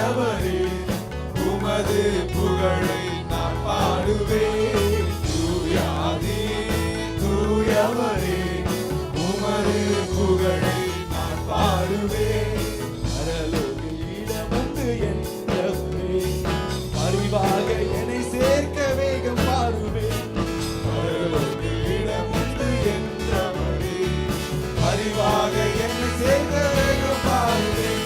தூயவரே உமது புகழை நான் பாடுவேன். தூயாதி தூயவரே உமது புகழை நான் பாடுவேன். பரலோகியிடம் வந்து என்றவரே அறிவாக என்னை சேர்க்க வேகம் பாடுவேன். பரலோகியிடம் வந்து என்றவரே அறிவாக என்னை சேர்க்க வேகம் பாடுவேன்.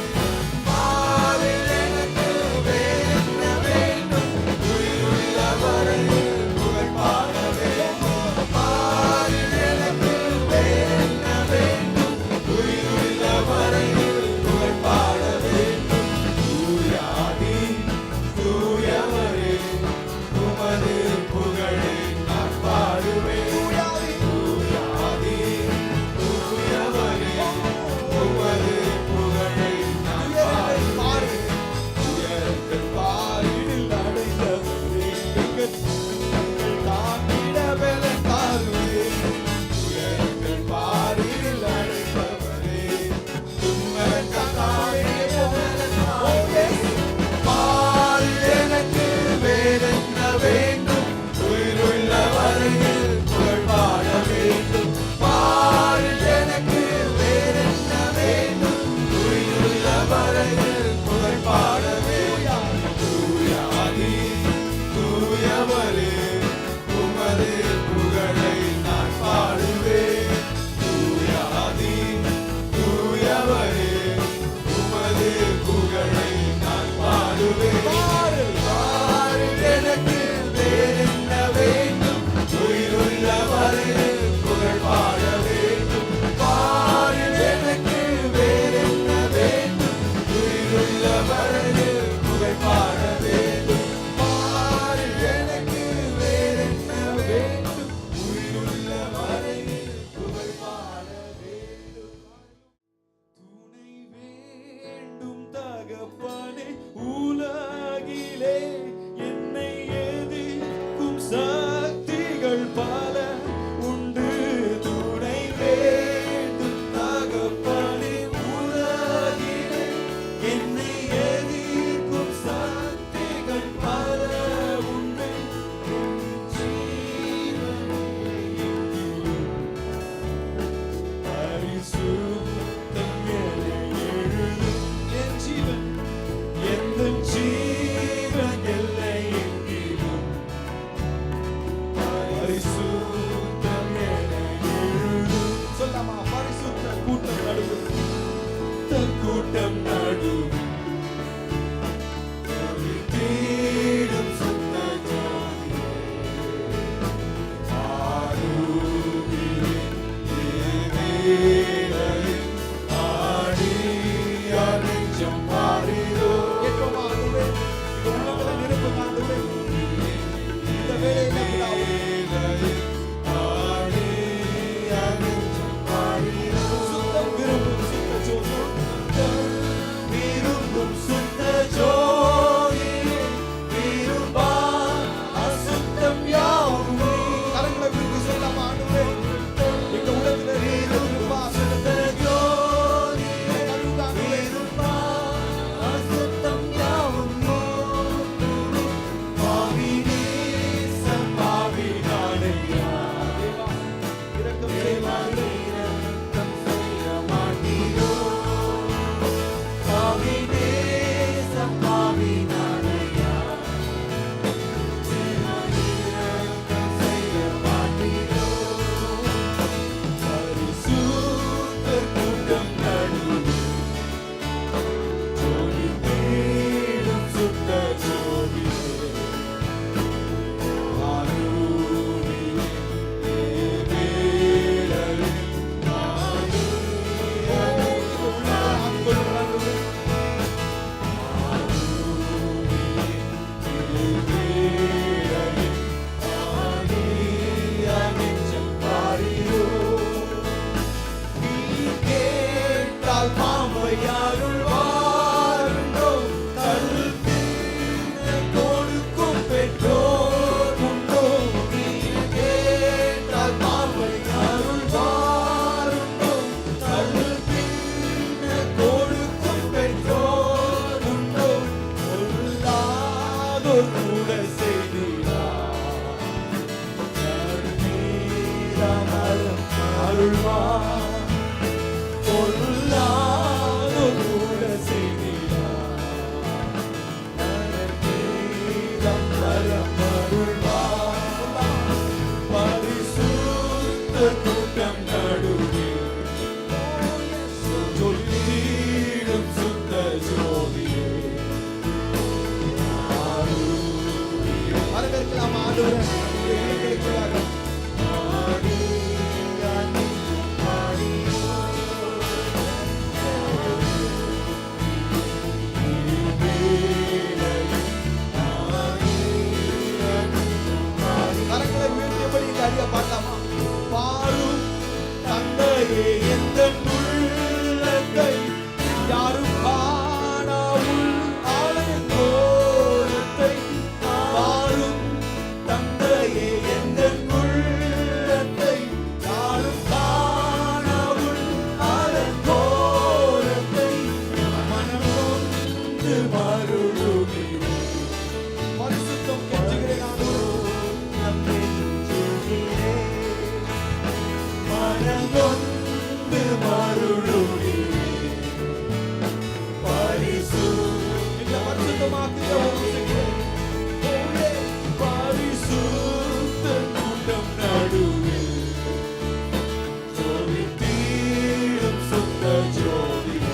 பரிசுத்தம் கெஞ்சுகிறேன் ஆண்டவரே. மனங்கொண்டு மருளுகிறேன். இந்த பரிசுத்தமாக்குகிற ஒரு செய்கிறேன். பரிசுத்த கூட்டம் நடுவில் ஜொலித்தீடும் சுத்த ஜோதியே.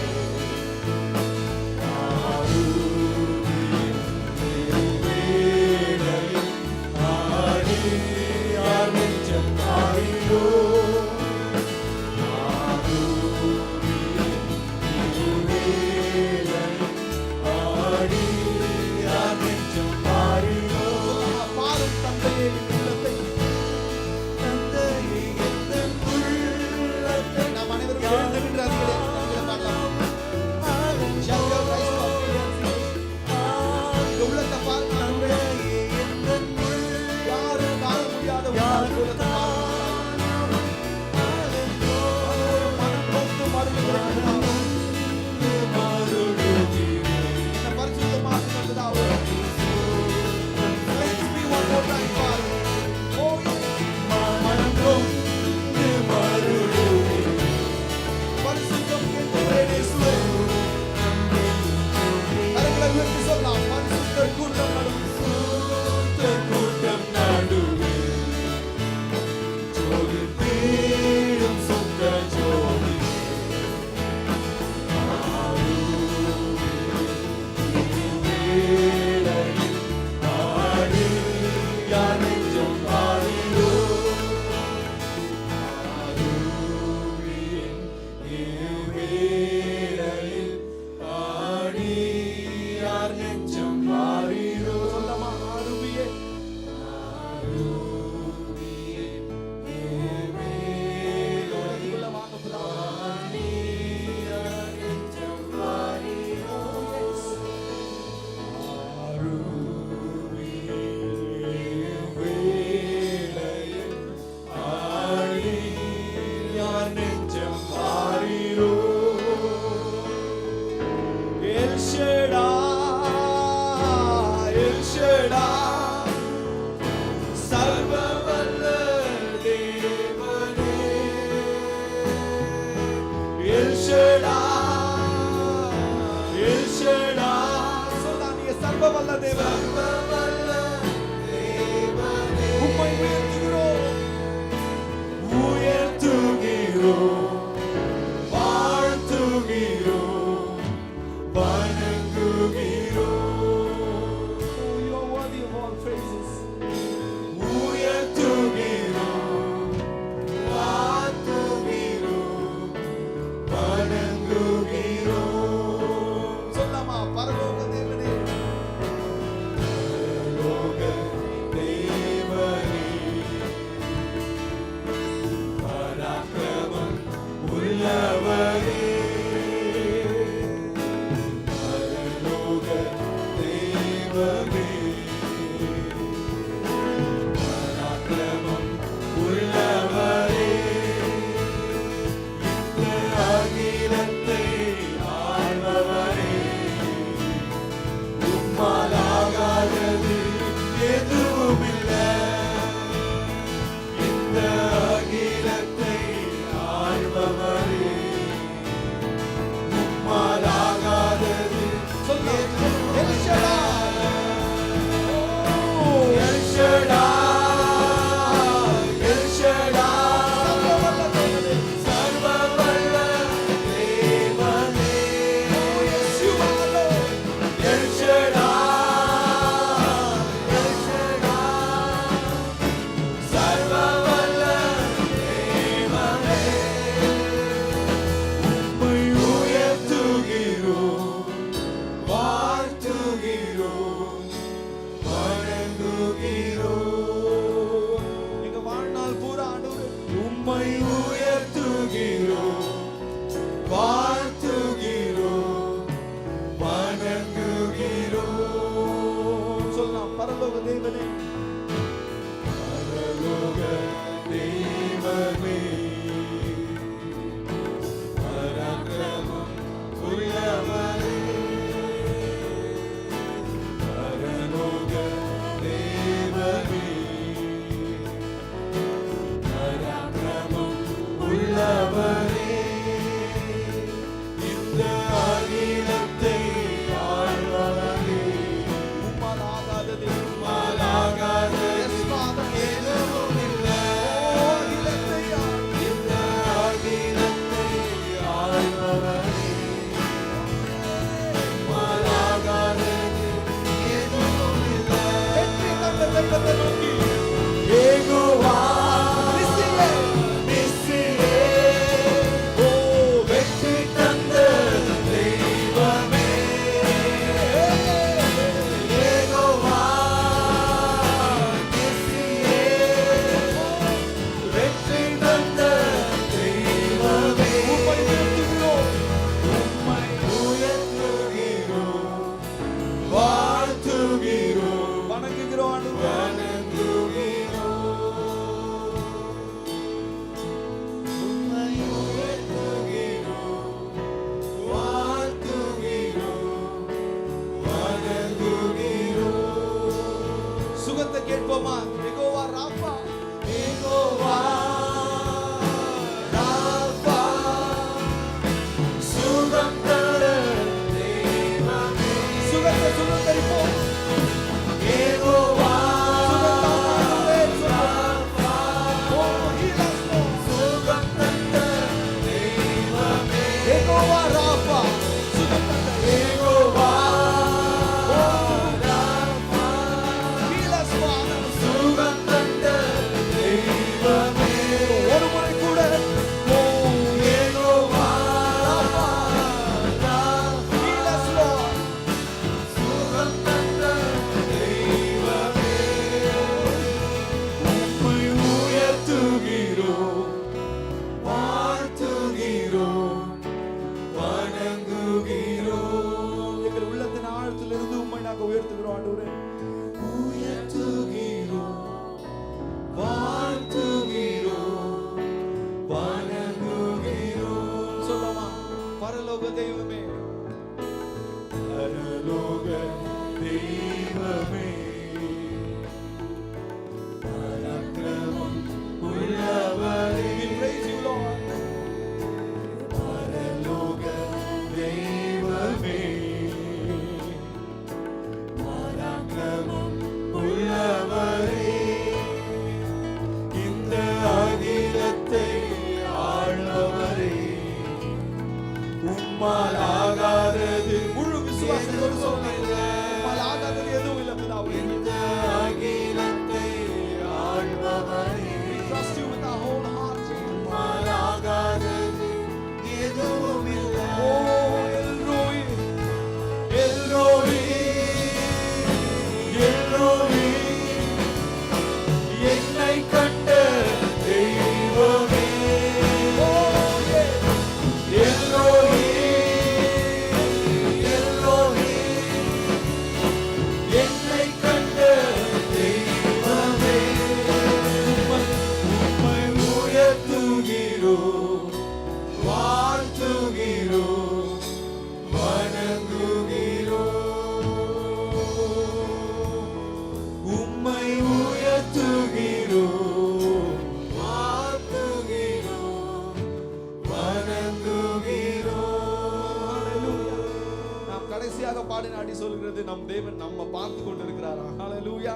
கடைசியாக பாடின அடி சொல்கிறது, நம் தேவன் நம்ம பார்த்து கொண்டிருக்கிறாரா. ஹalleluya.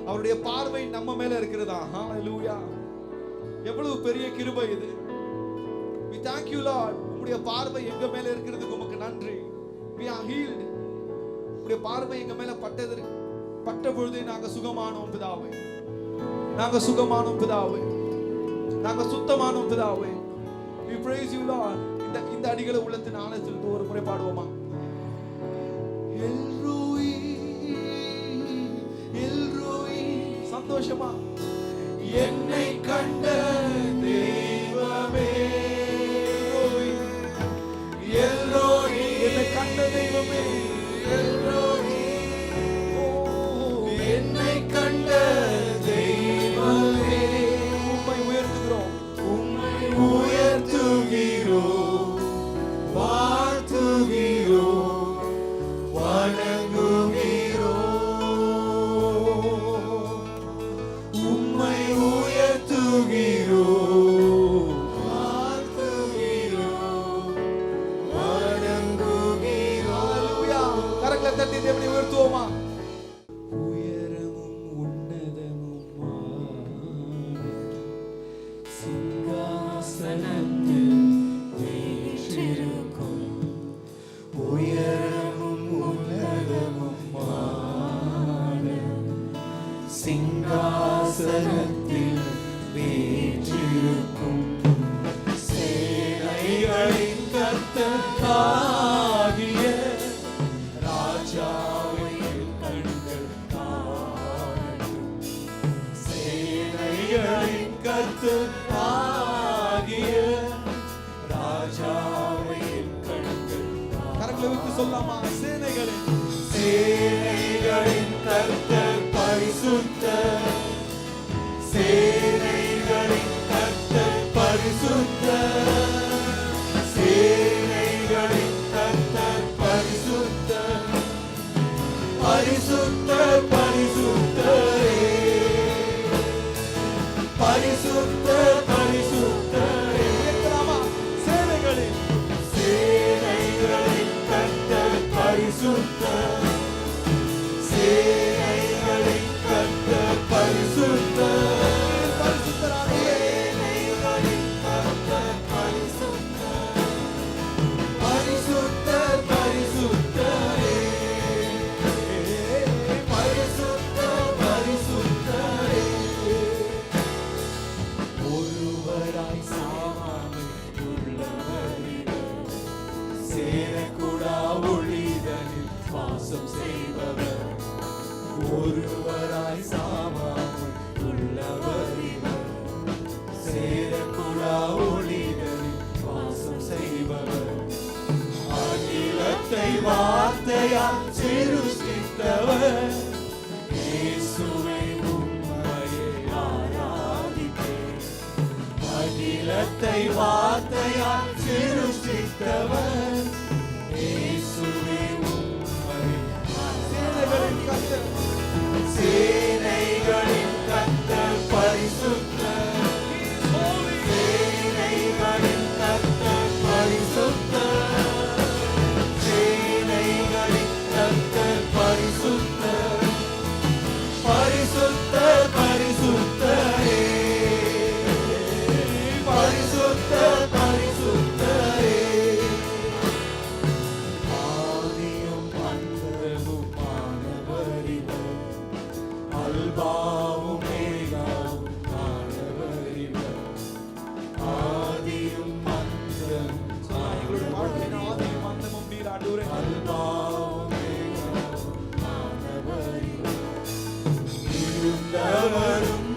அவருடைய பார்வை நம்ம மேல இருக்கிறதா. ஹalleluya. எவ்வளவு பெரிய கிருபை இது. We thank you Lord. உம்முடைய பார்வை எங்க மேல இருக்கிறதுக்கு உமக்கு நன்றி. We are healed. உம்முடைய பார்வை எங்க மேல பட்ட பொழுதே நாங்க சுகமானோம் பிதாவே. நாங்க சுகமானோம் பிதாவே. நாங்க சுத்தமானோம் பிதாவே. We praise you Lord. இந்த அடிகளை உள்ளத்தின் ஆழத்தில் ஒரு முறை பாடுவோமா? எல்ரோயி எல்ரோயி. சந்தோஷமா என்னை கண்ட தெய்வமே, எல்ரோயி என்னை கண்ட தெய்வமே, எல்ரோயி என்னை கண்ட தெய்வமே. உம்மை உயர்த்துகிறோம், உம்மை உயர்த்துகிறோம், வாழ்த்துகிறோம், வணங்குகிறோம். உம்மை உயர்த்துகிறோம், வாழ்த்துகிறோம், வணங்குகிறோம். கரங்களை தட்டி தேவனை உயர்த்துவோமா? உயரமும் உன்னதமுமான சிங்காசனத்தில் வீற்றிருக்கும், உயரமும் உன்னதமுமான சிங்காசனத்தில் வீற்றிருக்கும் சேனைகளின் கர்த்தராகிய ராஜாவை கண்கள் காணட்டும். சேனைகளின் கர்த்தராகிய ராஜாவை கண்கள். கரங்களை விட்டு சொல்லாமா? சேனைகளின் கர்த்தர் பரிசுத்தர், சேனைகளின் கர்த்தர் பரிசுத்தர், சேனைகளின் கர்த்தர் பரிசுத்தர், பரிசுத்தர் பரிசுத்தரே, பரிசுத்தர் பரிசுத்தரே. சேனைகளின் கர்த்தர் பரிசுத்தர், சேனைகளின் கர்த்தர் பரிசுத்தர், சேனைகளின் கர்த்தர் பரிசுத்தர், பரிசுத்தர் பரிசுத்தரே, பரிசுத்தர் பரிசுத்தரே. ஒருவராய் சாவாமை உள்ளவர், சேரக்கூடா ஒளிதனில் வாசம் செய்பவர். ஒருவராய் சாவாமை உள்ளவர் இவர், சேரக்கூடா ஒளிதனில் வாசம் செய்பவர். அகிலத்தை வார்த்தையால் சிருஷ்டித்தவர், இயேசுவை உம்மையே ஆராதிப்பேன். அகிலத்தை வார்த்தையால் சிருஷ்டித்தவர், இயேசுவே உம்மையே. சேனைகளின் கர்த்தர், சேனைகளின் கர்த்தர் பரிசுத்தர், சேனைகளின் கர்த்தர் பரிசுத்தர், சேனைகளின் கர்த்தர் பரிசுத்தர், பரிசுத்தர் பரிசுத்தரே, பரிசுத்தர் பரிசுத்தரே. ஆதியும் அந்தமுமானவர் இவர், அல்பாவும் மேகாவும் ஆனவர் இவர். ஆதியும் அந்தமும் ஆதியும் அந்தமும் நீர் ஆண்டவரே, அல்பாவும் மேகாவும் ஆனவர் இவர். இருந்தவரும்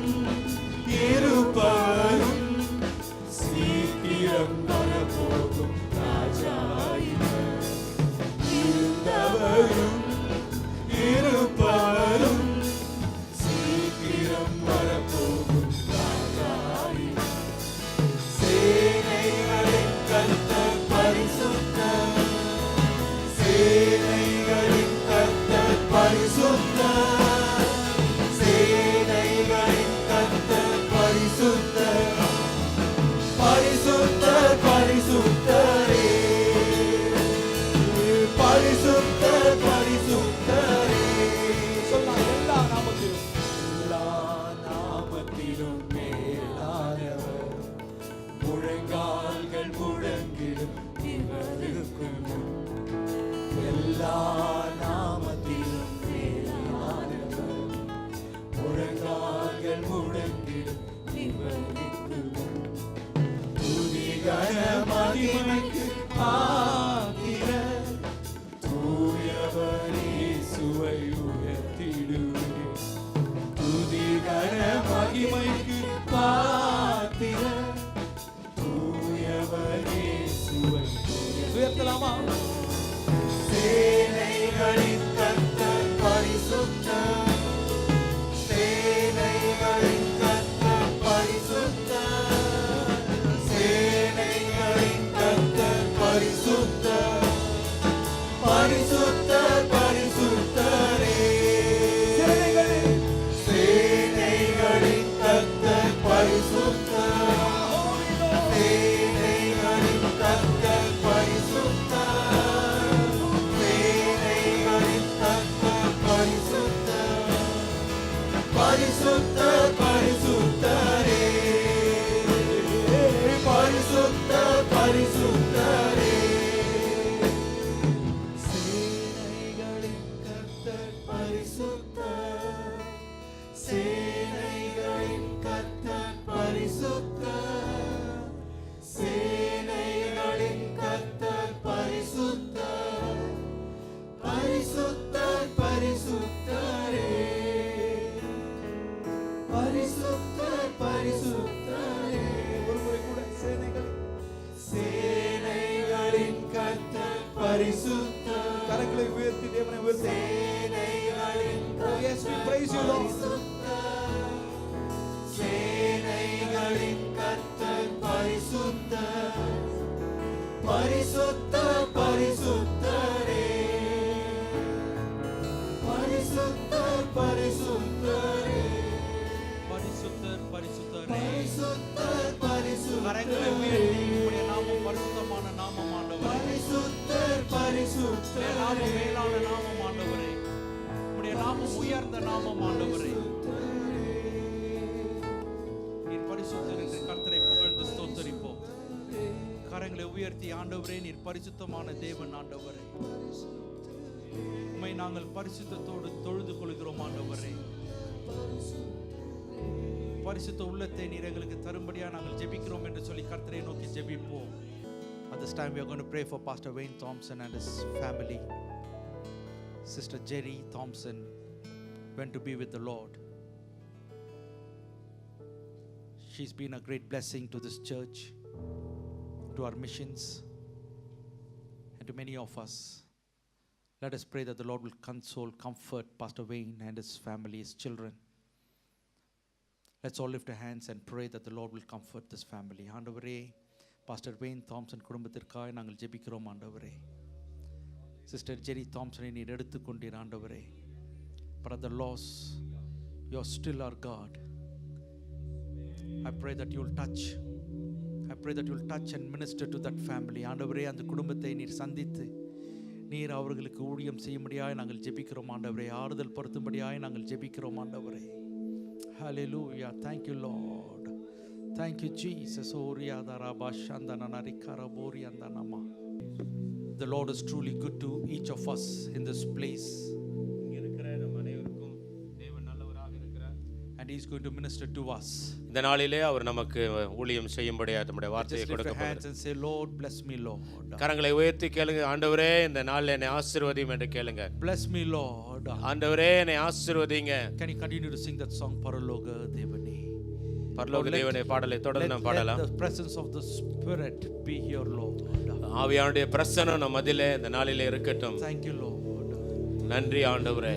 இருப்பவரும் சீக்கிரம் வரப்போகும் ராஜா இவர். இருந்தவரும் இருப்பவரும் சீக்கிரம் வரப்போகும் ராஜா இவர். சேனைகளின் கர்த்தர் பரிசுத்தர், சேனைகளின் கர்த்தர் பரிசுத்தர், சேனைகளின் கர்த்தர் பரிசுத்தர், பரிசுத்தர் பரிசுத்தரே, பரிசுத்தர் Yes, we praise you, Lord. சேனைகளின் கர்த்தர் பரிசுத்தர், பரிசுத்தர், பரிசுத்தரே, பரிசுத்தர், பரிசுத்தரே, பரிசுத்தர், பரிசுத்தரே, பரிசுத்தர், பரிசுத்தரே. கரங்களை உயர்த்தி உம்முடைய நாமம் பரிசுத்தமான நாமம் ஆண்டவரே. பரிசுத்தர், பரிசுத்தரே, நாமம் மேலான நாமம் ஆண்டவரே. உம்முடைய நாமம் உயர்ந்த நாமம் ஆண்டவரே. நீர் பரிசுத்தர் என்று கர்த்தரை புகழ்ந்து ஸ்தோத்தரிப்போம். கரங்களை உயர்த்தி ஆண்டவரே நீர் பரிசுத்தமான தேவன் ஆண்டவரே. உம்மை நாங்கள் பரிசுத்தத்தோடு தொழுது கொள்கிறோம் ஆண்டவரே. பரிசுத்த உள்ளத்தை நீர் எங்களுக்கு தரும்படியா நாங்கள் ஜெபிக்கிறோம் என்று சொல்லி கர்த்தரை நோக்கி ஜெபிப்போம். At this time we are going to pray for Pastor Wayne Thompson and his family. Sister Jerry Thompson went to be with the Lord. She's been a great blessing to this church, to our missions, and to many of us. Let us pray that the Lord will console, comfort Pastor Wayne and his family, his children. Let's all lift our hands and pray that the Lord will comfort this family. ஆண்டவரே, pastor vein Thomson குடும்பத்திற்காக நாங்கள் ஜெபிக்கிறோம் ஆண்டவரே. Sister ஜெரி தாம்சனை நீர் எடுத்துக்கொண்டீர் ஆண்டவரே. Brother Loss, you are still our God. I pray that you will touch. I pray that you will touch and minister to that family. ஆண்டவரே, அந்த குடும்பத்தை நீர் சந்தித்து நீர் அவர்களுக்கு ஊழியம் செய்யும்படியாய் நாங்கள் ஜெபிக்கிறோம் ஆண்டவரே. ஆறுதல் படுத்தும்படியாய் நாங்கள் ஜெபிக்கிறோம் ஆண்டவரே. Hallelujah. Thank you, Lord. Thank you, Jesus. The Lord is truly good to each of us in this place. And He is going to minister to us. இந்த நாளிலே அவர் நமக்கு ஊழியம் செய்யும்படியா தம்முடைய வார்த்தையை கொடுக்க hands and say, Lord, bless me, Lord. கரங்களை உயர்த்தி கேளுங்க. ஆண்டவரே, இந்த நாளில் என்னை ஆசீர்வதியும் என்று கேளுங்க. Bless me, Lord. ஆண்டவரே, என்னை ஆசீர்வதிங்க. Can you continue to sing that song, Paraloga Devane? பரலோக தேவனே பாடலை தொடர்ந்து நாம் பாடலாம். Let the presence of the Spirit be here, Lord. ஆவியானுடைய பிரசன்னம் நம் மத்தியிலே இந்த நாளிலே இருக்கட்டும். Thank you, Lord. நன்றி ஆண்டவரே.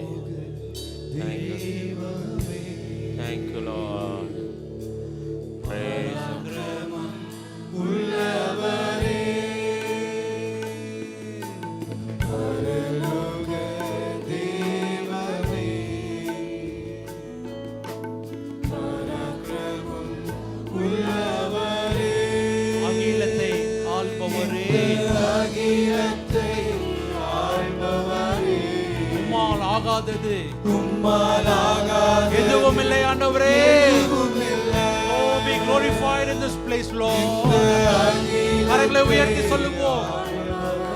Thank you, Lord. Praise உள்ளவரே, பரலோக தேவனே, பராக்கிரமம் உள்ளவரே, அகிலத்தை ஆள்பவரே, அகிலத்தை ஆள்பவரே, உம்மால் ஆகாதது எதுவும் இல்லை ஆண்டவரே. Oh, be glorified in this place, Lord. கரங்களை உயர்த்தி சொல்லுவோம்.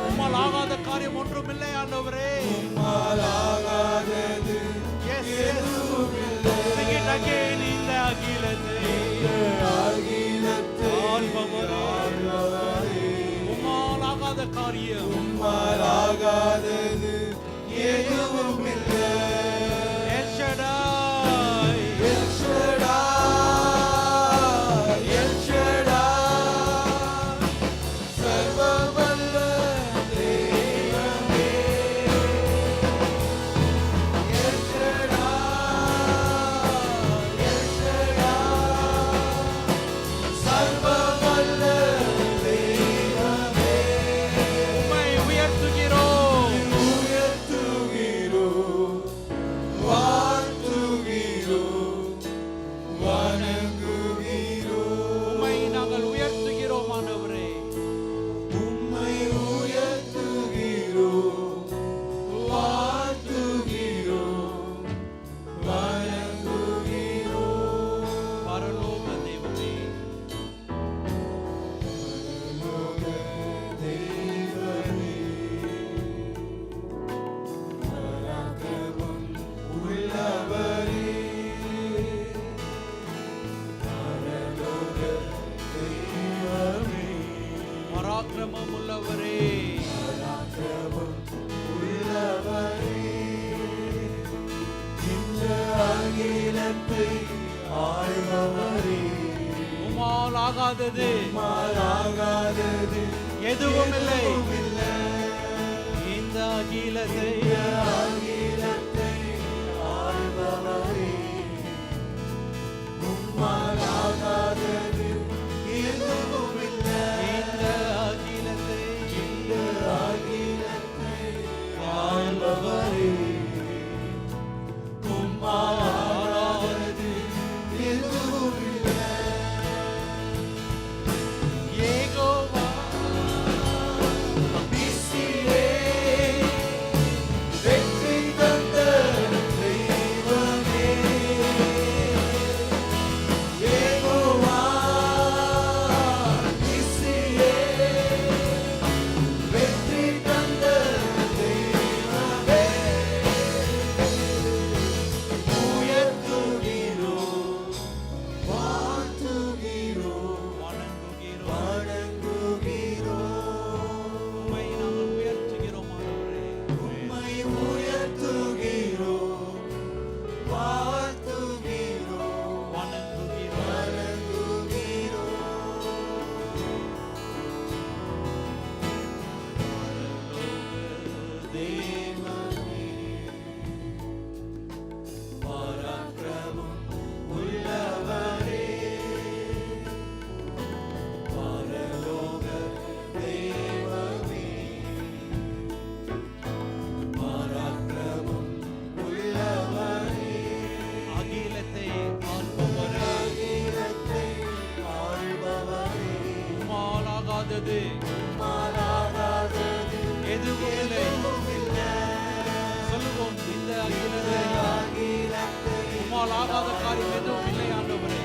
உம்மால் ஆகாத காரியம் ஒன்றும் இல்லை ஆண்டவரே. Yes, yes. Sing it again. இந்த அகிலத்தை ஆள்பவரே, உம்மால் ஆகாத காரியம் எதுவும் இல்லை. L Shaddai, L Shaddai, L Shaddai, சர்வ வல்ல தேவனே, எல் ஷடாய், எல் ஷடாய், சர்வ வல்ல தேவனே, உம்மை உயர்த்துகிறோம், உயர்த்துகிறோம், வாழ்த்துகிறோம், வணங்குகிறோம். உம்மை நாங்கள் உயர்த்துகிறோம் ஆண்டவரே. உம்மை உயர்த்துகிறோம், வாழ்த்துகிறோம், வணங்குகிறோம். பரலோக தேவனே, பரலோக தேவனே, பராக்கிரமம் உள்ளவரே, பரலோக தெய்வமே, பராக்கிரமம் உள்ளவரே, பராக்கிரமம் உள்ளவரே, இந்த அகிலத்தை ஆள்பவரே, உம்மால் ஆகாதது மாறாகாதது எதுவும் இல்லை. இல்லை. இந்த அகிலத்தை அகிலத்தை ஆள்பவரே, ஆகாதது எதுவும் இல்லை. சொல்லுவோம், இந்த அகிலத்தை உம்மால் ஆகாத காரியம் எதுவும் இல்லை ஆண்டவரே.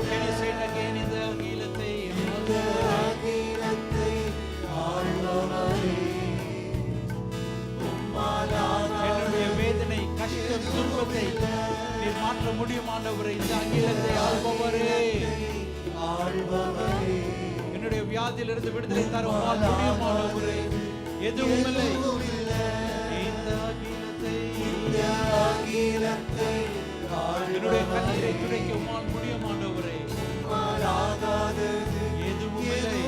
Can you say it again? இந்த அகிலத்தை என்னுடைய வேதனை, கஷ்டம், துன்பத்தை நீர் மாற்ற முடியும் ஆண்டவரே. இந்த அகிலத்தை ஆள்பவரே, என்னுடைய வியாதியிலிருந்து விடுதலை தர உம்மால் முடியும் ஆண்டவரே. எதுவும் இல்லை. இந்த அகிலத்தை என்னுடைய கண்ணீரை துடைக்க உம்மால் முடியும் ஆண்டவரே. எதுவும் இல்லை.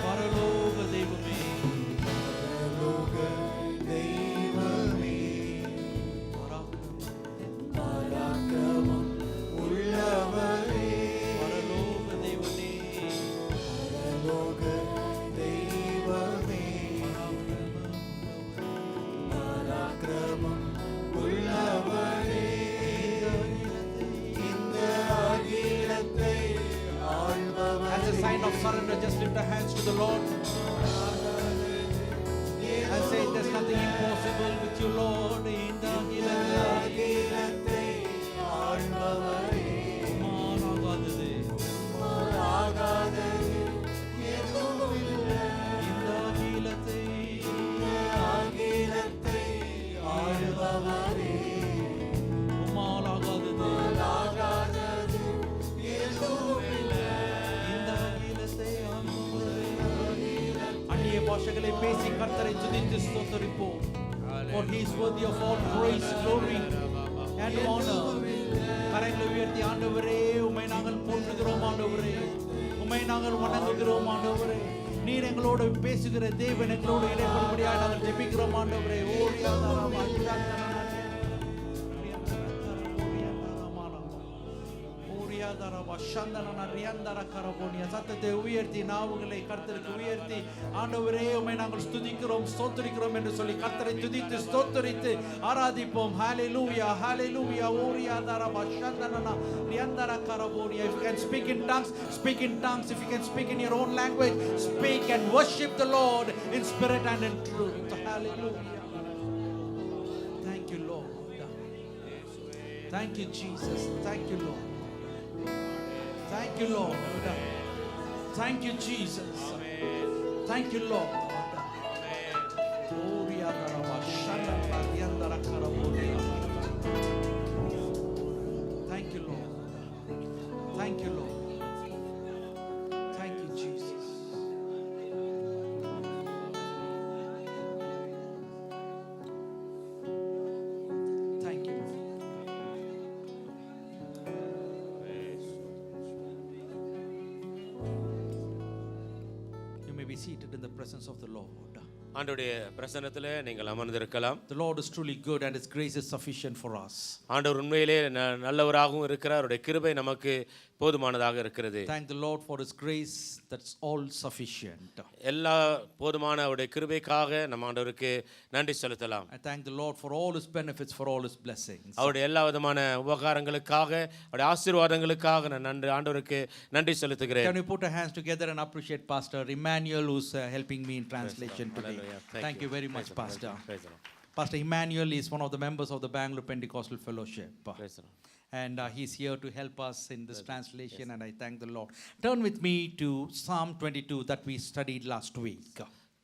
பரலோக தெய்வமே, பரலோக தெய்வமே, as a sign of surrender, just lift our hands to the Lord and say, there's nothing impossible with you, Lord. In the அகிலத்தை ஆகாதது, இந்த அகிலத்தை உம்மால் ஆகாதது, இந்த அகிலத்தை அந்நிய பாஷைகளை பேசி கர்த்தரை துதித்து ஸ்தோத்திரிப்போம். For he is worthy of all praise, glory and honor. கரங்களை உயர்த்தி, ஆண்டவரே உம்மை நாங்கள் போற்றுகிறோம் ஆண்டவரே, உம்மை நாங்கள் வணங்குகிறோம் ஆண்டவரே. நீர் எங்களோடு பேசுகிற தேவன், எங்களோடு இடைப்படும்படியாக நாங்கள் ஜெபிக்கிறோம் ஆண்டவரே. சத்தத்தை உயர்த்தி, நாவுகளை கர்த்தருக்கு உயர்த்தி, ஆண்டவரே உம்மை நாங்கள் ஸ்துதிக்கிறோம் ஸ்தோத்திரிக்கிறோம் என்று சொல்லி கர்த்தரை துதித்து ஸ்தோத்திரித்து ஆராதிப்போம். ஹalleluya, hallelujah. If you can speak in tongues, speak in tongues. If you can speak in your own language, speak and worship the Lord in spirit and in truth. Hallelujah. Thank you, Lord. Thank you, Jesus. Thank you, Lord. Thank you, Lord. Thank you, Jesus. Thank you, Lord. Thank you, Lord. Thank you, Lord. Thank you, Jesus. Thank you, Lord. You may be seated in the presence of the Lord. ஆண்டவருடைய பிரசன்னத்திலே நீங்கள் அமர்ந்திருக்கலாம். The Lord is truly good and His grace is sufficient for us. ஆண்டவர் உண்மையிலே நல்லவராகவும் இருக்கிறார். அவருடைய கிருபை நமக்கு போதுமானதாக இருக்கிறது. Thank the Lord for His grace that's all sufficient. எல்லா போதுமான அவருடைய கிருபைக்காக நம்ம ஆண்டவருக்கு நன்றி செலுத்தலாம். I thank the Lord for all His benefits, for all His blessings. அவருடைய எல்லா விதமான உபகாரங்களுக்காக, அவருடைய ஆசீர்வாதங்களுக்காக நான் ஆண்டவருக்கு நன்றி செலுத்துகிறேன். Can we put our hands together and appreciate Pastor Emmanuel, who's helping me in translation today. Thank you very much, Pastor. Pastor Emmanuel is one of the members of the Bangalore Pentecostal Fellowship. And he's here to help us in this translation, and I thank the Lord. Turn with me to Psalm 22 that we studied last week.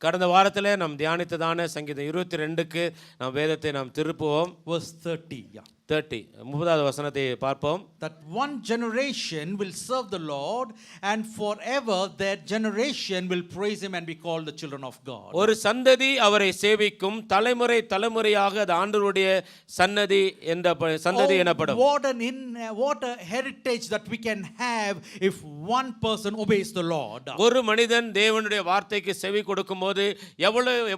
கடந்த வாரத்திலே நாம் தியானித்ததான சங்கீதம் 22க்கு நாம் வேதத்தை நாம் திருப்புவோம். Verse 30. 30வது வசனத்தை பார்ப்போம். That one generation will serve the Lord, and forever their generation will praise Him and be called the children of God. ஒரு சந்ததி அவரை சேவிக்கும், தலைமுறை தலைமுறையாக அது ஆண்டவருடைய சன்னதி என்ற சந்ததி எனப்படும். What a heritage that we can have if one person obeys the Lord. ஒரு மனிதன் தேவனுடைய வார்த்தைக்கு செவி கொடுக்கும்போது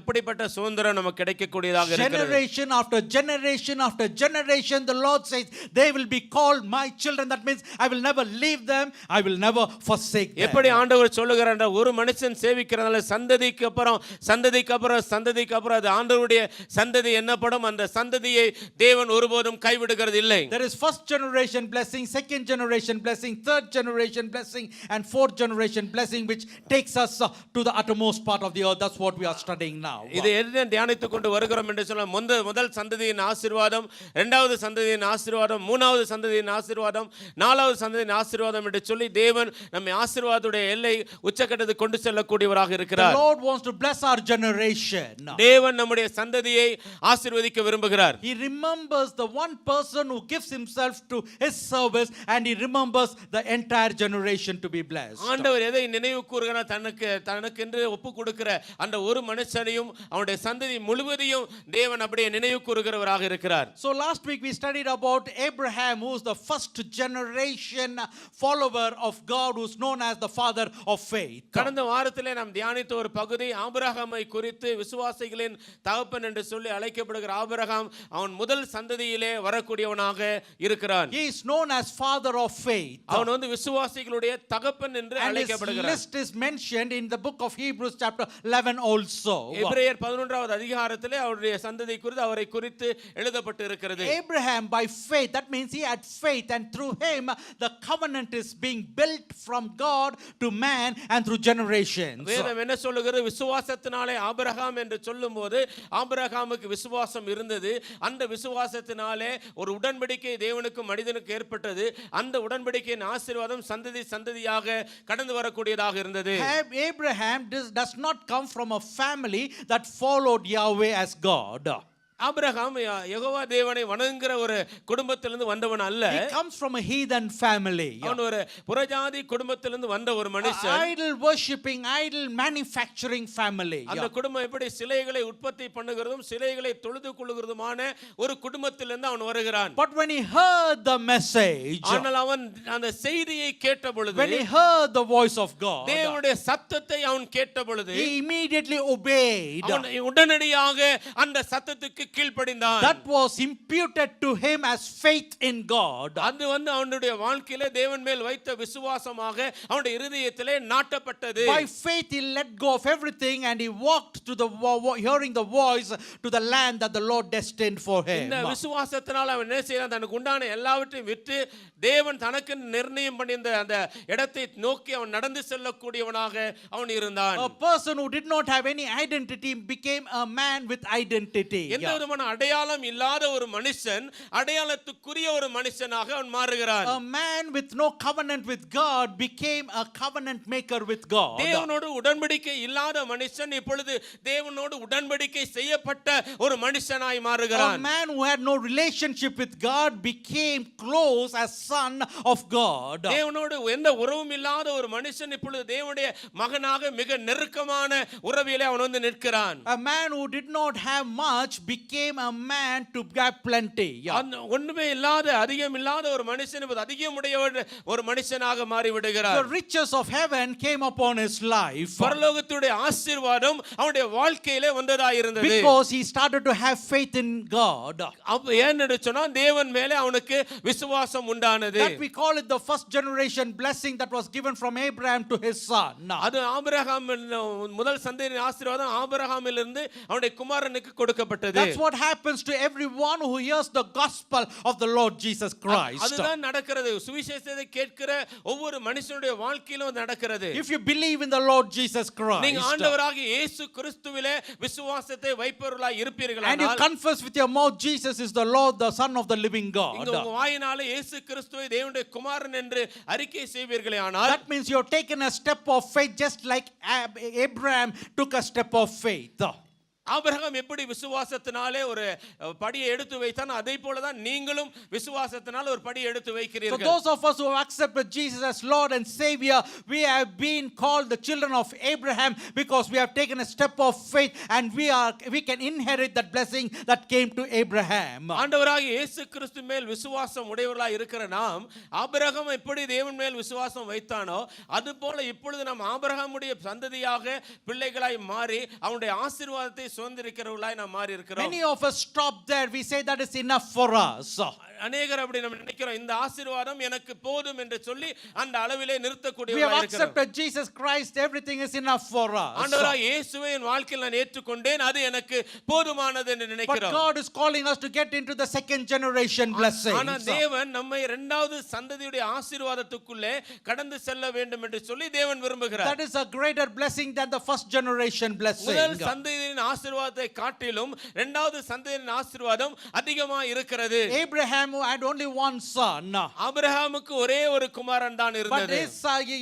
எப்படிப்பட்ட சுதந்திரம் நமக்கு கிடைக்கக்கூடியதாக இருக்கிறது. Generation after generation after generation when the Lord says they will be called my children, that means I will never leave them, I will never forsake them. எப்படி ஆண்டவர் சொல்லுகிறார், ஒரு மனுஷன் சேவிக்கிறதால சந்ததிக்கு அப்புறம் அது ஆண்டவருடைய சந்ததி என்னப்படும். அந்த சந்ததியை தேவன் ஒருபோதும் கைவிடுகிறது இல்லை. There is first generation blessing, second generation blessing, third generation blessing, and fourth generation blessing, which takes us to the uttermost part of the earth. That's what we are studying now. இது என்ன தியானித்துக் கொண்டு வருகிறோம் என்று சொன்னால், முதல் சந்ததியின் ஆசீர்வாதம், இரண்டாவது சந்ததியின் ஆசீர்வாதம், மூணாவது சந்ததியின் ஆசீர்வாதம், நாலாவது சந்ததியின் ஆசீர்வாதம் என்று சொல்லி தேவன் நம்மை ஆசீர்வாதத்துடைய எல்லை உச்சக்கட்டத்துக்கு கொண்டு செல்லக்கூடியவராக இருக்கிறார். The Lord wants to bless our generation. தேவன் நம்முடைய சந்ததியை ஆசீர்வதிக்க விரும்புகிறார். He remembers the one person who gives himself to his service, and he remembers the entire generation to be blessed. ஆண்டவர் எதை நினைவு கூறுகிறார், தனக்கென்று ஒப்பு கொடுக்கிற அந்த ஒரு மனுஷனையும் அவனுடைய சந்ததி முழுவதையும் தேவன் அப்படியே நினைவு கூறுகிறவராக இருக்கிறார். So last week we studied about Abraham, who is the first generation follower of God, who is known as the father of faith. கடந்த வாரத்திலே நாம் தியானித்த ஒரு பகுதி ஆபிரகாமை குறித்து, விசுவாசிகளின் தகப்பன் என்று சொல்லி அழைக்கப்படுகிற ஆபிரகாம் அவன் முதல் சந்ததியிலே வரக்கூடியவனாக இருக்கிறான். He is known as father of faith. அவன் விசுவாசிகளுடைய தகப்பன் என்று அழைக்கப்படுகிறான். And his list is mentioned in the book of Hebrews chapter 11 also. எபிரேயர் 11வது அதிகாரத்திலே அவருடைய சந்ததி குறித்து அவரை குறித்து எழுதப்பட்டு இருக்கிறது. Abraham by faith, that means he had faith, and through him the covenant is being built from God to man and through generations. வேதம் என்ன சொல்லுகிறது, விசுவாசத்தினாலே ஆபிரகாம் என்று சொல்லும்போது ஆபிரகாமுக்கு விசுவாசம் இருந்தது. அந்த விசுவாசத்தினாலே ஒரு உடன்படிக்கை தேவனுக்கும் மனிதனுக்கு ஏற்பட்டது. அந்த உடன்படிக்கையின் ஆசீர்வாதம் சந்ததியாக கடந்து வரக்கூடியதாக இருந்தது. Abraham does not come from a family that followed Yahweh as God. Abraham Jehovah தேவனை வணங்குகிற ஒரு குடும்பத்திலிருந்து வந்தவன் அல்ல. He comes from a heathen family. அவன் ஒரு புறஜாதி குடும்பத்திலிருந்து வந்த ஒரு மனுஷன். Idol worshipping, idol manufacturing family. அந்த குடும்பம் எப்படி சிலைகளை உற்பத்தி பண்ணுகிறதும் சிலைகளை தொழுது கொள்ளுகிறதுமான ஒரு குடும்பத்திலிருந்து அவன் வருகிறான். But when he heard the message, ஆனால் அவன் அந்த செய்தியை கேட்ட பொழுது, when he heard the voice of God, தேவனுடைய சத்தத்தை அவன் கேட்ட பொழுது, he immediately obeyed. அவன் உடனடியாக அந்த சத்தத்துக்கு கீழ்ப்படிந்தான். That was imputed to him as faith in God. அது அவனுடைய வாழ்க்கையிலே தேவன் மேல் வைத்த விசுவாசமாக அவனுடைய இருதயத்திலே நாட்டப்பட்டது. By faith he let go of everything and he walked to the hearing the voice to the land that the Lord destined for him. இந்த விசுவாசத்தினால் அவன் என்ன செய்தான், தனக்கு உண்டான எல்லாவற்றையும் விட்டு தேவன் தனக்கு நிர்ணயம் பண்ணியிருந்த அந்த இடத்தை நோக்கி அவன் நடந்து செல்லக்கூடியவனாக அவன் இருந்தான். A person who did not have any identity became a man with identity. எந்த விதமான அடையாளம் இல்லாத ஒரு மனுஷன் அடையாளத்துக்குரிய ஒரு மனுஷனாக அவன் மாறுகிறான். A man with no covenant with God became a covenant maker with God. தேவனோடு உடன்படிக்கை இல்லாத மனுஷன் இப்பொழுது தேவனோடு உடன்படிக்கை செய்யப்பட்ட ஒரு மனுஷனாய் மாறுகிறான். A man who had no relationship with God became close as son of God. தேவனோடு எந்த உறவும் இல்லாத ஒரு மனுஷன் இப்பொழுது தேவனுடைய மகனாக மிக நெருக்கமான உறவிலே அவன் நிற்கிறான். A man who did not have much became a man to have plenty. ஒண்ணுமே இல்லாத, அதிகம் இல்லாத ஒரு மனுஷன் இப்போது அதிகமுடைய ஒரு மனுஷனாக மாறி விடுகிறார். The riches of heaven came upon his life. பரலோகத்துடைய ஆசீர்வாதம் அவனுடைய வாழ்க்கையிலே வந்ததாக இருந்தது. Because he started to have faith in God. ஏன்னு சொன்னா தேவன் மேலே அவனுக்கு விசுவாசம் உண்டானது. That we call it the first generation blessing that was given from Abraham to his son. அது ஆபிரகாம் முதல் சந்ததியின் ஆசீர்வாதம் ஆபிரகாமிலிருந்து அவனுடைய குமாரனுக்கு கொடுக்கப்பட்டது. That's what happens to everyone who hears the gospel of the Lord Jesus Christ. அதுதான் நடக்கிறது. சுவிசேஷத்தை கேட்கிற ஒவ்வொரு மனுஷனுடைய வாழ்க்கையிலும் நடக்கிறது. If you believe in the Lord Jesus Christ, நீங்க ஆண்டவராகிய இயேசு கிறிஸ்துவிலே விசுவாசத்தை வைப்பவர்களாய் இருப்பீர்களானால், and you confess with your mouth Jesus is the Lord, the Son of the living God, உங்க வாயினாலே இயேசு கிறிஸ்துவை தேவனுடைய குமாரன் என்று அறிக்கை செய்வீர்களானால், that means you have taken a step of faith just like Abraham took a step of faith. Abraham எப்படி விசுவாசத்தினாலே ஒரு படியை எடுத்து வைத்தான், அதே போல தான் நீங்களும் விசுவாசத்தினால ஒரு படியை எடுத்து வைக்கிறீர்கள். So those of us who have accepted Jesus as Lord and Savior, we have been called the children of Abraham because we have taken a step of faith and we can inherit that blessing that came to Abraham. ஆண்டவராகிய இயேசு கிறிஸ்து மேல் விசுவாசம் உடையவர்களாய் இருக்கிற நாம் Abraham எப்படி தேவன் மேல் விசுவாசம் வைத்தானோ அதுபோல இப்பொழுது நாம் ஆபிரகாமுடைய சந்ததியாக பிள்ளைகளாய் மாறி அவனுடைய ஆசீர்வாதத்தை சுதந்திரிக்கிறவர்களாய் நாம் மாறி இருக்கிறோம். Many of us stop there. We say that is enough for us. அநேகர் அப்படி நம்ம நினைக்கிறோம், இந்த ஆசீர்வாதம் எனக்கு போதும் என்று சொல்லி அந்த அளவிலே We have நிறுத்தக்கூடியவர்களாக இருக்கிறோம். accepted Jesus Christ, everything is enough for us. ஆண்டவராகிய இயேசுவை என் வாழ்க்கையில் நான் ஏற்றுக்கொண்டேன், அது எனக்கு போதுமானது என்று But நினைக்கிறோம். God is calling us to get into the second generation blessings. ஆனா தேவன் நம்மை இரண்டாவது சந்ததியுடைய ஆசீர்வாதத்துக்குள்ளே கடந்து செல்ல வேண்டும் என்று சொல்லி தேவன் விரும்புகிறார். That is a greater blessing than the first generation blessing. முதல் சந்ததியின் ஆசீர்வாதத்தை காட்டிலும் இரண்டாவது சந்ததியின் ஆசீர்வாதம் அதிகமா இருக்கிறது. Abraham had only one son, ஆபிரகாமுக்கு ஒரே ஒரு குமாரன் தான் but இருந்தது.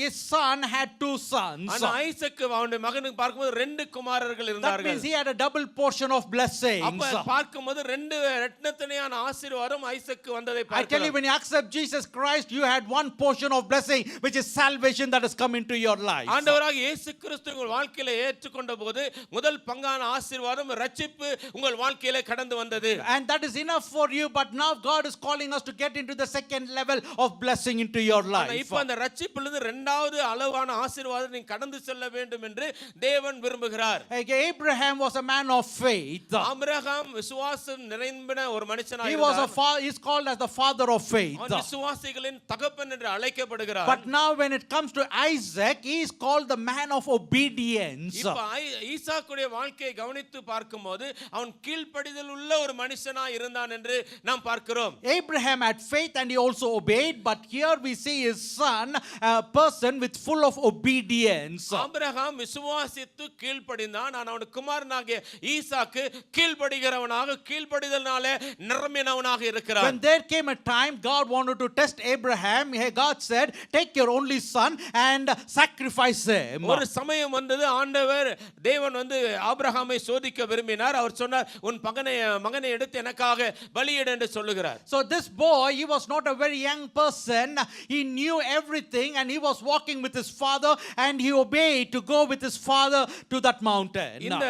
his son had two sons. ஆனா ஐசக்கு அவனுடைய மகனுக்கு பார்க்கும்போது ரெண்டு குமாரர்கள் That இருந்தார்கள். means he had a double portion of blessings. அப்ப பார்க்கும்போது ரெண்டு இரட்டத்தனையான ஆசீர்வாதம் ஐசக்கு வந்ததை I tell you, பார்க்கிறோம். when you accept Jesus Christ, you had one portion of blessing, which is salvation that has come into your life. ஆண்டவராகிய இயேசு கிறிஸ்து உங்கள் வாழ்க்கையில ஏற்றுக்கொண்ட போது முதல் பங்கான ஆசீர்வாதம் ரட்சிப்பு உங்கள் வாழ்க்கையில கடந்து வந்தது. And that is enough for you, but now God is calling us to get into the second level of blessing into your ஆனா life. இப்ப அந்த ரட்சிப்பிலிருந்து இரண்டாவது அளவான ஆசீர்வாதம் நீ கடந்து செல்ல வேண்டும் என்று தேவன் விரும்புகிறார். Abraham was a man of faith. Abraham விசுவாசம் நிறைந்த ஒரு மனுஷனாக He was இருந்தார். he's called as the father of faith. அவன் விசுவாசிகளின் தகப்பன் என்று அழைக்கப்படுகிறார். But now when it comes to Isaac, he is called the man of obedience. இப்ப ஈசாக்குடைய வாழ்க்கையை கவனித்து பார்க்கும்போது அவன் கீழ்ப்படிதல் உள்ள ஒரு மனுஷனாய் இருந்தான் என்று நாம் பார்க்கிறோம். Abraham had faith and he also obeyed, but here we see his son, a person with full of obedience. Abraham விசுவாசித்து கீழ்ப்படிந்தான். ஆனால் அவனுடைய குமாரனாகிய ஈசாக்கு கீழ்ப்படிகிறவனாக கீழ்ப்படிதல்னாலே நிரம்பினவனாக இருக்கிறான். When there came a time God wanted to test Abraham, God said, take your only son and sacrifice him. ஒரு சமயம் வந்தது, ஆண்டவர் தேவன் வந்து ஆபிரகாமை சோதிக்க விரும்பினார். அவர் சொன்னார், உன் மகனை எடுத்து எனக்காக பலியிடு என்று சொல்லுகிறார். So this boy, he was not a very young person. He knew everything and he was walking with his father and he obeyed to go with his father to that mountain. இந்த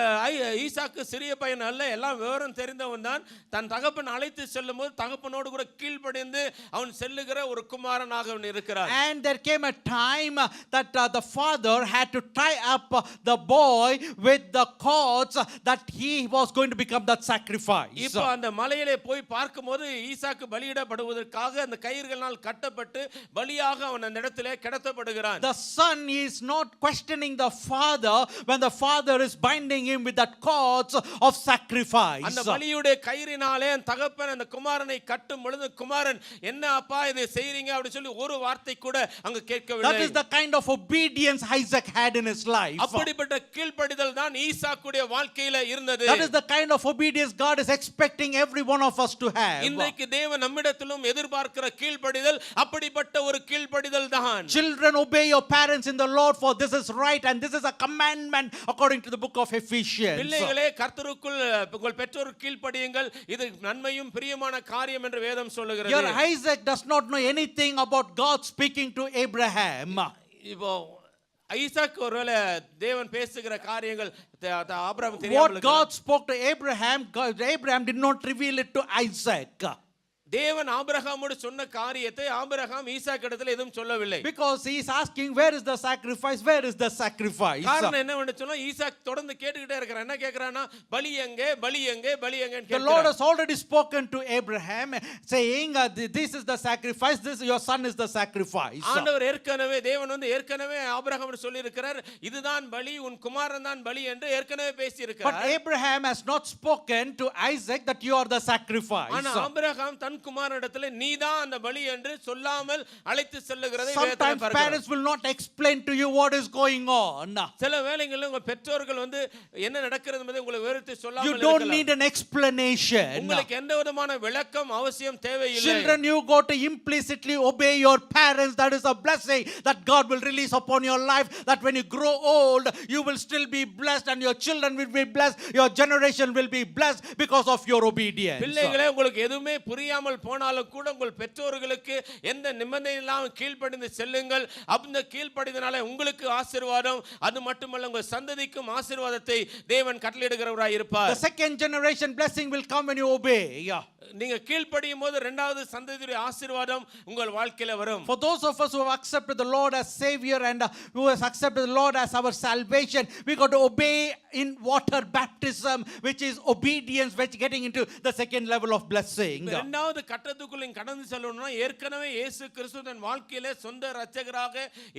ஈசாக்கு சிறிய பையன் அல்ல, எல்லாம் விவரம் தெரிந்தவன் தான். தன் தகப்பன் அழைத்து செல்லும்போது தகப்பனோடு கூட கீழ்ப்படிந்து அவன் செல்லுகிற ஒரு குமாரனாக அவன் இருக்கிறார். And there came a time that the father had to tie up the boy with the cords that he was going to become that sacrifice. இப்போ அந்த மலையிலே போய் பார்க்கும்போது ஈசாக்கு பலியிடப்படுவதற்காக அந்த கயிறுகளால் கட்டப்பட்டு பலியாக அவன் அந்த இடத்திலே கிடத்தப்படுகிறான். The son is not questioning the father when the father is binding him with that cords of sacrifice. அந்த பலியுடைய கயிறினாலே அந்த தகப்பன் அந்த குமாரனை கட்டும் பொழுது குமாரன், என்ன அப்பா இதை செய்றீங்க அப்படி சொல்லி ஒரு வார்த்தை கூட அங்க கேட்கவில்லை. That is the kind of obedience Isaac had in his life. அப்படிப்பட்ட கீழ்ப்படிதல் தான் ஈசாக்குடைய வாழ்க்கையில இருந்தது. That is the kind of obedience God is expecting every one of us to have. இன்றைக்கு தேவன் நம்மிடத்திலும் எதிர்பார்க்கிற கீழ்ப்படிதல் அப்படிப்பட்ட ஒரு கீழ்ப்படிதல் தான். Children, obey your parents in the Lord, for this is right and this is a commandment according to the book of Ephesians. பிள்ளைகளே, கர்த்தருக்குள் உங்கள் பெற்றோருக்கு கீழ்ப்படியுங்கள், இது நன்மையும் பிரியமான காரியம் என்று வேதம் சொல்லுகிறது. Here Isaac does not know anything about God speaking to Abraham. இப்போ ஈசாக் ஒருவேளை தேவன் பேசுகிற காரியங்கள் ஆபிரகாம் What தெரியாமல் God spoke to Abraham, Abraham did not reveal it to Isaac. தேவன் ஆபிரகாமோடு சொன்ன காரியத்தை ஆபிரகாம் ஈசாக்கு இடத்துல எதுவும் சொல்லவில்லை. Because he is asking, where is the sacrifice, where is the sacrifice? காரணம் என்னவென்று சொன்னா, ஈசாக் தொடர்ந்து கேட்டுக்கிட்டே இருக்கிறான். என்ன கேக்குறானா, பலி எங்கே பலி எங்கே பலி எங்கன்னு The Lord கேக்குறான். has already spoken to Abraham saying, this is the sacrifice, this your son is the sacrifice. ஆண்டவர் தேவன் வந்து ஏற்கனவே ஆபிரகாமுக்கு சொல்லி இருக்கிறார், இதுதான் பலி, உன் குமாரன் தான் பலி என்று ஏற்கனவே பேசி But இருக்கிறார். Abraham has not spoken to Isaac that you are the sacrifice. ஆனா ஆபிரகாம் தன் குமாரனிடத்திலே நீதான் அந்த பலி என்று சொல்லாமல் அழைத்து செல்லுகிறதை வேதத்திலே Sometimes பார்க்கிறோம். parents will not explain to you what is going on. சில வேளைகளில் உங்க பெற்றோர்கள் வந்து என்ன நடக்கிறது என்பதை உங்களுக்கு விவரித்து சொல்லாமல் You don't இருக்கலாம். need an explanation. உங்களுக்கு எந்த விதமான விளக்கம் அவசியம் தேவையில்லை. Children, you got to implicitly obey your parents. That is a blessing that God will release upon your life, that when you grow old you will still be blessed and your children will be blessed, your generation will be blessed because of your obedience. பிள்ளைகளே, உங்களுக்கு எதுவுமே புரியாமல் போனாலும் கூட உங்கள் பெற்றோர்களுக்கு எந்த நிபந்தனையும் இல்லாமல் கீழ்ப்படிந்து செல்லுங்கள். அந்த கீழ்ப்படிதனால உங்களுக்கு ஆசீர்வாதம், அது மட்டுமல்ல உங்கள் சந்ததிக்கும் ஆசீர்வாதத்தை தேவன் கட்டளையிடுகிறவராய் இருப்பார். The second generation blessing will come when you obey. நீங்க கீழ்ப்படியும் போது இரண்டாவது சந்ததியுடைய ஆசீர்வாதம் உங்கள் வாழ்க்கையில வரும். For those of us who have accepted the Lord as Savior and who has accepted the Lord as our salvation, we got to obey in water baptism, which is obedience, which getting into the second level of blessing. இரண்டாவது ரெண்டாவது கட்டத்துக்குள்ள நீங்க கடந்து செல்லணும்னா ஏற்கனவே இயேசு கிறிஸ்து தன் வாழ்க்கையில சொந்த இரட்சகராக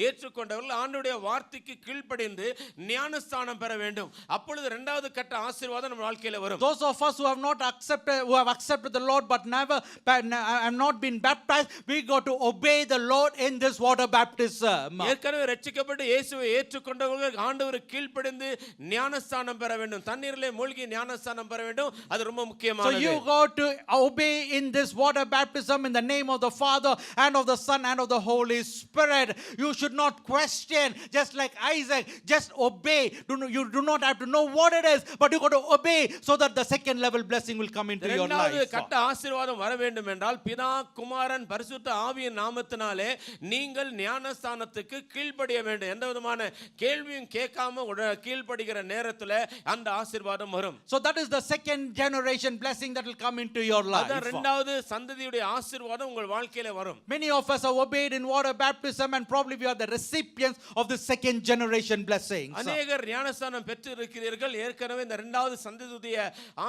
ஏற்றுக்கொண்டவர்கள் ஆண்டவருடைய வார்த்தைக்கு கீழ்ப்படிந்து ஞானஸ்தானம் பெற வேண்டும். அப்பொழுது இரண்டாவது கட்ட ஆசீர்வாதம் நம்ம வாழ்க்கையில வரும். Those of us who have accepted the Lord but never have not been baptized, we got to obey the Lord in this water baptism. ஏற்கனவே ரட்சிக்கப்பட்டு இயேசுவை ஏற்றுக்கொண்டவர்கள் ஆண்டவருக்கு கீழ்ப்படிந்து ஞானஸ்தானம் பெற வேண்டும். தண்ணீரிலே மூழ்கி ஞானஸ்தானம் பெற வேண்டும். அது ரொம்ப So முக்கியமானது. you got to obey in this water baptism in the name of the Father and of the Son and of the Holy Spirit. You should not question, just like Isaac, just obey. You do not have to know what it is, but you got to obey so that the second level blessing will come into your இரண்டாவது life. கட்ட ஆசீர்வாதம் வர வேண்டும் என்றால் பிதா குமாரன் பரிசுத்த ஆவியின் நாமத்தினாலே நீங்கள் ஞானஸ்தானத்துக்கு கீழ்ப்படிய வேண்டும். எந்த விதமான கேள்வியும் கேட்காம கீழ்ப்படுகிற நேரத்துல அந்த ஆசீர்வாதம் வரும். So that is the second generation blessing that will come into your life. அதான் இரண்டாவது சந்ததியுடைய ஆசீர்வாதம் உங்கள் வாழ்க்கையில வரும். Many of us have obeyed in water baptism and probably we are the recipients of the second generation blessings. அநேகர் ஞானஸ்தானம் பெற்று இருக்கிறீர்கள். ஏற்கனவே இந்த இரண்டாவது சந்ததியுடைய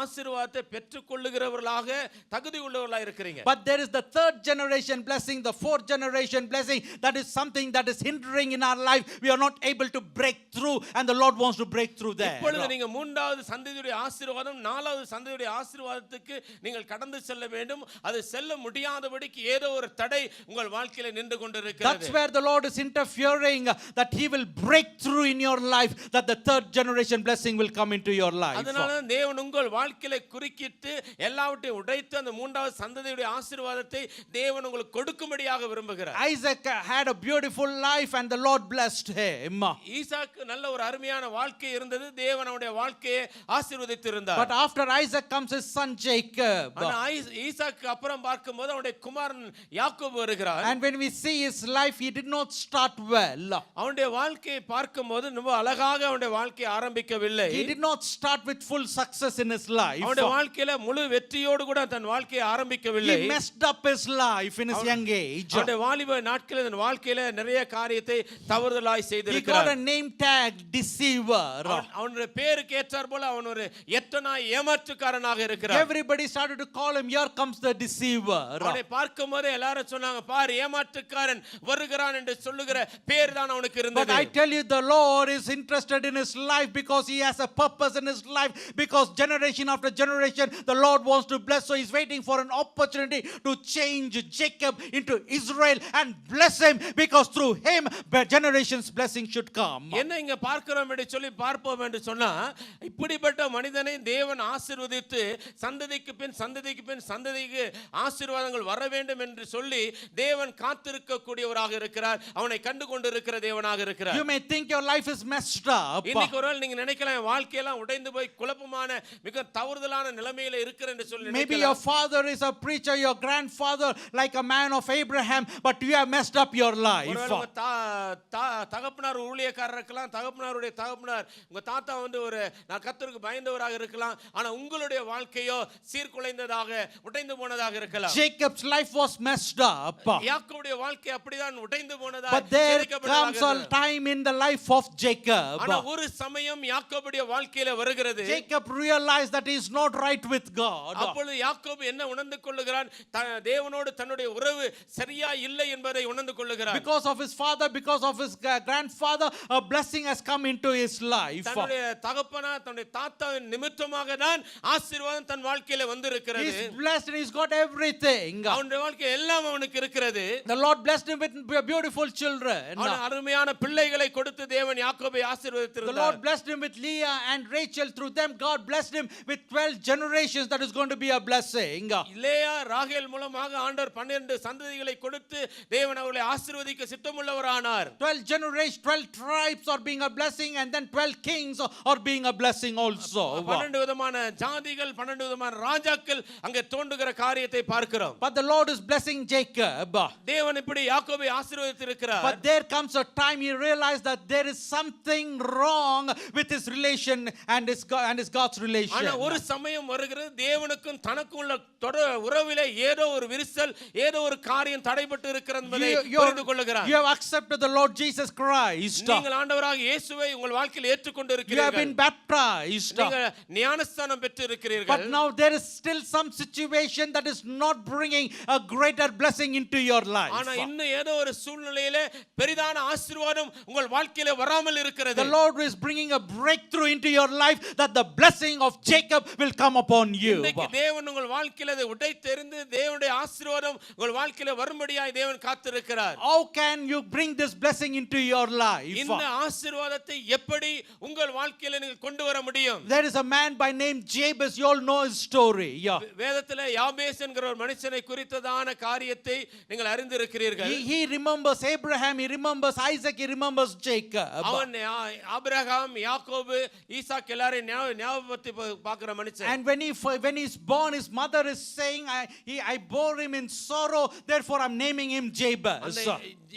ஆசீர்வாதத்தை பெற்றுக்கொள்ளுகிறவர்களாக தகுதி உள்ளவர்களாக இருக்கிறீங்க. But there is the third generation blessing, the fourth generation blessing, that is something that is hindering in our life. We are not able to break through and the Lord wants to break through there. இப்பொழுது நீங்க மூன்றாவது சந்ததியுடைய ஆசீர்வாதம் நாலாவது சந்ததியுடைய ஆசீர்வாதத்துக்கு நீங்கள் கடந்து செல்ல வேண்டும். அது செல்ல முடியாதபடிக்கு ஏதோ ஒரு தடை உங்கள் வாழ்க்கையில நின்று கொண்டிருக்கிறது. That's where the Lord is interfering, that he will break through in your life, that the third generation blessing will come into your life. அதனால தேவன் உங்கள் வாழ்க்கையில குறுக்கிட்டு எல்லாவற்றையும் உடைத்து அந்த மூன்றாவது சந்ததியுடைய ஆசீர்வாதத்தை தேவன் உங்களுக்கு கொடுக்கும்படியாக விரும்புகிறார். Isaac had a beautiful life and the Lord blessed him. ஈசாக்கு நல்ல ஒரு அருமையான வாழ்க்கை இருந்தது. தேவன் அவனுடைய வாழ்க்கையை ஆசீர்வதித்திருந்தார். But after Isaac comes his son Jacob. ஆனா ஈசாக்கு அப்புறம் பார்க்கும்போது அவனுடைய குமாரன் யாக்கோபு வருகிறார். And when we see his life, he did not start well. அவனுடைய வாழ்க்கையை பார்க்கும்போது ரொம்ப அழகாக அவனுடைய வாழ்க்கையை ஆரம்பிக்கவில்லை. He did not start with full success in his life. அவனுடைய வாழ்க்கையில முழு வெற்றியோடு கூட தன் வாழ்க்கையை ஆரம்பிக்கவில்லை. He messed up his life in his young age. அவனுடைய வாலிப நாட்களில் தன் வாழ்க்கையில நிறைய காரியத்தை தவறுதலாய் He செய்திருக்கிறார். got a name tag, deceiver. அவனுடைய பேருக்கு ஏற்றார் போல அவன் ஒரு எத்தனாய் ஏமாற்றுக்காரனாக இருக்கிறார். Everybody started to call him, here comes the deceiver. அவனை பார்க்கும்போது எல்லாரும் சொன்னாங்க, பார் ஏமாற்றுக்காரன் வருகிறான் என்று சொல்லுகிற பேர் தான் அவனுக்கு But இருந்தது. I tell you, the Lord is interested in his life because he has a purpose in his life, because generation after generation the Lord wants to bless. So he's waiting for an opportunity to change Jacob into Israel and bless him, because through him generations blessing should come. என்ன இங்க பார்க்கிறோம் என்று சொல்லி பார்ப்போம் என்று சொன்னா, இப்படிப்பட்ட மனிதனை தேவன் ஆசீர்வதித்து சந்ததிக்கு பின் சந்ததிக்கு பின் சந்ததிக்கு ஆசீர்வாதங்கள் வர வேண்டும் என்று சொல்லி தேவன் காத்திருக்க கூடியவராக இருக்கிறார். அவனை கண்டு கொண்டிருக்கிற தேவனாக இருக்கிறார். You may think your life is messed up. இன்னைக்கு ஒருவேளை நீங்க நினைக்கலாம் வாழ்க்கையெல்லாம் உடைந்து போய் குழப்பமான மிக தவறுதலான நிலைமையில இருக்கிற என்று சொல்லி Maybe your நினைக்கலாம். father is a preacher, your grandfather like a man of Abraham, but you have messed up your life. ஒருவேளை உங்க தகப்பனார் ஊழியக்காரர் இருக்கலாம், தகப்பனாருடைய தகப்பனார் உங்க தாத்தா வந்து ஒரு நான் கர்த்தருக்கு பயந்தவராக இருக்கலாம். ஆனா உங்களுடைய வாழ்க்கையோ சீர்குலைந்ததாக உடைந்து போனதாக இருக்கலாம். Jacob's life was messed up. யாக்கோபுடைய வாழ்க்கை அப்படிதான் உடைந்து போனதாக But there சிதைக்கப்பட்டதாக comes a இருந்தது. time in the life of Jacob. ஆனா ஒரு சமயம் யாக்கோபுடைய வாழ்க்கையில வருகிறது. Jacob realized that he is not right with God. அப்பொழுது யாக்கோபு என்ன உணர்ந்து கொள்ளுகிறான்? தேவனோடு தன்னுடைய உறவு சரியா இல்லை என்பதை உணர்ந்து கொள்ளுகிறான். Because of his father, because of his grandfather, a blessing has come into his life. தன்னுடைய தகப்பனா தன்னுடைய தாத்தாவின் நிமித்தமாக தான் ஆசீர்வாதம் தன் வாழ்க்கையில வந்திருக்கிறது. He is blessed and he's got everything. அவனுடைய வாழ்க்கை எல்லாம் அவனுக்கு இருக்கிறது. The Lord blessed him with beautiful children. அவன் அருமையான பிள்ளைகளை கொடுத்து தேவன் யாக்கோபை The ஆசீர்வதித்திருந்தார். Lord blessed him with Leah and Rachel. Through them, God blessed him with 12 generations. That is going to be a blessing. Leah ராகேல் மூலமாக ஆண்டவர் 12 சந்ததிகளை கொடுத்து தேவன் அவர்களை ஆசீர்வதிக்க சித்தமுள்ளவரானார். 12 generations, 12 tribes are being a blessing, and then 12 kings are being a blessing also. 12 விதமான ஜாதிகள் 12 விதமான ராஜாக்கள் அங்கே தோன்றுகிற காரியத்தை பார்க்கிறோம். But the Lord is blessing Jacob. தேவன் இப்படி யாக்கோபை ஆசீர்வதித்திருக்கிறார். But there comes a time he realized that there is something wrong with his relation and his God's relation. ஆனா ஒரு சமயம் வருகிறது தேவனுக்கும் தனக்கும் உள்ள உறவிலே ஏதோ ஒரு விரிசல் ஏதோ ஒரு காரியம் தடைபட்டு இருக்கிறது என்பதை புரிந்து கொள்ளுகிறார். You have accepted the Lord Jesus Christ. நீங்கள் ஆண்டவராக இயேசுவை உங்கள் வாழ்க்கையில் ஏற்றுக்கொண்டு You have been இருக்கிறீர்கள். baptized. நீங்கள் ஞானஸ்நானம் பெற்று இருக்கிறீர்கள். But now there is still some situation that is not bringing a greater blessing into your life. ஆனா இன்னும் ஏதோ ஒரு சூழ்நிலையிலே பெரிதான ஆசீர்வாதம் உங்கள் வாழ்க்கையில வராமல் இருக்கிறது. The Lord is bringing a breakthrough into your life that the blessing of Jacob will come upon you. இன்னைக்கு தேவன் உங்கள் வாழ்க்கையில அதை உடைத்தெறிந்து தேவனுடைய ஆசீர்வாதம் உங்கள் வாழ்க்கையில வரும்படியாய் தேவன் காத்திருக்கிறார். How can you bring this blessing into your life? இந்த ஆசீர்வாதத்தை எப்படி உங்கள் வாழ்க்கையில நீங்கள் கொண்டு வர முடியும்? There is a man by name Jabez. You all know his story. Yeah. வேதத்திலே யாபேஸ் என்கிற ஒரு மனுஷனை குறித்ததான காரியத்தை நீங்கள் அறிந்திருக்கிறீர்கள். He remembers Abraham, he remembers Isaac, he remembers Jacob. அவன் ஆபிரகாம், யாக்கோபு, ஈசாக் எல்லாரையும் ஞாபகப்படுத்தி பார்க்கிற மனுஷன். And when he's born, his mother is saying, I bore him in sorrow, therefore I'm naming him Jabez.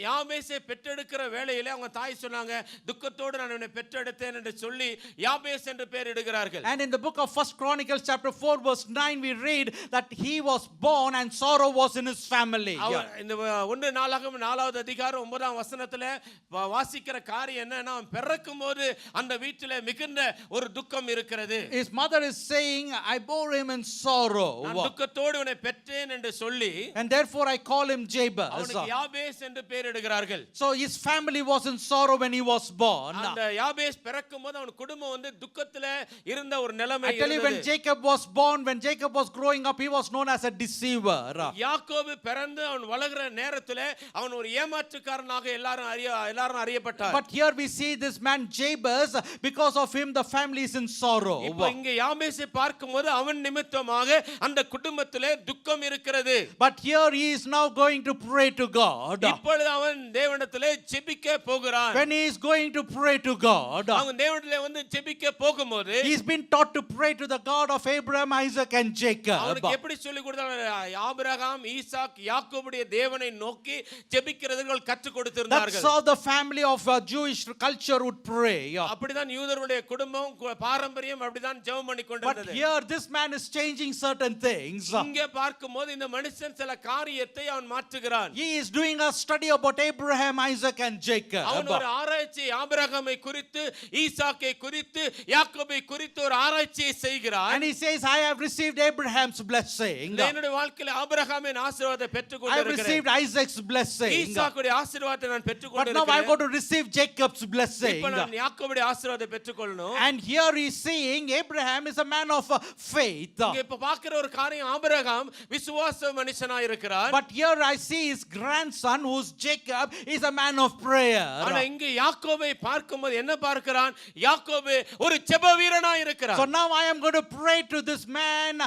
யாபேசை பெற்றெடுக்கிற வேளையிலே அவங்க தாய் சொன்னாங்க, துக்கத்தோடு நான் இவனை பெற்றெடுத்தேன் என்று சொல்லி யாபேஸ் என்று பெயரிடுகிறார்கள். And in the book of 1 Chronicles chapter 4 verse 9 we read that he was born and sorrow was in his family. இந்த 1 நாளாகமம் 4வது அதிகாரம் 9ஆம் வசனத்திலே வாசிக்கிற காரியம் என்னன்னா, அவன் பிறக்கும்போது அந்த வீட்டிலே மிகுந்த ஒரு துக்கம் இருக்கிறது. His mother is saying, I bore him in sorrow. நான் துக்கத்தோடு இவனை பெற்றேன் என்று சொல்லி, and therefore I call him Jabez. அவனுக்கு யாபேஸ் என்று பெயரிடுகிறார்கள். So his family was in sorrow when he was born. அந்த யாபேஸ் பிறக்கும்போது அவன் குடும்பம் வந்து துக்கத்திலே இருந்த ஒரு நிலைமை இருந்தது. I tell you, when Jacob was born, when Jacob was growing up, he was known as a deceiver. யாக்கோபு பிறந்து அவன் வளர்கிற நேரத்திலே அவன் ஒரு ஏமாற்றுக்காரனாக எல்லாரும் அறியப்பட்டார். But here we see this man Jabez, because of him the family is in sorrow. இப்போ இங்க யாபேசை பார்க்கும்போது அவன் நிமித்தமாக அந்த குடும்பத்திலே துக்கம் இருக்கிறது. But here he is now going to pray to God. இப்பொழுது அவன் தேவனிடத்திலே ஜெபிக்க போகிறான். When he is going to pray to God, அவன் தேவனிடத்திலே வந்து ஜெபிக்க போகும்போது he's been taught to pray to the God of Abraham, Isaac and Jacob. அவனுக்கு எப்படி சொல்லி கொடுத்தாங்க? ஆபிரகாம், ஈசாக், யாக்கோபுடைய தேவனை நோக்கி ஜெபிக்கிறதுக்கு கற்றுக் கொடுத்திருந்தார்கள். That's how the family of Jewish culture would pray. அப்படிதான் யூதர்களுடைய குடும்பம் பாரம்பரியம் அப்படிதான் ஜெபம் பண்ணி கொண்டிருந்தது. But here this man is changing certain things. இங்கே பார்க்கும்போது இந்த மனுஷன் சில காரியத்தை அவன் மாற்றுகிறான். He is doing a study about Abraham, Isaac and Jacob. அவன் ஒரு ஆராய்ச்சி ஆபிரகாமை குறித்து, ஈசாக்கை குறித்து, யாக்கோபை குறித்து ஒரு ஆராய்ச்சியை செய்கிறான். And he says, I have received Abraham's blessing. என்னுடைய வாழ்க்கையில ஆபிரகாமின் ஆசீர்வாதத்தை பெற்றுக்கொண்டிருக்கிறேன். I have received Isaac's blessing. ஈசாக்குடைய ஆசீர்வாதத்தை நான் பெற்றுக்கொண்டிருக்கிறேன். But now I got to receive Jacob's blessing. இப்போ நான் யாக்கோபுடைய ஆசீர்வாதத்தை பெற்றுக்கொள்ளணும். And here he is seeing Abraham is a man of faith. இங்க இப்ப பார்க்கிற ஒரு காரியம், ஆபிரகாம் விசுவாச மனுஷனாய் இருக்கிறார். But here I see his grandson, who's Jacob, is a man of prayer. ஆனா இங்க யாக்கோபை பார்க்கும்போது என்ன பார்க்கிறான்? யாக்கோபு ஒரு ஜெப வீரனாய் இருக்கிறார். So now I am going to pray to this man,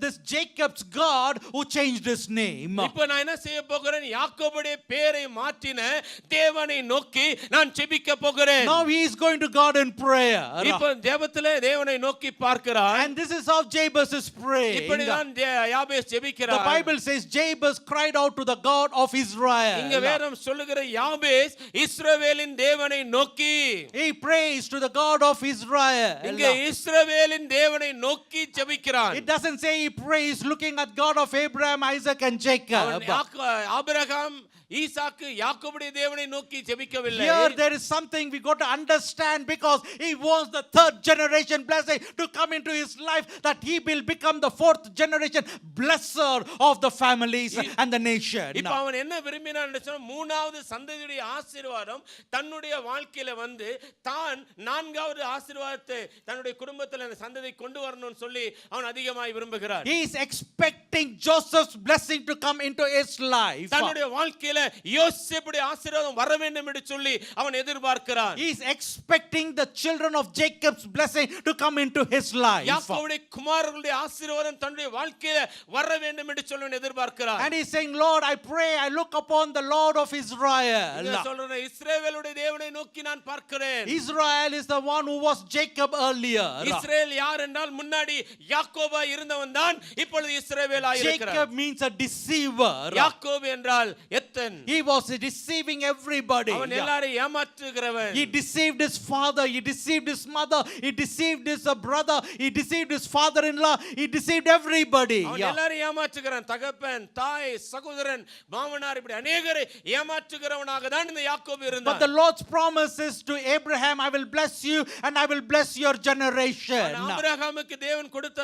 this Jacob's God who changed his name. இப்போ நான் என்ன செய்ய போகிறேன்? யாக்கோபுடைய பெயரை மாற்றின தேவனை நோக்கி நான் ஜெபிக்க போகிறேன். Now he is going to God in prayer. இப்போ ஜெபத்திலே தேவனை நோக்கி பார்க்கிறார். And this is how Jabez is praying. இப்படி தான் யாபேஸ் ஜெபிக்கிறார். The Bible says Jabez cried out to the God of Israel. இங்க வேதம் சொல்லுகிற யாபேஸ் இஸ்ரவேலின் தேவனை நோக்கி, he prays to the God of Israel. இங்க இஸ்ரவேலின் தேவனை நோக்கி ஜெபிக்கிறான். It doesn't say he prays looking at God of Abraham, Isaac and Jacob. ஆபிரகாம், ஈசாக்கு, யாக்கோபுடைய தேவனை நோக்கி ஜெபிக்கவில்லை. Here there is something we got to understand, because he wants the third generation blessing to come into his life, that he will become the fourth generation blesser of the families and the nation. இப்போ அவன் என்ன விரும்பினான்னு சொன்னா, மூணாவது சந்ததியுடைய ஆசீர்வாதம் தன்னுடைய வாழ்க்கையில வந்து தான் நான்காவது ஆசீர்வாதத்தை தன்னுடைய குடும்பத்தில் அந்த சந்ததி கொண்டு வரணும்னு சொல்லி அவன் அதிகமாய் விரும்புகிறார். He is expecting Joseph's blessing to come into his life. தன்னுடைய வாழ்க்கையில யோசேப்புடைய ஆசீர்வாதம் வர வேண்டும் என்று சொல்லி அவன் எதிர்பார்க்கிறான். He is expecting the children of Jacob's blessing to come into his life. யாக்கோபுடைய குமாரர்களுடைய ஆசீர்வாதம் தன்னுடைய வாழ்க்கையில வர வேண்டும் என்று சொல்லி அவன் எதிர்பார்க்கிறான். And he is saying, Lord, I pray, I look upon the Lord of Israel. சொல்றேன், இஸ்ரவேலுடைய தேவனை நோக்கி நான் பார்க்கிறேன். Israel is the one who was Jacob earlier. இஸ்ரவேல் யார் என்றால் முன்னாடி யாக்கோபா இருந்தவன் தான் இப்பொழுது இஸ்ரவேலாய் இருக்கிறான். Jacob means a deceiver. யாக்கோபு என்றால் எத்தன். He was deceiving everybody. அவன் எல்லாரையும் ஏமாற்றுகிறவன். He deceived his father, he deceived his mother, he deceived his brother, he deceived his father-in-law, he deceived everybody. அவன் எல்லாரையும் ஏமாற்றுகிறான். தகப்பன், தாய், சகோதரன், மாமனார், இப்படி அநேகரை ஏமாற்றுகிறவனாக தான் இந்த யாக்கோபு But இருந்தான். the Lord's promise is to Abraham, I will bless you and I will bless your generation. ஆபிரகாமுக்கு தேவன் கொடுத்த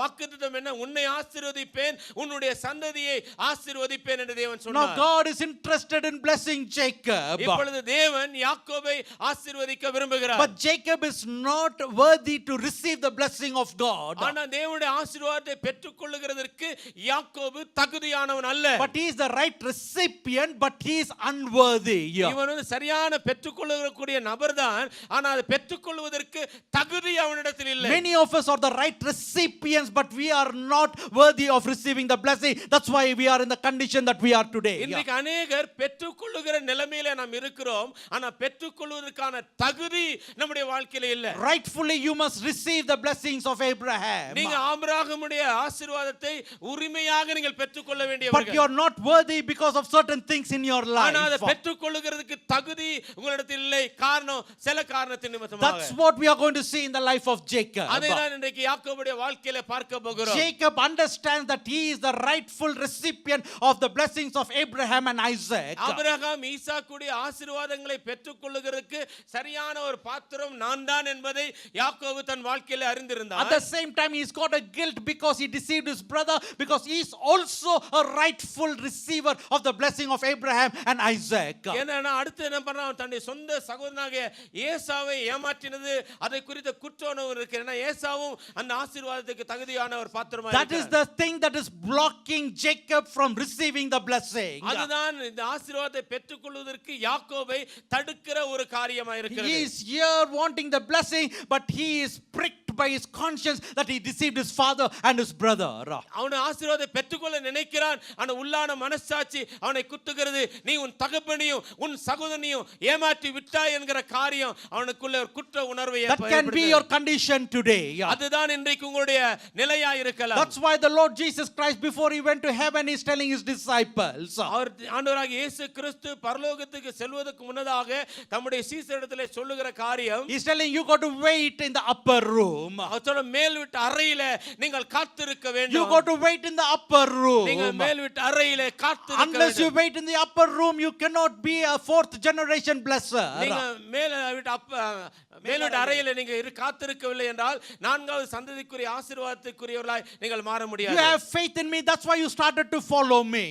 வாக்குத்தத்தம் என்ன? உன்னை ஆசீர்வதிப்பேன், உன்னுடைய சந்ததியை ஆசீர்வதிப்பேன் என்று தேவன் Now சொன்னார். God is interested in blessing Jacob. இப்பொழுது தேவன் யாக்கோபை ஆசீர்வதிக்க விரும்புகிறார். But Jacob is not worthy to receive the blessing of God. ஆனா தேவனுடைய ஆசீர்வாதத்தை பெற்றுக்கொள்ளுகிறதற்கு யாக்கோபு தகுதியானவன் அல்ல. But he is the right recipient, but he is unworthy. இவன் சரியான பெற்றுக்கொள்ளக்கூடிய நபர்தான், ஆனா அதை பெற்றுக்கொள்வதற்கு தகுதி அவனிடத்தில் இல்லை. Many of us are the right recipients, but we are not worthy of receiving the blessing. That's why we are in the condition that we are today. இன்றைக்கு அநேகர் பெற்றுக்கொள்ளுகிற நிலைமையில நாம் இருக்கிறோம், ஆனா பெற்றுக்கொள்வதற்கான தகுதி நம்முடைய வாழ்க்கையில இல்ல. Rightfully you must receive the blessings of Abraham. நீங்க ஆபிரகாமுடைய ஆசீர்வாதத்தை உரிமையாக நீங்கள் பெற்றுக்கொள்ள But வேண்டியவர்கள். you are not worthy because of certain things in your ஆனா அதை life. பெற்றுக்கொள்ளுகிறதுக்கு தகுதி உங்களிடத்தில் இல்லை. காரணம் சில காரணத்தின் நிமித்தமாக. That's what we are going to see in the life of Jacob. அதைதான் இன்றைக்கு யாக்கோபுடைய வாழ்க்கையில பார்க்க போகிறோம். Jacob understands that he is the rightful recipient of the blessings of Abraham and Isaac. ஆபிரகாம் ஈசாக்குடைய ஆசீர்வாதங்களை பெற்றுக்கொள்ளுகிறதுக்கு சரியான ஒரு பாத்திரம் நான் தான் என்பதை யாக்கோபு தன் வாழ்க்கையில அறிந்திருந்தார். At the same time he has got a guilt because he deceived his brother, because he is also a rightful receiver of the blessing of Abraham and Isaac. ஏன்னா அடுத்து என்ன பண்றான்? தன்னுடைய சொந்த சகோதரனாகிய ஏசாவை ஏமாற்றினது அதை குறித்த குற்ற உணர்வு இருக்கு. ஏன்னா ஏசாவும் அந்த ஆசீர்வாதத்துக்கு தகுதியான ஒரு பாத்திரமா That is the thing that is blocking Jacob from receiving the blessing. அதுதான் இந்த ஆசீர்வாதத்தை பெற்றுக்கொள்வதற்கு யாக்கோபை தடுக்கிற ஒரு காரியமா He இருக்கிறது. is here wanting the blessing, but he is pricked by his conscience that he deceived his father and his brother. அவன் ஆசீர்வாதத்தை பெற்றுக்கொள்ள நினைக்கிறான், ஆனா உள்ளான மனசாட்சி அவனை குத்துகிறது. நீ உன் தகப்பனையும் உன் சகோதரனையும் ஏமாற்றி விட்டாய் என்கிற காரியம் அவனுக்குள்ள ஒரு குற்ற உணர்வை That can be your condition today. அதுதான் இன்றைக்கு உங்களுடைய நிலையா இருக்கலாம். That's why the Lord Jesus Christ, before he went to heaven, is telling his disciples. அவர் ஆண்டவராகிய இயேசு கிறிஸ்து பரலோகத்துக்கு செல்வதற்கு முன்னதாக தம்முடைய சீசரிடத்திலே சொல்லுகிற காரியம், He's telling you got to wait in the upper room. அவர் மேல் வீட்டு அறையில நீங்கள் காத்திருக்க வேண்டும். You got to wait in the upper room. நீங்கள் மேல் வீட்டு அறையில காத்திருக்க Unless you வேண்டும். wait in the upper room, you cannot be a fourth generation blesser. நீங்க மேல் வீட்டு அறையில நீங்க காத்திருக்கவில்லை என்றால் நான்காவது சந்ததிக்குரிய ஆசீர்வாதத்துக்குரியவர்களாய் நீங்கள் மாற You முடியாது. have faith in me, that's why you started to follow me.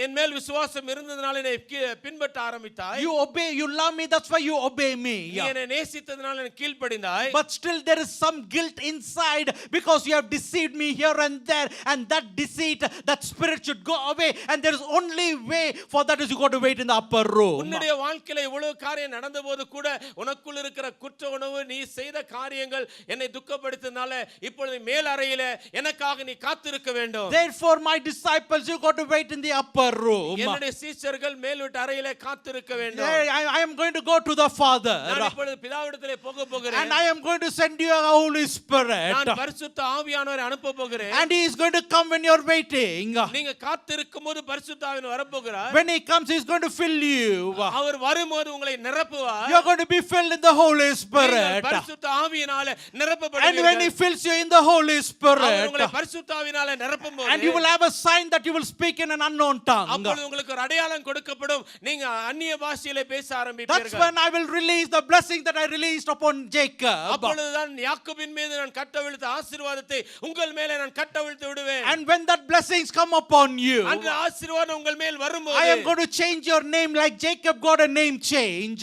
என் மேல் விசுவாசம் இருந்ததனால என்னை பின்பற்ற ஆரம்பித்தாய். You obey, you love me, that's why you obey me. நீ என்னை நேசித்ததனால எனக்கு கீழ்ப்படிந்தாய். But still there is some guilt inside because you have deceived me here and there, and that deceit, that spirit should go away, and there is only way for that is you got to wait in the upper room. உன்னுடைய வாழ்க்கையில இவ்வளவு காரியம் நடந்தபோது கூட உனக்குள் இருக்கிற குற்ற உணர்வு, நீ செய்த காரியங்கள் என்னை துக்கப்படுத்தினால இப்பொழுது மேல் அறையில எனக்காக நீ காத்திருக்க வேண்டும். Therefore my disciples, you got to wait in the upper room. என்னுடைய சீஷர்கள் மேல் வீட்டு அறையில காத்திருக்க வேண்டும். I am going to go to the Father, நான் இப்பொழுது பிதாவிடத்திலே போக போகிறேன். and I am going to send you a Holy Spirit, நான் பரிசுத்த ஆவியானவரை அனுப்ப போகிறேன். and he is going to come when you are waiting. நீங்க காத்திருக்கும்போது பரிசுத்த ஆவியானவர் வரப்போகிறார். When he comes, he is going to fill you. அவர் வரும்போது உங்களை நிரப்புவார். You are going to be filled in the Holy Spirit. பரிசுத்த ஆவியினால And நிரப்பப்படுவீர்கள். when he fills you in the Holy our Spirit, உங்களை பரிசுத்த ஆவியினால நிரப்பும்போது and you will have a sign that you will speak in an unknown tongue. அப்பொழுது உங்களுக்கு ஒரு அடையாளம் கொடுக்கப்படும். நீங்க அந்நிய பாஷையிலே பேச That's ஆரம்பிப்பீர்கள். when I will release the blessing that I released upon Jacob. அப்பொழுதுதான் யாக்கோபின் மீது நான் கட்டவிழ்த்த ஆசீர்வாதத்தை உங்கள் மேலே நான் கட்டவிழ்த்து விடுவேன். And when that blessings come upon you, அந்த ஆசீர்வாதம் உங்கள் மேல் வரும்போது I am going to change your name like Jacob got a name change.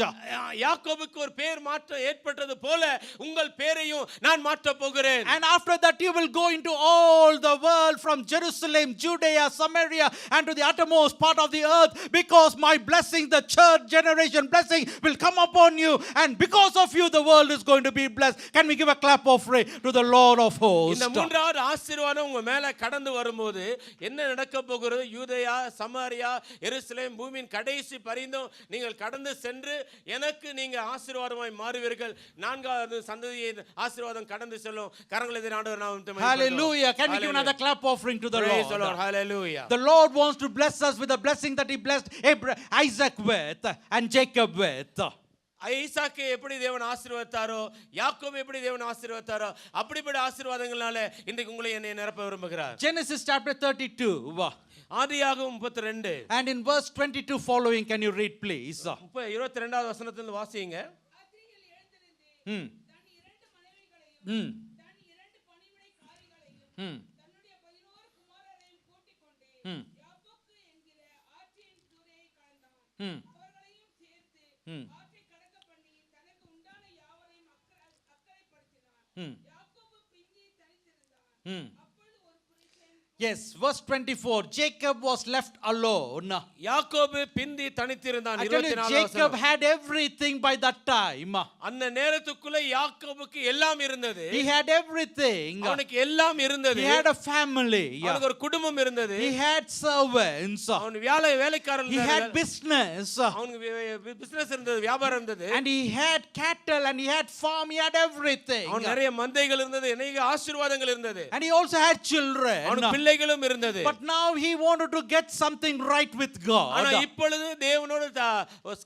யாக்கோபுக்கு ஒரு பெயர் மாற்றம் ஏற்பட்டது போல உங்கள் பெயரையும் நான் மாற்ற போகிறேன். And after that you will go into all the world from Jerusalem, Judea, Samaria, and to the uttermost part of the earth, because my blessing, the church generation blessing, will come upon you, and because of you the world is going to be blessed. Can we give a clap offering to the Lord of hosts? இந்த மூன்றாவது ஆசீர்வாதம் உங்க மேல கடந்து வரும்போது என்ன நடக்க போகிறது? யூதேயா, சமாரியா, எருசலேம், பூமியின் கடைசி பரிந்தும் நீங்கள் கடந்து சென்று எனக்கு நீங்க ஆசீர்வாதமாய் மாறுவீர்கள். நான்காவது சந்ததியை ஆசீர்வாதம் கடந்து செல்லும். கரங்களை ஆண்டவர் நாமத்தை மகிமைப்படுத்துவோம். Hallelujah. Can we give another clap offering to the Praise the Lord? Lord. Hallelujah. The Lord wants to bless us with the blessing that he blessed Isaac with and Jacob with. ஈசாக்கை எப்படி தேவன் ஆசீர்வதித்தாரோ, யாக்கோபை எப்படி தேவன் ஆசீர்வதித்தாரோ, அப்படிப்பட்ட ஆசீர்வாதங்களால இன்றைக்கு உங்களை என்னை நிரப்ப விரும்புகிறார். Genesis chapter 32. ஆதியாகமம் 32 And in verse 22 following, can you read please? 22வது வசனத்திலிருந்து வாசிங்க. Hmm. Hmm. Hmm. Hmm. Hmm. Hmm. Hmm. Hmm. Yes, verse 24. Jacob was left alone. யாக்கோபு பிந்தி தனித்திருந்தான். I tell you, 24வது Jacob வசனம். had everything by that time. அந்த நேரத்துக்குள்ள யாக்கோபுக்கு எல்லாம் இருந்தது. He had everything. அவனுக்கு எல்லாம் இருந்தது. He had a family. அவனுக்கு ஒரு குடும்பம் இருந்தது. He had servants. அவன் வேலைக்காரர்கள் He had இருந்தார்கள். business. அவனுக்கு பிசினஸ் இருந்தது, வியாபாரம் இருந்தது. And he had cattle and he had farm. He had everything. அவன் நிறைய மந்தைகள் இருந்தது, நிறைய ஆசீர்வாதங்கள் இருந்தது. And he also had children. அவனுக்கு பிள்ளைகளும் இருந்தது. But now he wanted to get something right with ஆனா God. இப்பொழுது தேவனோடு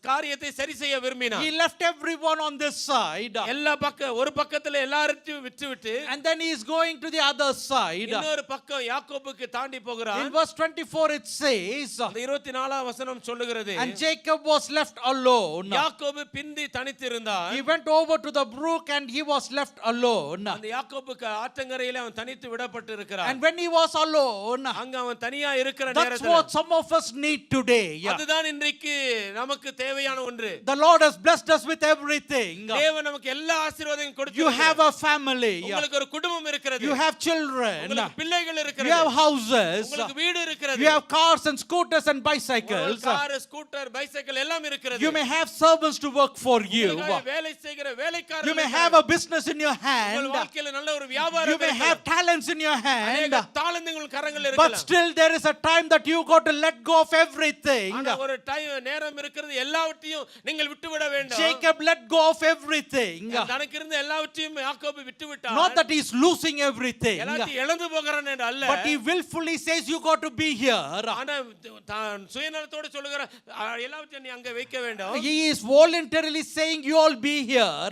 காரியத்தை சரி செய்ய விரும்பினான். He left everyone on this side. எல்லா ஒரு பக்கத்துல எல்லாரையும் விட்டுவிட்டு And then he is going to the other side. இன்னொரு பக்கம் யாக்கோபுக்கு தாண்டி போகிறான். In verse 24 it says, அந்த 24ஆம் வசனம் சொல்லுகிறது, and Jacob was left alone. யாக்கோபு பிந்தி தனித்திருந்தான். He went over to the brook and he was left alone. அந்த யாக்கோபுக்கு ஆற்றங்கரையில அவன் தனித்து விடப்பட்டு இருக்கிறான். And when he was alone, அங்க அவன் தனியா இருக்கிற that's நேரத்துல what some of us need today. அதுதான் இன்றைக்கு நமக்கு தேவையான ஒன்று. The Lord has blessed us with everything. தேவன் நமக்கு எல்லா ஆசீர்வாதத்தையும் You கொடுத்திருக்கிறார். have a family. உங்களுக்கு ஒரு குடும்பம் இருக்கிறது. You have children. உங்களுக்கு பிள்ளைகள் You இருக்கிறது. have houses. உங்களுக்கு வீடு இருக்கிறது. You have cars and scooters and bicycles. Car, scooter, bicycle எல்லாம் இருக்கிறது. You may have servants to work for you. உங்களுக்காக வேலை செய்கிற வேலைக்காரர்கள் You may have a business in your உங்கள் hand. வாழ்க்கையில நல்ல ஒரு வியாபாரம் You may have talents in your hand. அநேக தாளந்துகள் உங்கள் கரங்களில் But இருக்கலாம். still there is a time that you got to let go of everything. ஆனா ஒரு நேரம் இருக்கிறது, எல்லாவற்றையும் நீங்கள் விட்டுவிட வேண்டும். Jacob let go of everything. தனக்கு இருந்த எல்லாவற்றையும் யாக்கோபு விட்டுவிட்டான். Not that he is losing everything. எல்லாத்தையும் இழந்து போகிறான் என்று அல்ல. But he willfully says you got to be here. ஆனா தான் சுயநலத்தோடு சொல்லுகிற எல்லாவற்றையும் நீ அங்க வைக்க வேண்டும். He is voluntarily saying you all be here.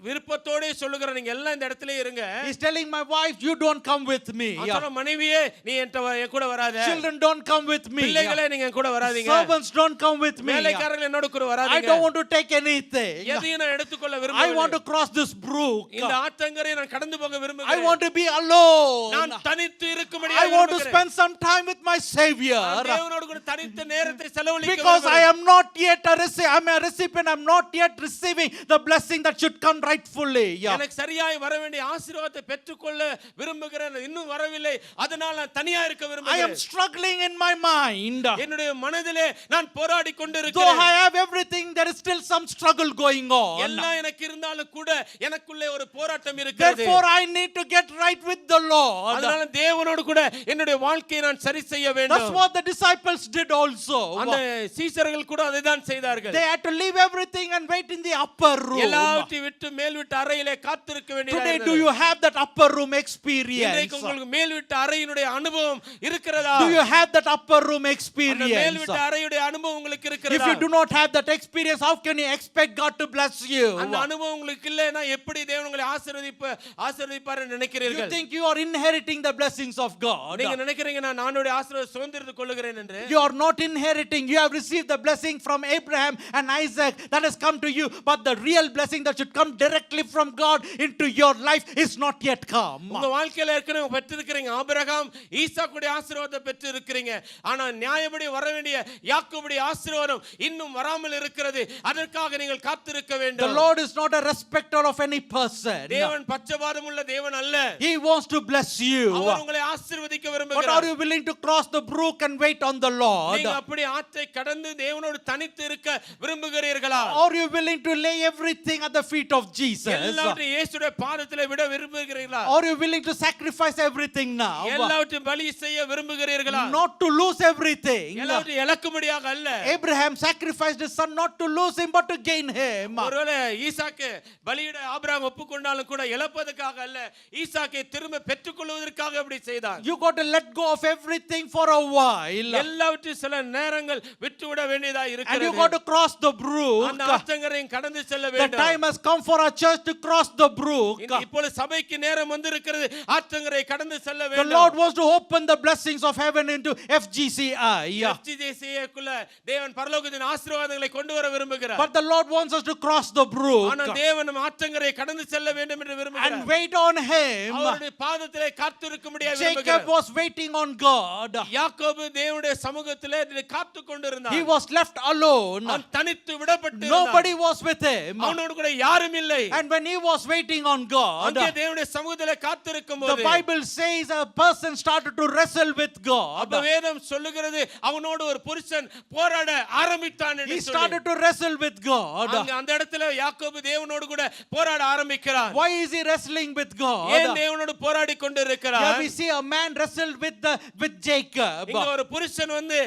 விருப்பத்தோட சொல்லுகிற நீங்க எல்லாம் இந்த இடத்திலே இருங்க. He is telling my wife you don't come with me. அவன் மனைவியே நீ என் கூட வராத. Children don't come with me. பிள்ளைகளே நீங்க என் கூட வராதீங்க. Servants don't come with me. வேலைக்காரர்கள் என்னோட கூட I வராதீங்க. don't want to take anything. எதையும் நான் எடுத்துக்கொள்ள I விரும்பவில்லை. want to cross this brook. இந்த ஆற்றங்கரையை நான் கடந்து போக I விரும்புகிறேன். want to be alone. நான் தனித்து இருக்கும்படி I want to spend some time with my Savior. தேவனோடு கூட தனித்த நேரத்தை செலவழிக்க Because I விரும்புகிறேன். am not yet I'm a recipient. I'm not yet receiving the blessing that should come rightfully. எனக்கு சரியாய் வர வேண்டிய ஆசீர்வாதத்தை பெற்றுக்கொள்ள விரும்புகிறேன், இன்னும் வரவில்லை, அதனால நான் தனியா இருக்க I am விரும்புகிறேன். struggling in my mind. என்னுடைய மனதிலே நான் போராடி Though கொண்டிருக்கிறேன். I have everything, there is still some struggle going on. எல்லாம் எனக்கு இருந்தாலும் கூட எனக்குள்ளே ஒரு போராட்டம் இருக்கிறது. Therefore I need to get right with the Lord. அதனால தேவனோடு கூட என்னுடைய வாழ்க்கையை நான் சரி செய்ய That's வேண்டும். what the disciples did also. அந்த சீஷர்கள் கூட அதைதான் செய்தார்கள். They had to leave everything and wait in the upper room. எல்லாவற்றையும் விட்டு மேல் வீட்டு அறையிலே காத்திருக்க வேண்டியதா Today, do இருந்தது. you have that upper room experience? இன்றைக்கு உங்களுக்கு மேல் வீட்டு அறையினுடைய அனுபவம் இருக்கிறதா? Do you have that upper room அந்த மேல் experience? வீட்டு அறையுடைய அனுபவம் உங்களுக்கு If இருக்கிறதா? you do not have that experience, how can you expect God to bless you? அந்த அனுபவம் உங்களுக்கு இல்லைனா எப்படி தேவன் உங்களை ஆசீர்வதிப்பார் You நினைக்கிறீர்கள்? think you are inheriting the blessings of God. நீங்க நினைக்கிறீங்க நான் ஆண்டவருடைய ஆசீர்வாதத்தை சுதந்திரித்துக் கொள்ளுகிறேன் என்று. You are not inheriting. You have received the blessing from Abraham and Isaac that has come to you. But the real blessing that should come directly from God into your life is not yet come. உங்க வாழ்க்கையில ஏற்கனவே பெற்றிருக்கிறீங்க. Abraham ஈசாக்குடைய ஆசீர்வாதத்தை பெற்றிருக்கிறீங்க. ஆனா நியாயப்படி வர வேண்டிய யாக்கோபுடைய ஆசீர்வாதம் இன்னும் வராமல் இருக்கிறது. அதற்காக நீங்கள் காத்திருக்க The வேண்டும். Lord is not a respecter of any person. தேவன் பட்சபாதம் உள்ள தேவன் அல்ல. He wants to bless you. அவர் உங்களை ஆசீர்வதிக்க But are விரும்புகிறார். you willing to cross the brook and wait on the Lord? நீங்க அப்படி ஆற்றை கடந்து தேவனோடு தனித்து இருக்க விரும்புகிறீர்களா? Are you willing to lay everything at the feet of Jesus? எல்லாவற்றையும் இயேசுவுடைய பாதத்திலே விட விரும்புகிறீர்களா? Are you willing to sacrifice everything now? எல்லாவற்றையும் எல்லாவற்றையும் பலி செய்ய விரும்புகிறீர்களா? Not to lose everything. எல்லாவற்றையும் இழக்கும்படியாக அல்ல. Abraham sacrificed his son not to lose him but to gain him. ஒருவேளை ஈசாக்கு பலியிட ஆபிரகாம் ஒப்புக்கொண்டாலும் கூட இழப்பதற்காக அல்ல, ஈசாக்கை திரும்ப பெற்றுக்கொள்வதற்காக அப்படி செய்தான். You got to let go of everything for a while. எல்லாவற்றையும் சில நேரங்கள் விட்டுவிட வேண்டியதா And you இருக்கிறது. got to cross the brook. அந்த ஆற்றங்கரையும் கடந்து செல்ல The வேண்டும். time has come for our church to cross the brook. இப்பொழுது சபைக்கு நேரம் வந்திருக்கிறது, ஆற்றங்கரை கடந்து செல்ல The வேண்டும். Lord wants to open the blessings of heaven into FGCI. FGCI-க்குள்ள தேவன் பரலோகத்தின் ஆசீர்வாதங்களை கொண்டு வர விரும்புகிறார். But the Lord wants us to cross the brook ஆனால் தேவன் ஆற்றங்கரை கடந்து செல்ல வேண்டும் என்று விரும்புகிறார். and wait on him. அவருடைய பாதத்திலே காத்திருக்கும்படியாக Jacob விரும்புகிறார். was waiting on God. யாக்கோபு தேவனுடைய சமூகத்திலே காத்துக் கொண்டிருந்தான். He was left alone. அவன் தனித்து விடப்பட்டு Nobody was with him. அவனோடு கூட யாரும் இல்லை. And when he was waiting on God, அங்கே தேவனுடைய சமூகத்திலே காத்திருக்கும் the போது Bible says a person started to wrestle with God. அப்ப வேதம் சொல்லுகிறது அவனோடு ஒரு புருஷன் போராட ஆரம்பித்தான் என்று He சொல்லி. started to wrestle with God. அந்த இடத்துல யாக்கோபு தேவனோடு கூட போராட ஆரம்பிக்கிறார். Why is he wrestling with God? ஏன் தேவனோடு போராடி கொண்டிருக்கிறார்? Here we see a man wrestled with Jacob. இங்க ஒரு புருஷன் வந்து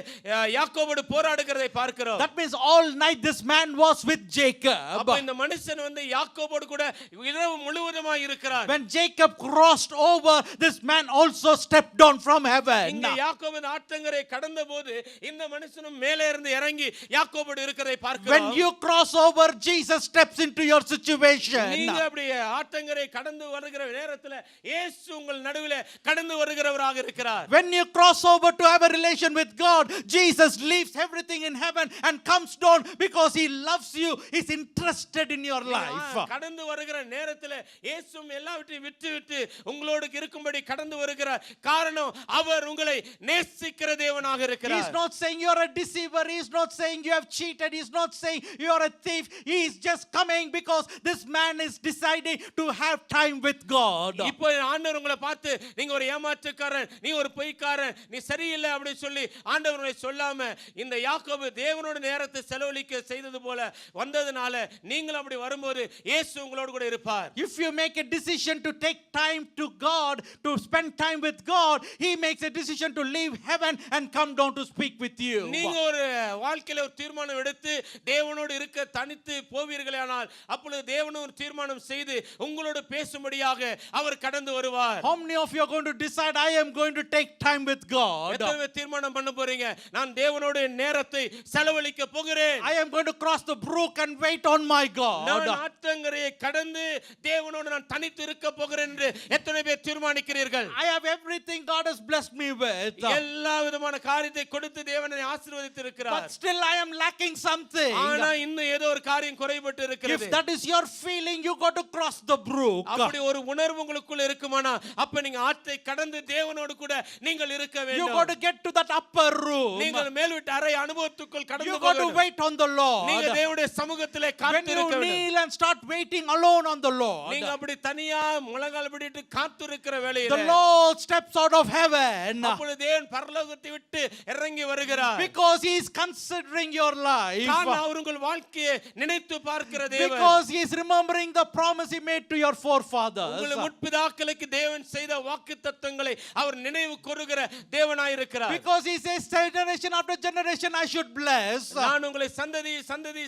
யாக்கோபோடு போராடுகிறதை பார்க்கிறோம். That means all night this man was with Jacob. அப்ப இந்த மனுஷன் வந்து யாக்கோபோடு கூட இரவு முழுவதுமாய் இருக்கிறார். When Jacob crossed over, this man also stepped down from heaven. இங்க யாக்கோபின் ஆற்றங்கரை கடந்தபோது இந்த மனுஷனும் மேலே இருந்து இறங்கி யாக்கோபோடு இருக்கிறதை பார்க்கிறோம். When you cross over, Jesus steps into your situation. நீங்க அப்படி ஆற்றங்கரை கடந்து வருகிற நேரத்துல இயேசு உங்கள் நடுவிலே கடந்து வருகிறவராக இருக்கிறார். When you cross over to have a relation with God, Jesus leaves everything in heaven and comes down because he loves you. He's interested in your life. கடந்து வருகிற நேரத்துல இயேசு எல்லாவற்றையும் விட்டு உங்களோடு இருக்கும்படி கடந்து வருகிறார். காரணம் அவர் உங்களை நேசிக்கிற தேவனாக இருக்கிறார். He's not saying you're a deceiver. He's not saying you have cheated. He's not saying you're a thief. He's just coming because this man is deciding to have time with God. இப்போ ஆண்டவர் உங்களை பார்த்து நீங்க ஒரு ஏமாற்றுக்காரன், நீ ஒரு பொய்க்காரன், நீ சரியில்லை அப்படி சொல்லி ஆண்டவர் உங்களை சொல்லாம இந்த யாக்கோபு தேவனோட நேரத்தை செலவழிக்க செய்தது போல வந்ததனால நீங்கள் அப்படி வரும்போது இயேசு உங்களோடு கூட இருப்பார். If you make a decision to take time to God, to spend time with God, he makes a decision to leave heaven and come down to speak with you. நீங்க ஒரு வாழ்க்கையில ஒரு தீர்மானம் எடுத்து தேவனோடு இருக்க தனித்து போவீர்களானால் அப்பொழுது தேவனும் ஒரு தீர்மானம் செய்து உங்களோடு பேசும்படியாக அவர் கடந்து வருவார். How many of you are going to decide I am going to take time with God? எத்தனை பேர் தீர்மானம் பண்ண போறீங்க? நான் தேவனோடு நேரத்தை செலவழிக்க போகிறேன். I am going to cross the brook and wait on my God. நான் ஆற்றங்கரையை கடந்து தேவனோடு நான் தனித்து இருக்க போகிறேன் என்று எத்தனை பேர் தீர்மானிக்கிறீர்கள்? I have everything God has blessed me with. எல்லா விதமான காரியத்தை கொடுத்து தேவனை ஆசீர்வதித்து இருக்கிறார். But still I am lacking something. ஆனா இன்னும் ஏதோ ஒரு காரியம் குறைபட்டு இருக்கிறது. If that is your feeling, you got to cross the brook. அப்படி ஒரு உணர்வு உங்களுக்குள்ள இருக்குமானா அப்ப நீங்க ஆற்றை கடந்து தேவனோடு கூட நீங்கள் இருக்க You வேண்டும். got to get to that upper room. நீங்கள் மேல் வீட்டு அறை அனுபவத்துக்குள் கடந்து You போக got to வேண்டும். wait on the Lord. நீங்க தேவனுடைய சமூகத்திலே When காத்திருக்க you வேண்டும். kneel and start waiting alone on the Lord, நீங்க அப்படி தனியா முழங்கால் படிட்டு காத்திருக்கிற the வேளையிலே Lord steps out of heaven அப்பொழுது தேவன் பரலோகத்தை விட்டு இறங்கி வருகிறார். because he is considering your life. காரணம் அவர் உங்கள் வாழ்க்கையை நினைத்து பார்க்கிற தேவன். Because he is remembering the promise he made to your forefathers. உங்கள் முற்பிதாக்களுக்கு தேவன் செய்த வாக்குத்தத்தங்களை அவர் நினைவு கூறுகிற தேவனாய் இருக்கிறார். Because he says generation after generation I should bless. நான் உங்களை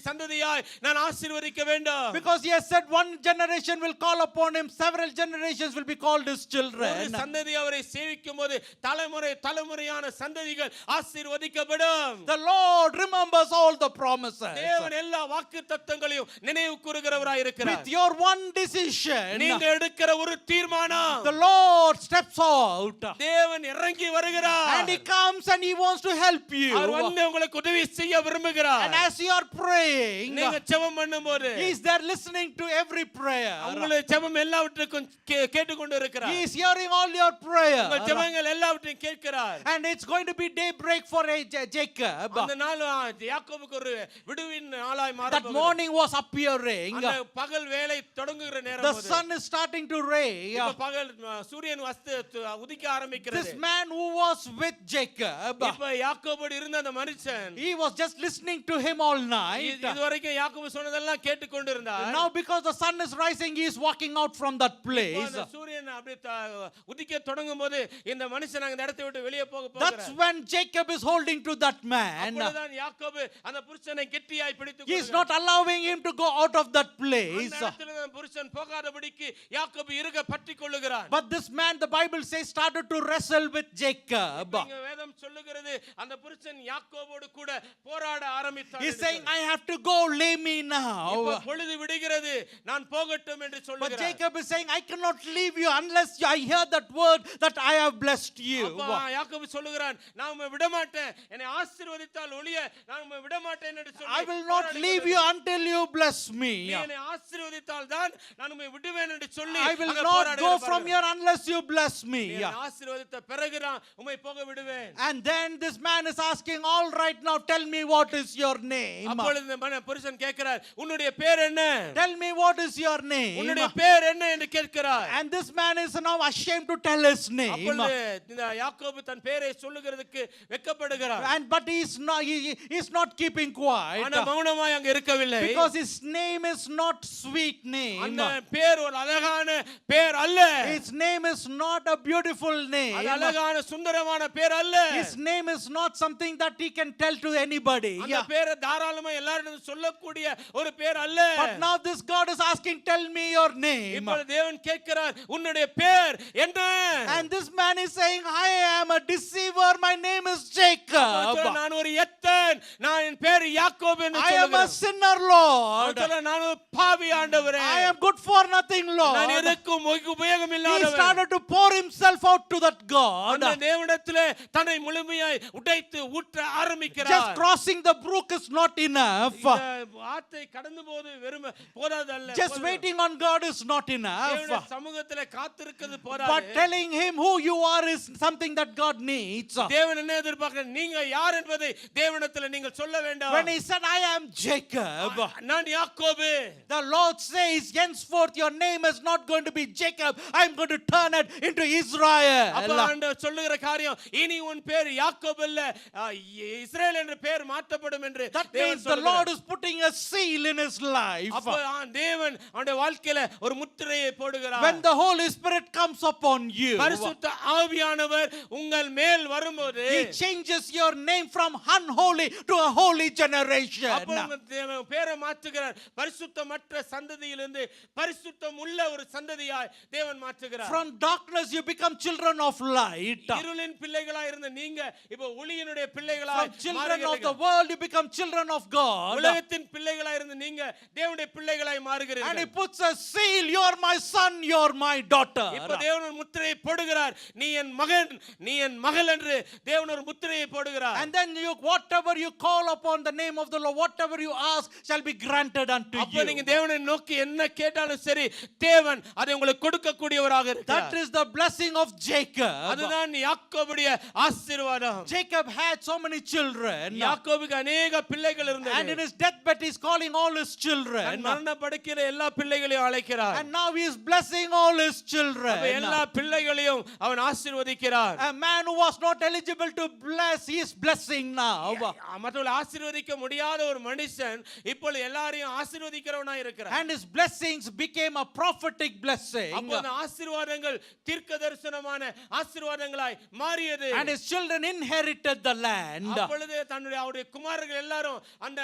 சந்ததியாய் நான் ஆசீர்வதிக்க வேண்டும். Because he has said one generation will call upon him, several generations will be called his ஒரு children. சந்ததி அவரை சேவிக்கும்போது தலைமுறையான சந்ததிகள் ஆசீர்வதிக்கப்படும். The Lord remembers all the promises. தேவன் எல்லா வாக்குத்தத்தங்களையும் நினைவு கூறுகிறவராய் இருக்கிறார். With your one decision, நீங்க எடுக்கிற ஒரு தீர்மானம் the Lord steps out தேவன் இறங்கி வருகிறார். and he comes and he wants to help you. அவர் வந்து உங்களுக்கு உதவி செய்ய விரும்புகிறார். And as you are praying, நீங்க ஜெபம் பண்ணும்போது he is there listening to every prayer. உங்களுடைய ஜெபம் எல்லாவற்றையும் கேட்டுக்கொண்டு இருக்கிறார். He is hearing all your prayers. உங்கள் ஜெபங்கள் எல்லாவற்றையும் கேட்கிறார். And it's going to be daybreak for Jacob. அந்த நாள் யாக்கோபுக்கு ஒரு விடுவின் நாளாய் That மாறப்போகிறது. morning was appearing. அந்த பகல் வேளை தொடங்குகிற நேரம் The அது. sun is starting to rise. இப்ப பகல் சூரியன் உதிக்க ஆரம்பிக்கிறது. This man who was with Jacob, இப்ப யாக்கோபோடு இருந்த அந்த மனுஷன் he was just listening to him all night. இதுவரைக்கும் யாக்கோபு சொன்னதெல்லாம் கேட்டுக்கொண்டிருந்தார். Now because the sun is rising, he is walking out from that place. சூரியன் அப்படியே உதிக்க தொடங்கும் போது இப்பொழுது இந்த மனுஷன் அந்த இடத்தை விட்டு வெளியே போக That's போகிறார். when Jacob is holding to that man. அப்பொழுதுதான் யாக்கோபு அந்த புருஷனை கெட்டியாய் பிடித்துக் He is கொள்கிறார். not allowing him to go out of that அந்த place. இடத்துல தான் புருஷன் போகாதபடிக்கு யாக்கோபு இறுக பற்றிக் கொள்ளுகிறார். But this man, the Bible says, started to wrestle with Jacob. இங்க வேதம் சொல்லுகிறது அந்த புருஷன் யாக்கோபோடு கூட போராட ஆரம்பித்தார். He's saying, I have to go, leave me இப்ப now. பொழுது விடுகிறது, நான் போகட்டும் என்று But சொல்லுகிறார். Jacob is saying, I cannot leave you unless I hear that word that I have blessed you. அப்ப யாக்கோபு சொல்லுகிறான், நான் உம்மை விட மாட்டேன், என்னை ஆசீர்வதித்தால் ஒழிய நான் உம்மை விட மாட்டேன் என்று சொல்லி I will not leave you until you bless me. நீ என்னை ஆசீர்வதித்தால் தான் நான் உம்மை விடுவேன் என்று சொல்லி I will அங்க not போராடுகிறார் go from பாருங்க. here unless you bless நீ me. என்னை ஆசீர்வதித்த பிறகு நான் உம்மை போக விடுவேன். And then this man is asking, all right, now tell me what is your name. அப்பொழுது இந்த புருஷன் கேட்கிறார், உன்னுடைய பேர் என்ன? Tell me what is your name. உன்னுடைய பேர் என்ன என்று கேட்கிறார். And this man is now ashamed to tell his name. அப்பொழுது இந்த யாக்கோபு தன் பேரை சொல்லுகிறதுக்கு வெட்கப்படுகிறார். But he's not keeping quiet. ஆனா மௌனமாய் அங்க இருக்கவில்லை. Because his name is not sweet name. அந்த பேர் ஒரு அழகான பேர் அல்ல. His name is not a beautiful name. அது அழகான சுந்தரமான பேர் அல்ல. His name is not something that he can tell to anybody. அந்த பேரை தாராளமா எல்லாரிடமும் சொல்லக்கூடிய ஒரு பேர் அல்ல. But now this God is asking, tell me your name. இப்பொழுது தேவன் கேட்கிறார், உன்னுடைய பேர் என்ன? And this man is saying, I am a deceiver, my name is Jacob. நான் ஒரு எத்தன், நான் என் பேர் யாக்கோபு என்று I am a சொல்லுகிறார். sinner, Lord. நான் ஒரு பாவி ஆண்டவரே. I am good for nothing, நான் Lord. எதற்கும் உபயோகம் He இல்லாதவன். started to pour himself out to that God. அந்த தேவனிடத்திலே தன்னை முழுமையாய் உடைத்து ஊற்ற ஆரம்பிக்கிறார். Just crossing the brook is not enough. இந்த ஆத்தை கடந்து போது வெறும் போதாதல்ல. Just waiting on God is not enough. தேவனுடைய சமூகத்திலே காத்திருக்கிறது போதாது. But telling him who you are is something that God needs. தேவன் என்ன எதிர்பார்க்கிறார்? நீங்க யார் என்பதை தேவனிடத்தில் நீங்கள் சொல்ல வேண்டும். When he said, I am Jacob, நான் யாக்கோபு. the Lord says, henceforth your name is not going to be Jacob, I am going to turn it into Israel. அப்ப ஆண்டவர் சொல்லுகிற காரியம், இனி உன் பேர் யாக்கோபு அல்ல, இஸ்ரவேல் என்ற பெயர் மாற்றப்படும் என்று That தேவன் means the Lord சொல்லுகிறார். is putting a seal in his life. அப்ப தேவன் அவனுடைய வாழ்க்கையில ஒரு முத்திரையை போடுகிறார். When the Holy Spirit comes upon you, பரிசுத்த ஆவியானவர் உங்கள் மேல் வரும்போது he changes your name from unholy to a holy generation. அப்ப உங்க பேரை மாற்றுகிறார். பரிசுத்தமற்ற சந்ததியிலிருந்து பரிசுத்தம் உள்ள ஒரு சந்ததியாய் தேவன் மாற்றுகிறார். From darkness you become children of light. இருளின் பிள்ளைகளாய் இருந்த நீங்க இப்ப ஒளியினுடைய பிள்ளைகளாய் From children of the மாறுகிறீர்கள். world you become children of God. உலகத்தின் பிள்ளைகளாய் இருந்த நீங்க தேவனுடைய பிள்ளைகளாய் And he மாறுகிறீர்கள். puts a seal, you're my son, you're my daughter. இப்ப தேவன் ஒரு முத்திரையை போடுகிறார். நீ என் மகன், நீ என் மகள் என்று தேவன் ஒரு முத்திரையை போடுகிறார். And then you, whatever you call upon the name of the Lord, whatever you ask shall be granted unto அப்ப நீங்க you. தேவனை நோக்கி என்ன கேட்டாலும் சரி, தேவன் அதை உங்களுக்கு கொடுக்க கூடியவராக That இருக்கிறார். is the blessing of Jacob. அதுதான் யாக்கோபுடைய ஆசீர்வாதம். Jacob had so many children. யாக்கோபுக்கு அநேக பிள்ளைகள் And in இருந்தது. his deathbed he is calling all his than children. மரண படுக்கையில எல்லா பிள்ளைகளையும் அழைக்கிறார். And now he is blessing all his அப்ப children. எல்லா பிள்ளைகளையும் அவன் ஆசீர்வதிக்கிறார். A man who was not eligible to bless, he is blessing now. மற்றவர்களை ஆசீர்வதிக்க முடியாத ஒரு மனுஷன் இப்பொழுது எல்லாரையும் ஆசீர்வதிக்கிறவனாய் இருக்கிறார். And his blessings became a prophetic blessing. அப்போ அந்த ஆசீர்வாதங்கள் தீர்க்க தரிசனமான ஆசீர்வாதங்களாய் மாறியது. And his children inherited the land. அப்பொழுது அவருடைய குமாரர்கள் எல்லாரும் அந்த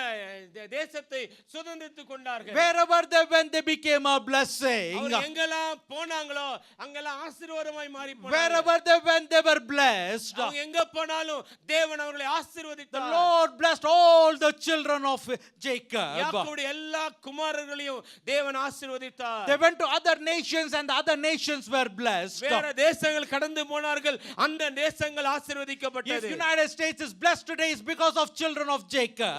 தேசத்தை சுதந்திரித்துக் கொண்டார்கள். Wherever they went, they became a blessing. அவர் எங்கெல்லாம் போனாங்களோ அங்கெல்லாம் ஆசீர்வாதமாய் மாறி போனாங்க. Wherever they went, they were blessed. அவங்க எங்க போனாலும் தேவன் அவர்களை The ஆசீர்வதித்தார். Lord blessed all the children of Jacob. யாக்கோபுடைய எல்லா குமாரர்களையும் தேவன் ஆசீர்வதித்தார். They went to other nations and the other nations were blessed. வேற தேசங்கள் கடந்து போனார்கள், அந்த தேசங்கள் If ஆசீர்வதிக்கப்பட்டது. United States is blessed today, it's because of children of Jacob.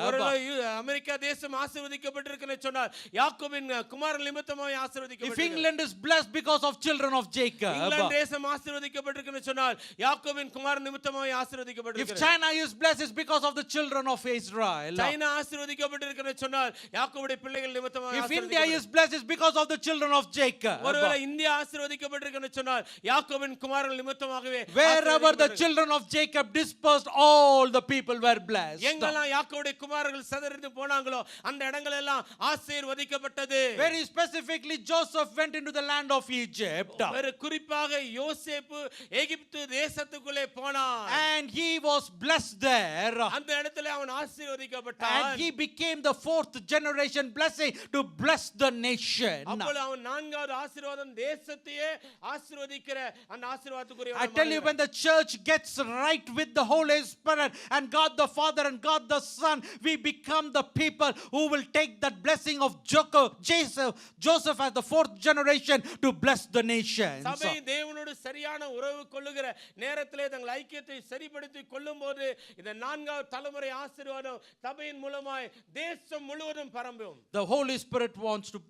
America தேசம் ஆசீர்வதிக்கப்பட்டிருக்குன்னு சொன்னால் யாக்கோபின் குமாரன் நிமித்தமாய் If ஆசீர்வதிக்கப்பட்டது. England is blessed because of children of Jacob. England தேசம் ஆசீர்வதிக்கப்பட்டிருக்குன்னு சொன்னால் யாக்கோபின் குமாரன் நிமித்தமாய் If ஆசீர்வதிக்கப்பட்டிருக்கிறது. China is blessed, it's because of the children of Israel. China ஆசீர்வதிக்கப்பட்டிருக்குன்னு சொன்னால் யாக்கோபுடைய பிள்ளைகள் நிமித்தமாய் If India ஆசீர்வதிக்கப்பட்டிருக்கிறது. is blessed, it's because of the children of Jacob. ஒருவேளை இந்தியா ஆசீர்வதிக்கப்பட்டிருக்குன்னு சொன்னால் யாக்கோபின் குமாரன் நிமித்தமாகவே Wherever the ஆசீர்வதிக்கப்பட்டிருக்கிறது. children of Jacob dispersed, all the people were blessed. எங்கெல்லாம் யாக்கோபுடைய குமாரர்கள் சிதறிந்து போனாங்களோ அந்த இடங்கள் எல்லாம் ஆசீர்வதிக்கப்பட்டது. Very specifically, Joseph went into the land of Egypt. வேறு குறிப்பாக யோசேப்பு யோசேப்பு எகிப்து தேசத்துக்குள்ளே போனான். And he was blessed there. அந்த இடத்துல அவன் ஆசீர்வதிக்கப்பட்டான். And he became the fourth generation blessing to bless the nation. அப்பொழுது அவன் நான்காவது ஆசீர்வாதம் தேசத்தையே ஆசீர்வதிக்கிற அந்த ஆசீர்வாதத்துக்குரிய I tell you, when the church gets right with the Holy Spirit and God the Father and God the Son, we become the people who will take that blessing of Joseph as the fourth generation to bless the nations. சபை தேவனோடு சரியான உறவு கொள்ளுகிற நேரத்திலே தங்கள் ஐக்கியத்தை சரிப்படுத்திக் கொள்ளும்போது இந்த நான்காவது தலைமுறை ஆசீர்வாதம் சபையின் மூலமாய் தேசம் முழுவதும் பரம்பும். The Holy Spirit wants to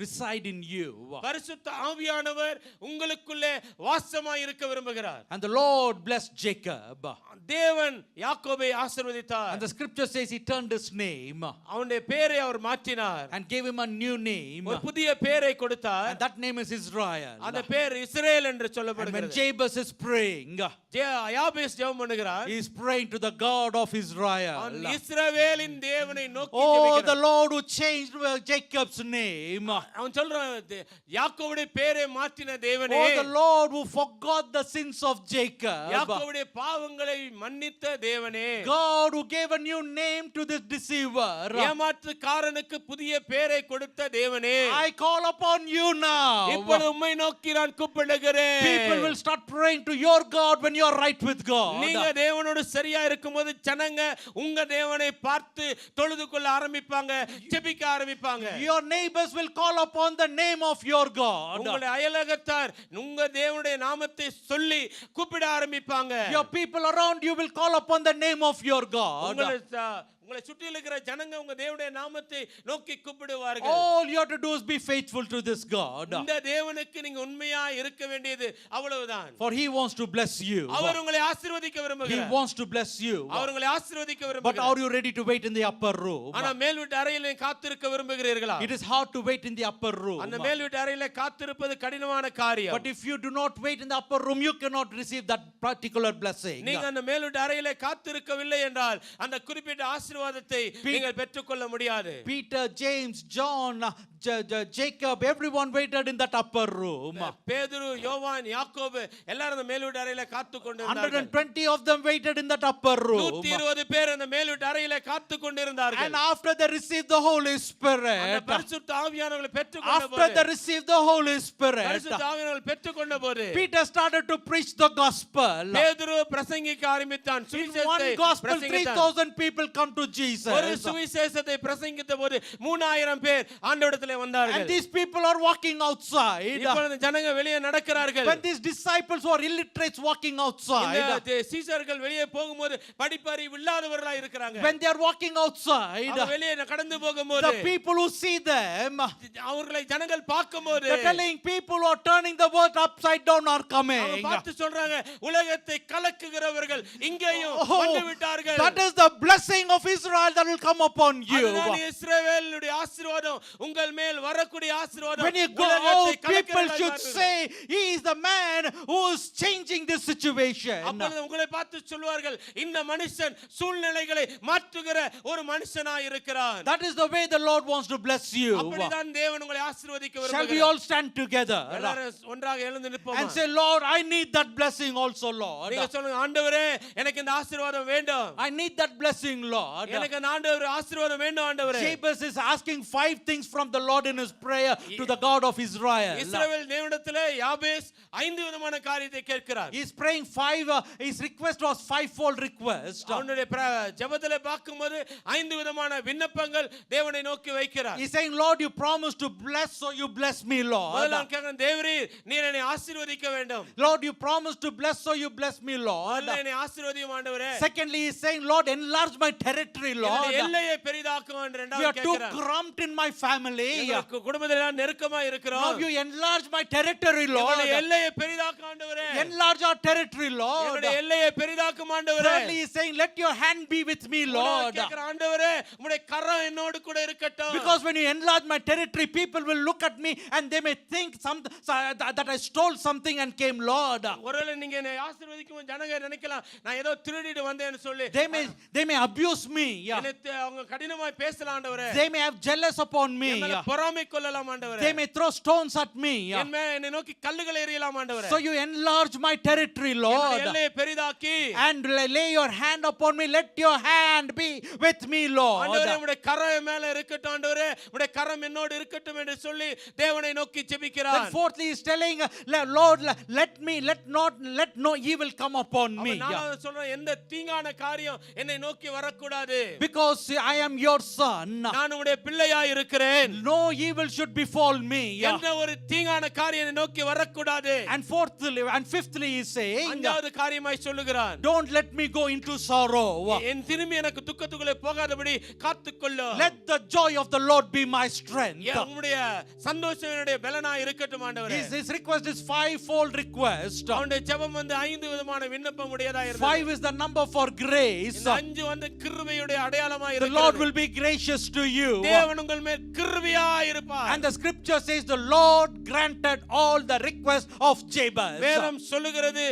reside in you. பரிசுத்த ஆவியானவர் உங்களுக்குள்ளே வாசமாய் இருக்க விரும்புகிறார். And the Lord blessed Jacob. தேவன் யாக்கோபை ஆசீர்வதித்தார். And the scripture says he turned his name அவனுடைய பெயரை அவர் மாற்றினார். and gave him a new name. ஒரு புதிய பெயரை கொடுத்தார். And that name is Israel. அந்த பெயர் இஸ்ரவேல் என்று And when சொல்லப்படுகிறது. Jabez is praying, யாபேஸ் ஜெபம் பண்ணுகிறார். he is praying to the God of Israel. அவன் இஸ்ரவேலின் தேவனை நோக்கி Oh, the ஜெபிக்கிறார். Lord who changed Jacob's name. அவன் சொல்றான் யாக்கோபுடைய பெயரை மாற்றின தேவனே. Oh, the Lord who forgot the sins of Jacob. யாக்கோபுடைய பாவங்களை மன்னித்த தேவனே. God who gave a new name to this deceiver. ஏமாற்றுக்காரனுக்கு புதிய பெயரை கொடுத்த தேவனே. I call upon you now. இப்பொழுது உம்மை நோக்கி நான் கூப்பிடுகிறேன். People will start praying to your God when you are right with God. நீங்க தேவனோடு சரியா இருக்கும்போது ஜனங்க உங்க தேவனை பார்த்து தொழுது கொள்ள ஆரம்பிப்பாங்க, ஜெபிக்க ஆரம்பிப்பாங்க. Your neighbors will call upon the name of your God. உங்களுடைய அயலகத்தார் உங்க தேவனுடைய நாமத்தை சொல்லி கூப்பிட ஆரம்பிப்பாங்க. Your people around you will call upon the name of your God. உங்களை சுற்றி இருக்கிற ஜனங்க உங்க தேவனுடைய நாமத்தை நோக்கி கூப்பிடுவார்கள். All you have to do is be faithful to this God. இந்த தேவனுக்கு நீங்க உண்மையா இருக்க வேண்டியது அவ்வளவுதான். For he wants to bless you. அவர் உங்களை ஆசீர்வதிக்க He விரும்புகிறார். wants to bless you. அவர் உங்களை ஆசீர்வதிக்க But விரும்புகிறார். are you ready to wait in the upper room? ஆனா மேல் வீட்டு அறையிலே காத்திருக்க விரும்புகிறீர்களா? It is hard to wait in the upper room. அந்த மேல் வீட்டு அறையிலே காத்திருப்பது கடினமான காரியம். But if you do not wait in the upper room, you cannot receive that particular blessing. நீங்க அந்த மேல் வீட்டு அறையிலே காத்திருக்கவில்லை என்றால் அந்த குறிப்பிட்ட ஆசீர்வாதத்தை நீங்கள் பெற்றுக்கொள்ள முடியாது. Peter, James, John, Jacob, everyone waited in that upper room. பேதுரு, யோவான், யாக்கோபு எல்லாரும் அந்த மேல் வீட்டு அறையிலே காத்து கொண்டிருந்தார்கள். 120 of them waited in that upper room. 120 பேர் அந்த மேல் வீட்டு அறையிலே காத்து கொண்டிருந்தார்கள். And after they received the Holy அந்த Spirit, பரிசுத்த ஆவியானவரை பெற்றுக்கொண்ட after போது they received the Holy Spirit, பரிசுத்த ஆவியானவரை பெற்றுக்கொண்ட போது Peter started to preach the gospel. பேதுரு பிரசங்கிக்க ஆரம்பித்தான். In one சுவிசேஷத்தை gospel, பிரசங்கித்தான். 3,000 people come to Jesus. ஒரு சுவிசேஷத்தை பிரசங்கித்த போது 3000 பேர் ஆண்டவரிடத்திலே வந்தார்கள். And these people are walking outside. இப்பொழுது ஜனங்க வெளியே நடக்கிறார்கள். When these disciples who are illiterates walking outside, இந்த சீஷர்கள் வெளியே போகும்போது படிப்பறிவு இல்லாதவர்களாக இருக்கிறாங்க. when they are walking outside, அவங்க வெளியே கடந்து போகும்போது the people who see them, அவர்களை ஜனங்கள் பார்க்கும்போது they're telling people who are turning the world upside down are அவங்க coming. பார்த்து சொல்றாங்க உலகத்தை கலக்குகிறவர்கள் இங்கேயும் வந்து விட்டார்கள். That is the blessing of Israel that will come upon you. அதுதான் இஸ்ரவேலுடைய ஆசீர்வாதம் உங்கள் மேல் வரக்கூடிய ஆசீர்வாதம். When you go out, people should say, he is the man who is changing this situation. அப்பொழுது உங்களை பார்த்து சொல்வார்கள் இந்த மனுஷன் சூழ்நிலைகளை மாற்றுகிற ஒரு மனுஷனாய் இருக்கிறார். That is the way the Lord wants to bless you. அப்படிதான் தேவன் உங்களை ஆசீர்வதிக்க Shall we விரும்புகிறார். all stand together எல்லாரும் ஒன்றாக எழுந்து நிற்போமா? and say, Lord, I need that blessing also, Lord. நீங்க சொல்லுங்க ஆண்டவரே எனக்கு இந்த ஆசீர்வாதம் வேண்டும். I need that blessing, Lord. எனக்கு அந்த ஆண்டவர் ஆசீர்வாதம் வேண்டும் ஆண்டவரே. Jabez is asking 5 things from the Lord in his prayer to the God of Israel. இஸ்ரவேல் தேவனிடத்திலே யாபேஸ் 5 விதமான காரியத்தை கேட்கிறார். He is praying 5, his request was 5-fold request. அவனுடைய ஜெபத்திலே பார்க்கும்போது 5 விதமான விண்ணப்பங்கள் தேவனை நோக்கி வைக்கிறார். He is saying, Lord, you promised to bless, so you bless me, Lord. முதல்ல கேக்குறேன் தேவரீர் நீர் என்னை ஆசீர்வதிக்க வேண்டும். Lord, you promised to bless, so you bless me, Lord. முதல்ல என்னை ஆசீர்வதியும் ஆண்டவரே. Secondly, he is saying, Lord, enlarge my territory, Lord. என்னுடைய எல்லையை பெரிதாக்கும் என்று We இரண்டாவது are too கேட்கிறார். cramped in my family. எங்களுக்கு குடும்பத்தில நெருக்கமா Now இருக்கிறோம். you enlarge my territory, Lord. என்னுடைய எல்லையை பெரிதாக்கும் ஆண்டவரே. Enlarge our territory, Lord. என்னுடைய எல்லையை பெரிதாக்கும் ஆண்டவரே. Thirdly, he is saying, let your hand be with me, Lord. கேக்குறேன் ஆண்டவரே உம்முடைய கரம் என்னோடு கூட இருக்கட்டும். Because when you enlarge my territory, people will look at me and they may think that I stole something and came, Lord. ஒருவேளை நீங்க என்னை ஆசீர்வதிக்கும் ஜனங்க நினைக்கலாம் நான் ஏதோ திருடிட்டு வந்தேன்னு சொல்லி They may abuse me. என்னை அவங்க கடினமாய் பேசலாம் ஆண்டவரே. They may have jealous upon me. என் மேல பொறாமை கொள்ளலாம் ஆண்டவரே. They may throw stones at me. என்னை நோக்கி கல்லுகளை எறியலாம் ஆண்டவரே. So you enlarge enlarge my territory, என்னுடைய Lord. எல்லையை பெரிதாக்கி And lay your hand upon me. Let your hand be with me, Lord. ஆண்டவரே உம்முடைய கரம் மேல இருக்கட்டும் ஆண்டவரே உம்முடைய கரம் என்னோடு இருக்கட்டும் என்று சொல்லி தேவனை நோக்கி Then ஜெபிக்கிறான். fourthly, he's telling, Lord, let no evil come upon me. அவன் நாலாவது சொல்றான், எந்த தீங்கான காரியம் என்னை நோக்கி வரக்கூடாது. Because I am your son. நான் உம்முடைய பிள்ளையாய் இருக்கிறேன். No evil should befall me. எந்த ஒரு தீங்கான காரியம் என்னை நோக்கி வரக்கூடாது. And fourthly and fifthly, he's saying, அஞ்சாவது காரியமாய் சொல்லுகிறான், don't let me go into sorrow. என் திரும்பி எனக்கு துக்கத்துக்குள்ளே போகாதபடி காத்துக்கொள்ளு. Let the joy of the Lord be my strength. உம்முடைய சந்தோஷம் என்னுடைய பலனாய் இருக்கட்டும் ஆண்டவரே. His request is five-fold request. அவனுடைய ஜெபம் வந்து 5 விதமான விண்ணப்பம் உடையதாய் இருந்தது. 5 is the number for grace. இந்த 5 வந்து கிருபையுடைய அடையாளமாய் The இருக்கிறது. Lord will be gracious to you. தேவன் உங்கள் மேல் கிருபையாய் இருப்பார். And the scripture says the Lord granted all the requests of Jabez. வேதம் சொல்லுகிறது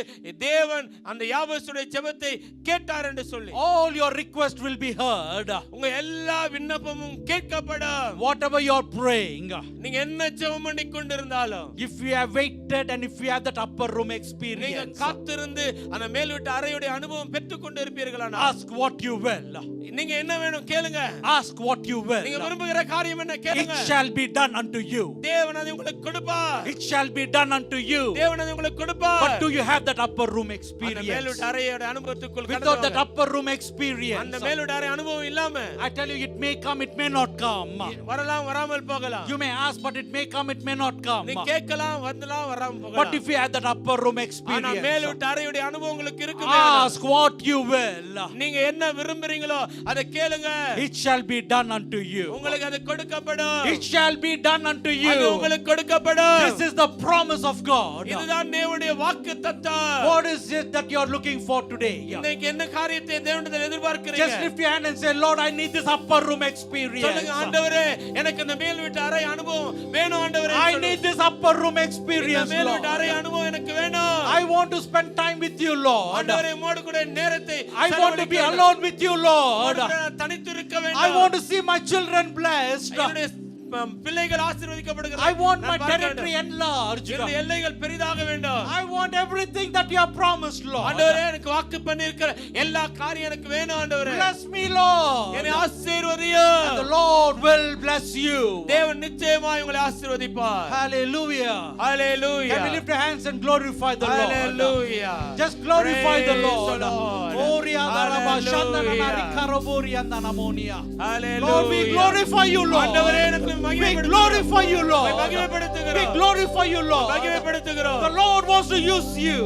தேவன் அந்த யாபேசுடைய ஜெபத்தை கேட்டார் என்று சொல்லி. All your requests will be heard. உங்க எல்லா விண்ணப்பமும் கேட்கப்படும். Whatever you are praying. நீங்க என்ன ஜெபம் பண்ணி கொண்டிருந்தாலும், If you have waited and if you have that upper room நீங்க experience, காத்திருந்து அந்த மேல் வீட்டு அறையுடைய அனுபவம் பெற்றுக் கொண்டு இருப்பீர்களானா, ask what you will. நீங்க என்ன வேணும் கேளுங்க. Ask what you நீங்க will. விரும்புகிற காரியம் என்ன கேளுங்க. It shall be done unto you. தேவன் அதை உங்களுக்கு கொடுப்பார். It shall be done unto you. தேவன் அதை உங்களுக்கு கொடுப்பார். But do you have that upper room அந்த மேல் experience? வீட்டு அறையோட அனுபவத்துக்குள் Without that கடந்து upper room அந்த experience, மேல் வீட்டு அறை அனுபவம் இல்லாம I tell you, it may come, it may not come. வரலாம் வராமல் போகலாம். You may ask, but it may come, it may not come. நீ கேட்கலாம் வரலாம் வராமல் But போகலாம். if you have that upper room ஆனா மேல் experience, வீட்டு அறையுடைய அனுபவம் உங்களுக்கு இருக்கு. ask what you will. நீங்க என்ன விரும்புறீங்களோ அதை கேளுங்க. It shall be done unto you. உங்களுக்கு அது கொடுக்கப்படும். It shall be done unto அது you. உங்களுக்கு கொடுக்கப்படும். This is the promise of God. இதுதான் தேவனுடைய வாக்குத்தத்தம். What is it that you are looking for today? இன்னைக்கு என்ன காரியத்தை தேவனிடத்தில் எதிர்பார்க்கிறீங்க? Just lift your hand and say, Lord, I need this upper room experience. சொல்லுங்க, ஆண்டவரே எனக்கு இந்த மேல் வீட்டு அறை அனுபவம் வேணும் ஆண்டவரே. I need this upper room இந்த experience, மேல் வீட்டு அறை Lord. அனுபவம் எனக்கு வேணும். I want to spend time with you, Lord. ஆண்டவரே உம்மோடு கூட நேரத்தை I want to be alone with you, Lord. தனித்து இருக்க I வேண்டும். want to see my children blessed. என்னுடைய பிள்ளைகள் ஆசீர்வதிக்கப்படுகிறது. I want my நான் பார்க்க territory வேண்டும். enlarged. என்னுடைய எல்லைகள் பெரிதாக வேண்டும். I want everything that you have promised, Lord. ஆண்டவரே எனக்கு வாக்கு பண்ணியிருக்கிற எல்லா காரியம் எனக்கு வேணும் ஆண்டவரே. Bless me, Lord. என்னை ஆசீர்வதியும். And the Lord will bless you. தேவன் நிச்சயமாய் உங்களை ஆசீர்வதிப்பார். Hallelujah. Hallelujah. Can we lift our hands and glorify the Lord? Hallelujah. Just glorify the Praise Lord. the Lord. Oria daraba shandana Hallelujah. rikarobori andana monia. Hallelujah. Lord, we glorify you, Lord. ஆண்டவரே எனக்கு We மகிமைப்படுத்துகிறோம். glorify you, Lord. மகிமைப்படுத்துகிறோம். We glorify you, Lord. மகிமைப்படுத்துகிறோம். The Lord wants to use you.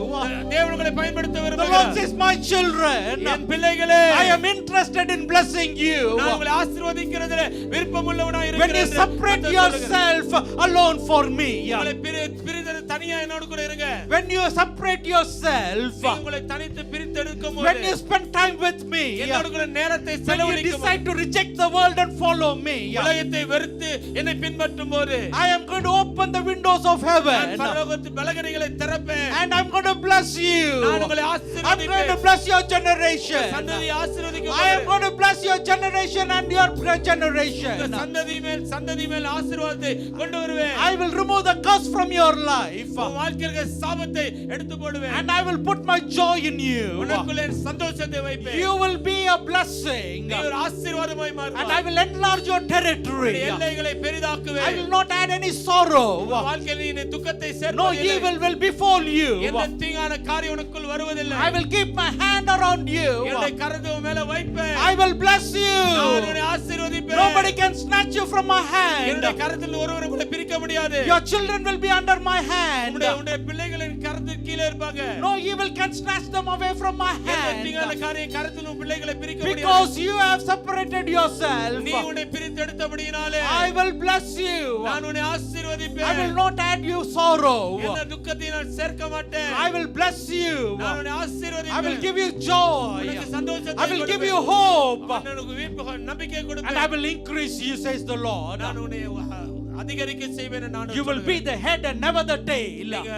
தேவன் உங்களை பயன்படுத்த The Lord விரும்புகிறார். says, my children, என் பிள்ளைகளே, I am interested in blessing you. நான் உங்களை ஆசீர்வதிக்கிறதிலே விருப்பமுள்ளவனாய் When you இருக்கிறேன். separate yourself alone for me, உங்களை பிரிந்து தனியா என்னோடு கூட இருங்க. when you separate yourself, நீ உங்களை தனித்து பிரித்தெடுக்கும் when you போது spend time with me, என்னோடு கூட நேரத்தை when you செலவழிக்கும் decide to reject the world and follow me, உலகத்தை வெறுத்து என்னை பின்பற்றும் போது I am going to open the windows of நான் heaven பரலோகத்து பலகணிகளை திறப்பேன். and I'm going to bless you. நான் உங்களை I'm going to ஆசீர்வதிப்பேன். bless your generation. சந்ததியை ஆசீர்வதிக்கும் I am போது going to bless your generation and your இந்த generation. சந்ததி மேல் ஆசீர்வாதத்தை கொண்டு வருவேன். I will remove the curse from your life உன் வாழ்க்கையில சாபத்தை எடுத்து போடுவேன். and I will put my joy in you. உனக்குள்ளே சந்தோஷத்தை வைப்பேன். You will be a blessing நீ ஒரு ஆசீர்வாதமாய் and I மாறுவாய். will enlarge your territory. எல்லைகளை I பெரிதாக்குவேன். will not add any sorrow. உன் வாழ்க்கையில் நீ துக்கத்தை No சேர்ப்பதில்லை. evil will befall you. எந்த தீங்கான காரியம் உனக்குள் வருவதில்லை. I will keep my hand around you. என்னுடைய கரத்தை உன் மேல வைப்பேன். I will bless நான் you. உன்னை ஆசீர்வதிப்பேன். Nobody can snatch you from my hand. என்னுடைய கரத்தில் ஒருவர் உங்களை பிரிக்க முடியாது. Your children will be under my hand. உன்னுடைய பிள்ளைகளின் கரத்துக்கு கீழே இருப்பாங்க. No evil can snatch them away from my எந்த தீங்கான hand. காரியம் கரத்தில் உன் பிள்ளைகளை பிரிக்க முடியாது. Because you have separated yourself, நீ உன்னை பிரித்து எடுத்தபடியினாலே I will bless you. நான் உன்னை I will ஆசீர்வதிப்பேன். not add you sorrow. எந்த துக்கத்தை நான் சேர்க்க மாட்டேன். I will bless you. நான் உன்னை I will ஆசீர்வதிப்பேன். give you joy. உனக்கு சந்தோஷத்தை I will give கொடுப்பேன். you hope. நான் உனக்கு நம்பிக்கை And I கொடுப்பேன். will increase you, says the Lord. நான் உன்னை அதிகரிக்க செய்வேன். நான் You will be the head and never the tail. நீங்க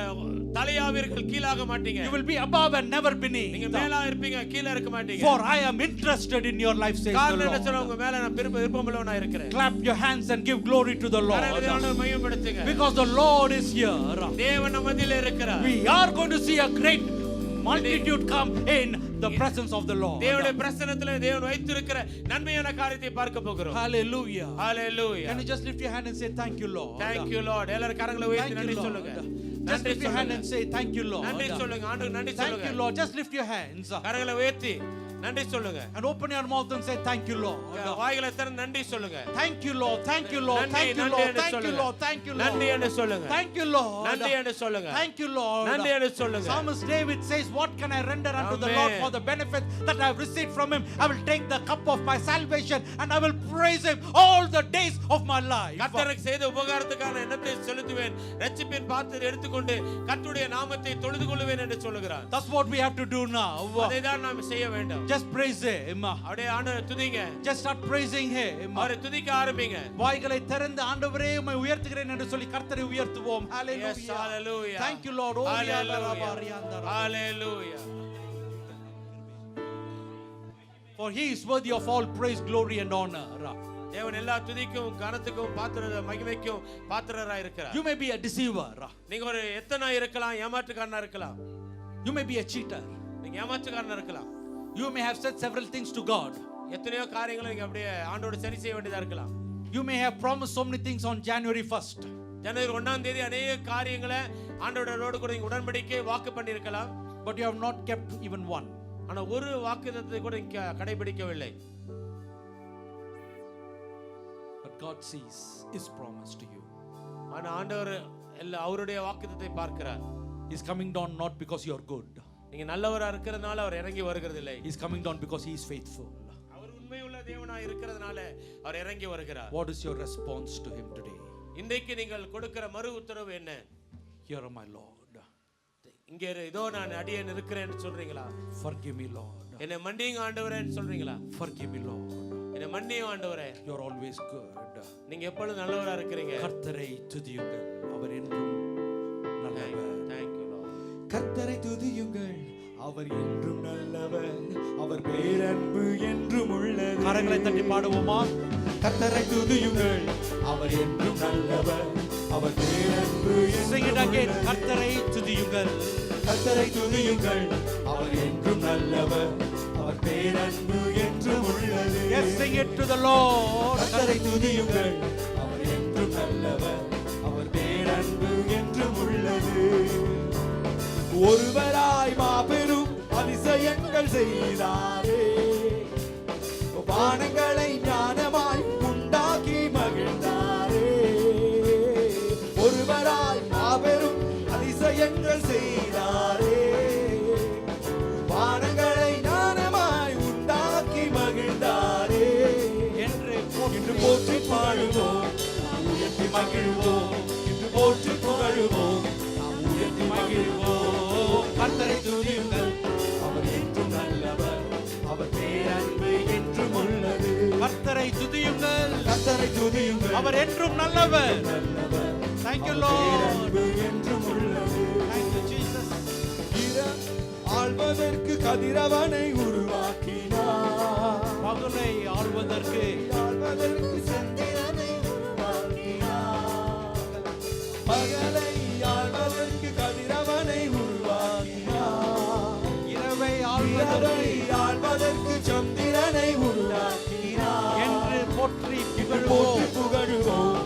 தலையாவீர்கள், கீழாக மாட்டீங்க. You will be above and never beneath. நீங்க மேலா இருப்பீங்க, கீழ இருக்க மாட்டீங்க. For I am interested in your life, says the காரணம் என்ன சொல்ல, Lord. உங்க மேல நான் விருப்பமுள்ளவனா இருக்கிறேன். Clap your hands and give glory to the Lord. கரங்களை மகிமைப்படுத்துங்க. Because the Lord is here. தேவன் நம்ம மத்தியிலே இருக்கிறார். We are going to see a great multitude come in the presence of the Lord. தேவனுடைய பிரசன்னத்திலே தேவன் வைத்திருக்கிற நன்மையான காரியத்தை பார்க்க போகிறோம். Hallelujah. Hallelujah. Can you just lift your hand and say thank you, Lord? Thank you, Lord. எல்லாரும் கரங்களை உயர்த்தி நன்றி சொல்லுங்க. Just lift your hand and say thank you, Lord. நன்றி சொல்லுங்க. ஆண்டவருக்கு நன்றி Thank சொல்லுங்க. you, Lord. Just lift your hands கரங்களை உயர்த்தி நன்றி சொல்லுங்க. and open your mouth and say thank you, Lord. வாய்களை திறந்து நன்றி சொல்லுங்க. Thank you, Lord. Thank you, Lord. Thank you, Lord. Thank you, Lord. Thank you, Lord. நன்றி என்று சொல்லுங்க. Thank you, Lord. நன்றி என்று சொல்லுங்க. Thank you, Lord. நன்றி என்று சொல்லுங்க. Psalmist David says, what can I render unto the Amen. Lord for the benefit that I have received from him? I will take the cup of my salvation and I will praise him all the days of my life. கர்த்தருக்கு செய்த உபகாரத்துக்கான எண்ணத்தை செலுத்துவேன், ரட்சிப்பின் பாத்திரத்தை எடுத்துக்கொண்டு கர்த்தருடைய நாமத்தை தொழுது கொள்வேன் என்று சொல்லுகிறார். That's what we have to do now. அதைதான் நாம் செய்ய வேண்டும். Just praise him. அப்படியே ஆண்டவரை துதிங்க. Just start praising him. அவரை துதிக்க ஆரம்பிங்க. வாய்களை திறந்து ஆண்டவரே உம்மை உயர்த்துகிறேன் என்று சொல்லி கர்த்தரை உயர்த்துவோம். Hallelujah. Yes, hallelujah. Thank you, Lord. Hallelujah. Hallelujah. For he is worthy of all praise, glory and honor. தேவன் எல்லா துதிக்கும் கனத்துக்கும் பாத்திர மகிமைக்கும் பாத்திரராய் இருக்கிறார். You may be a deceiver. நீங்க ஒரு எத்தனாய் இருக்கலாம், ஏமாற்றுக்காரனா இருக்கலாம். You may be a cheater. நீங்க ஏமாற்றுக்காரனா இருக்கலாம். You may have said several things to God. எத்தனையோ காரியங்களை நீங்க அப்படியே ஆண்டோட சரி செய்ய வேண்டியதா இருக்கலாம். You may have promised so many things on January 1st. ஜனவரி 1ஆம் தேதி அநேக காரியங்களை ஆண்டவரோடு கூட நீங்க உடன்படிக்கை வாக்கு பண்ணி இருக்கலாம். But you have not kept even one. ஆனா ஒரு வாக்குத்தத்தத்தை கூட நீங்க கடைபிடிக்கவில்லை. But God sees his promise to you. ஆனா ஆண்டவர் அவருடைய வாக்குத்தத்தத்தை பார்க்கிறார். He is coming down not because you are good. நீங்க நல்லவரா இருக்கிறதுனால அவர் இறங்கி வருகிறது இல்லை. He is coming down because he is faithful. அவர் உண்மையுள்ள தேவனாய் இருக்கிறதுனால அவர் இறங்கி வருகிறார். What is your response to him today? இன்றைக்கு நீங்கள் கொடுக்கிற மறு உத்தரவு என்ன? Here am I, Lord. இங்கே இதோ நான் அடியேன் இருக்கிறேன்னு சொல்றீங்களா? Forgive me, Lord. என்னை மன்னிங்க ஆண்டவரேன்னு சொல்றீங்களா? Forgive me, Lord. என்னை மன்னியும் ஆண்டவரே. You are always good. நீங்க எப்பொழுதும் நல்லவரா இருக்கிறீங்க. கர்த்தரை துதியுங்கள், அவர் என்றும் நல்லவர். Thank you, Lord. கர்த்தரை துதியுங்கள், அவர் என்றும் நல்லவர், அவர் பேரன்பு என்றும் உள்ளது. கரங்களை தட்டி பாடுவோமா? கர்த்தரை துதியுங்கள், அவர் என்றும் நல்லவர், அவர் பேரன்பு Sing it என்றும் again. உள்ளது. கர்த்தரை துதியுங்கள். கர்த்தரை துதியுங்கள், அவர் என்றும் நல்லவர், அவர் பேரன்பு என்றும் உள்ளது. Yes, sing it to the Lord. கர்த்தரை துதியுங்கள், அவர் என்றும் நல்லவர், அவர் பேரன்பு என்றும் உள்ளது. ஒருவராய் மாபெரும் அதிசயங்கள் செய்தாரே, வானங்களை ஞானமாய் உண்டாக்கி மகிழ்ந்தாரே. ஒருவராய் மாபெரும் அதிசயங்கள் செய்தாரே, வானங்களை ஞானமாய் உண்டாக்கி மகிழ்ந்தாரே. என்று போற்றி பாடுவோம், நாம் உயர்த்தி மகிழ்வோம். என்று போற்றி புகழுவோம், நாம் உயர்த்தி மகிழ்வோம். கர்த்தரை துதியுங்கள், அவர் என்றும் நல்லவர், அவர் பேரன்பு என்றும் உள்ளது. கர்த்தரை துதியுங்கள், கர்த்தரை துதியுங்கள், அவர் என்றும் நல்லவர். நல்லவர், Thank you, அவர் Lord. பேரன்பு என்றும் உள்ளது. Thank you, Jesus. ஆள்வதற்கு கதிரவனை உருவாக்கினார், பகலை ஆள்வதற்கு ஆள்வதற்கு சந்திரனை உருவாக்கினார், பகலை ஆள்வதற்கு கதிரவனை உருவாக்கினார், இரவை இரவை ஆள்வதற்கு ஆள்வதற்கு சந்திரனை உருவாக்கினார். என்று போற்றி போற்றி புகழுவோம். புகழுவோம்,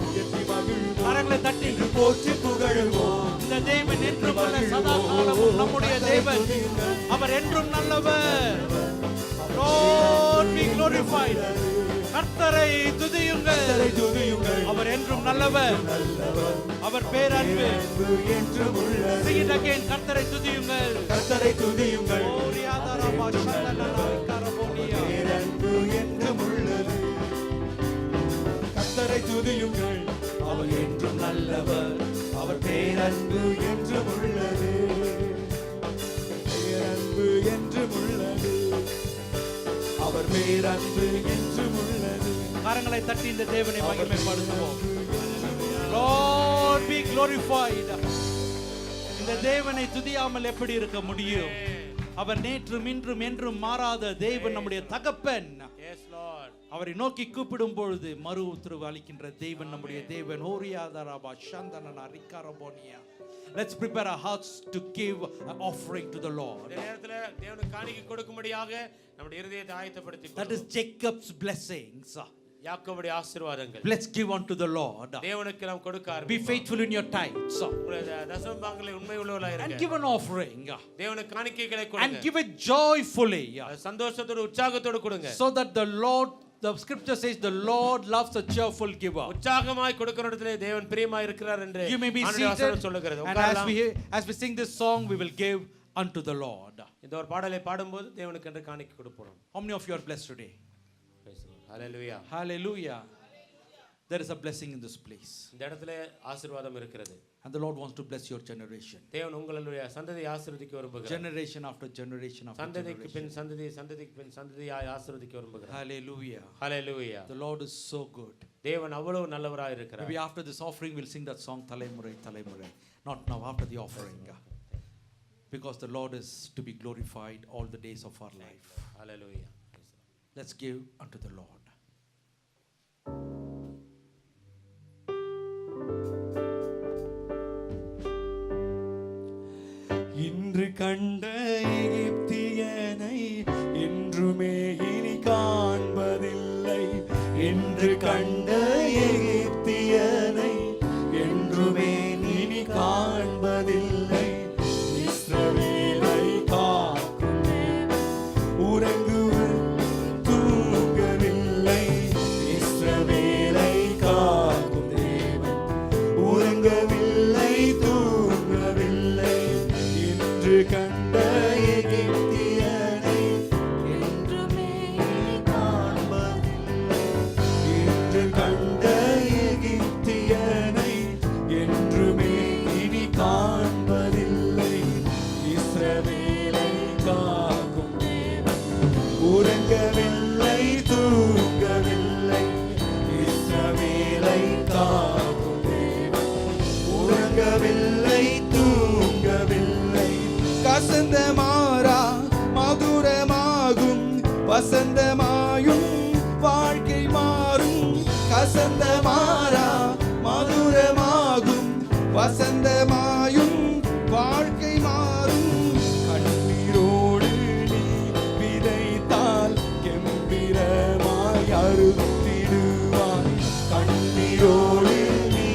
உயர்த்தி மகிழ்வோம். கரங்களை தட்டி போற்றி புகழுவோம். இந்த தேவன் என்றும் உள்ள சதா காலமும் நம்முடைய தேவன், அவர் என்றும் நல்லவர். Lord be glorified. கர்த்தரை துதியுங்கள், கர்த்தரை துதியுங்கள், அவர் என்றும் நல்லவர், அவர் பேரன்பு என்றும் உள்ளது. Sing it again. கர்த்தரை துதியுங்கள். கர்த்தரை துதியுங்கள், ஓரியாதரமா சந்தனனா கரபோனியா. பேரன்பு என்றும் உள்ளது. கர்த்தரை துதியுங்கள், அவர் என்றும் நல்லவர், அவர் பேரன்பு என்றும் உள்ளது. பேரன்பு என்றும் உள்ளது, அவர் பேரன்பு என்றும் உள்ளது. கரங்களை தட்டி இந்த தேவனை மகிமைப்படுத்துவோம். Lord be glorified. இந்த தேவனை துதியாமல் எப்படி இருக்க முடியும்? அவர் நேற்றும் இன்றும் என்றும் மாறாத தேவன், நம்முடைய தகப்பன். Yes, Lord. அவரை நோக்கி கூப்பிடும் பொழுது மறு உத்தரவு அளிக்கின்ற தேவன் நம்முடைய தேவன். ஓரியாதரபா சந்தனனா ரிக்காரபோனியா. Let's prepare our hearts to give an offering to the Lord. இந்த நேரத்துல தேவனுக்கு காணிக்கை கொடுக்கும்படியாக நம்முடைய இருதயத்தை ஆயத்தப்படுத்திக் That is Jacob's blessings. யாக்கோபுடைய ஆசீர்வாதங்கள். Let's give unto the Lord. தேவனுக்கு நாம் கொடுக்க Be ஆரம்பிப்போம். faithful in your tithes தசம பாகங்களில் உண்மை உள்ளவர்களாக and இருங்க. give an offering தேவனுக்கு காணிக்கைகளை and கொடுங்க. give it joyfully, சந்தோஷத்தோடு உற்சாகத்தோடு கொடுங்க. so that the Lord, the scripture says, the Lord loves a cheerful giver. உற்சாகமாய் கொடுக்கிறதிலே தேவன் பிரியமாய் இருக்கிறார் என்று You may be ஆண்டவருடைய seated, வசனம் சொல்லுகிறது. and as we sing this song, we will give unto the Lord. இந்த ஒரு பாடலை பாடும்போது தேவனுக்கு என்று காணிக்கை கொடுப்போம். How many of you are blessed today? Hallelujah. Hallelujah. There is a blessing in this place, இந்த இடத்துல ஆசீர்வாதம் இருக்கிறது. and the Lord wants to bless your generation. தேவன் உங்களுடைய சந்ததியை ஆசீர்வதிக்க விரும்புகிறார். Generation after generation after சந்ததிக்கு generation. பின் சந்ததி, சந்ததிக்கு பின் சந்ததியாய் ஆசீர்வதிக்க விரும்புகிறார். Hallelujah. Hallelujah. The Lord is so good. தேவன் அவ்வளவு நல்லவராய் இருக்கிறார். Maybe after this offering we'll sing that song Thalaimurai Thalaimurai. Not now, after the offering. Because the Lord is to be glorified all the days of our life. Hallelujah. Let's give unto the Lord. இன்று கண்ட எகிப்தியனை என்றுமே இனி காண்பதில்லை. இன்று கண்ட எகிப்தியனை என்றுமே இனி காண்பதில்லை. இஸ்ரவேலை காக்கும் உறங்குவர் தூங்கவில்லை. இஸ்ரவேலை காக்கும் தேவன் உறங்கவில்லை தூங்கவில்லை. இன்று கண்ட எகிப்தியனை என்றுமே இனி காண்பதில்லை. இன்று கண்ட எகிப்தியனை என்றுமே இனி காண்பதில்லை. இஸ்ரவேலை காக்கும் தேவன் உறங்கவில்லை தூங்கவில்லை. இஸ்ரவேலை காக்கும் தேவன் உறங்கவில்லை தூங்கவில்லை. கசந்த மாறா மதுரமாகும், வசந்தமாயும் வாழ்க்கை மாறும். கசந்த மாறா மதுரமாகும், வசந்தமாயும் வாழ்க்கை மாறும். கண்ணீரோடு நீ விதைத்தால் கெம்பீரமாய் அறுத்திடுவாய். கண்ணீரோடு நீ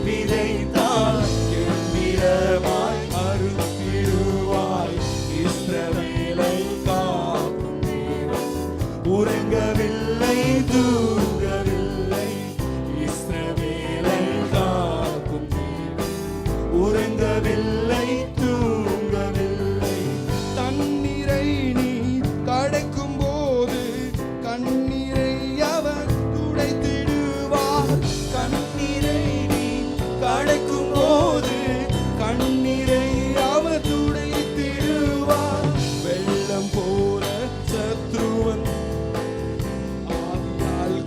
விதைத்தால் கெம்பீரமாய் அறுத்திடுவாய். இஸ்ரவேலை காக்கும் தேவன் உறங்கவில்லை தூங்கவில்லை. இஸ்ரவேலை காக்கும் தேவன் உறங்கவில்லை தூங்கவில்லை. தண்ணீரை நீ கடக்கும் போது கண்ணீரை அவர் துடைத்திடுவார். கண்ணீரை நீ கடக்கும் போது கண்ணீரை அவர் துடைத்திடுவார். வெள்ளம் போல சத்ருவன் ஆவியால்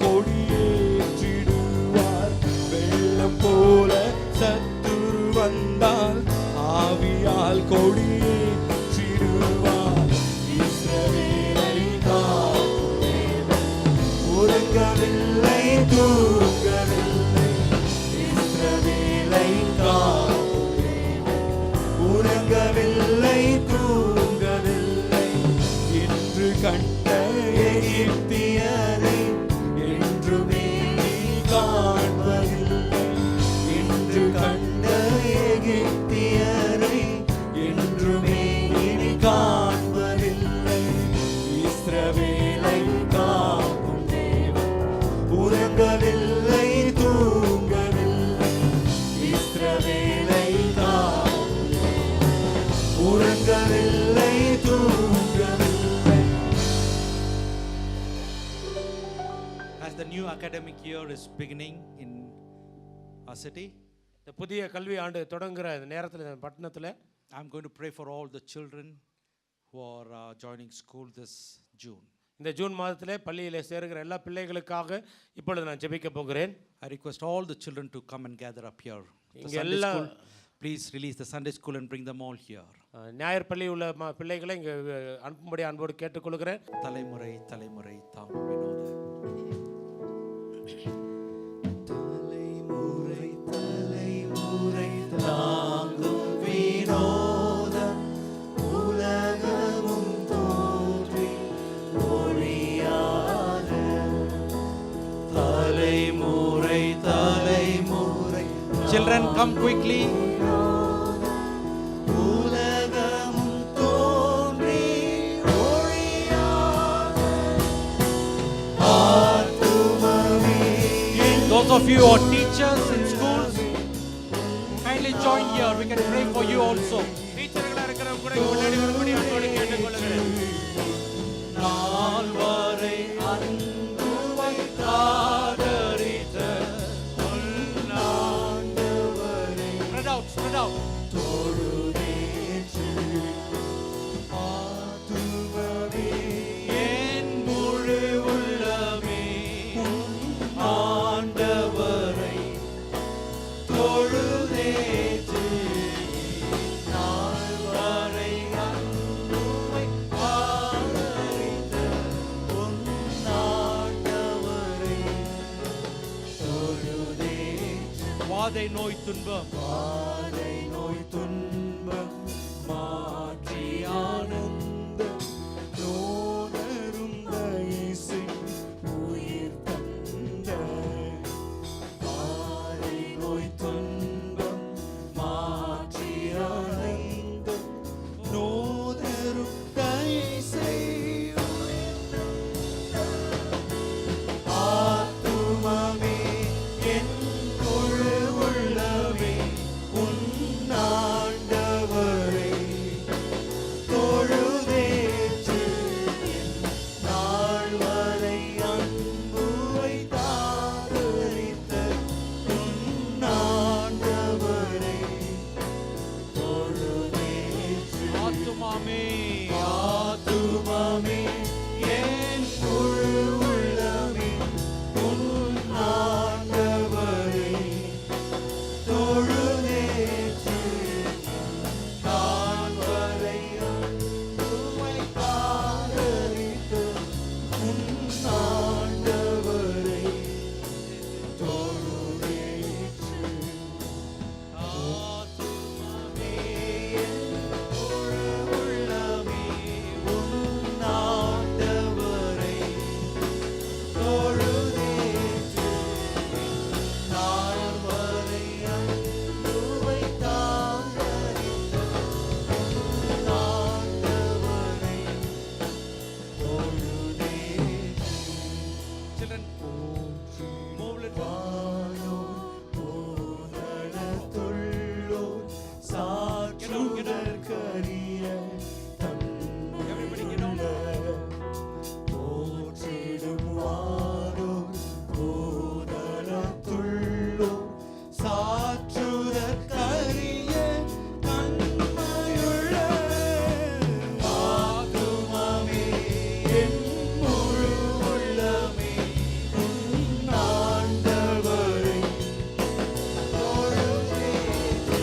கொடியேற்றிடுவார். வெள்ளம் போல சத்துரு வந்தால் ஆவியால் கொடியேற்றிடுவார். இஸ்ரவேலை காக்கும் தேவன் உறங்கவில்லை தூங்கவில்லை. இஸ்ரவேலை காக்கும் தேவன் உறங்கவில்லை தூங்கவில்லை. இன்று கண்ட எகிப்தியரை என்றுமே இனி காண்பதில்லை. இன்று கண்ட எகிப்தியரை என்றுமே இனி காண்பதில்லை. இஸ்ரவேலை காக்கும் தேவன் உறங்கவில்லை தூங்கவில்லை. இஸ்ரவேலை காக்கும் தேவன் உறங்கவில்லை தூங்கவில்லை. As the new academic year is beginning in our city, இந்த புதிய கல்வி ஆண்டு தொடங்குற இந்த நேரத்தில் இந்த பட்டணத்தில் I'm going to pray for all the children who are joining school this June. இந்த ஜூன் மாதத்திலே பள்ளியிலே சேருகிற எல்லா பிள்ளைகளுக்காக இப்பொழுது நான் ஜெபிக்க போகிறேன். I request all the children to come and gather up here. The இங்க Sunday எல்லா school Please release the Sunday school and bring them all here. ஞாயிறு பள்ளி உள்ள பிள்ளைகளை இங்கே அனுப்பும்படி அன்போடு கேட்டுக்கொள்கிறேன். தலைமுறை தலைமுறை தாங்கும் வினோத. தலைமுறை தலைமுறை தாங்கும் வினோதம் உலகமும் தோன்றி ஒழியாத தலைமுறை தலைமுறை. Children, come quickly. உலகமும் தோன்றி ஒழியாத ஆத்துமமே. Those of you who are teachers in schools, kindly join here. We can pray for you also. டீச்சர்களா இருக்கிறவங்க கூட இங்க முன்னாடி வரும்படி அன்போடு கேட்டுக்கொள்கிறேன். நாள் வரை அன்பு வைத்தாதரித்த பொன்னாண்டவரை Spread out, spread out. தொழுதேற்று ஆத்துமமே என் முழு உள்ளமே ஆண்டவரை தொழுதேற்று நாள் வரை அன்பு வைத்தாதரித்த பொன்னாண்டவரை தொழுதேற்று. வாதை நோய் துன்பம் பாதை நோய் துன்பம் மாற்றி ஆனந்தம் நோனரும் தயிசை உயிர் தந்த. பாதை நோய் துன்பம் மாற்றி ஆனந்தம் நோனரும் தயிசை ஆத்துமமே என் முழு உள்ளமே உன்னாண்டவரை தொழுதேற்று நாள் வரை அன்பு வைத்தாதரித்த உன்னாண்டவரை தொழுதேற்று. ஆத்துமாமே ஆத்துமமே என் முழு உள்ளமே உன்னாண்டவரை தொழுதேற்று நான் வரை அன்பு வைத்தாதரித்த உன்னாண்டவரை தொழுதேற்று. ஆத்துமமே என் முழு உள்ளமே உன்னாண்டவரை தொழுதேற்று நாள் வரை அன்பு வைத்தாதரித்த உன்னாண்டவரை தொழுதேற்று. children, move little. வானோர் பூதலத்துள்ளோர் சாற்றுதற்கரிய Everybody get on. போற்றிடும் வானோர் பூதலத்துள்ளோர் சாற்றுதற்கரிய தன்மையுள்ள ஆத்துமமே என் முழு உள்ளமே உன்னாண்டவரை தொழுதேற்று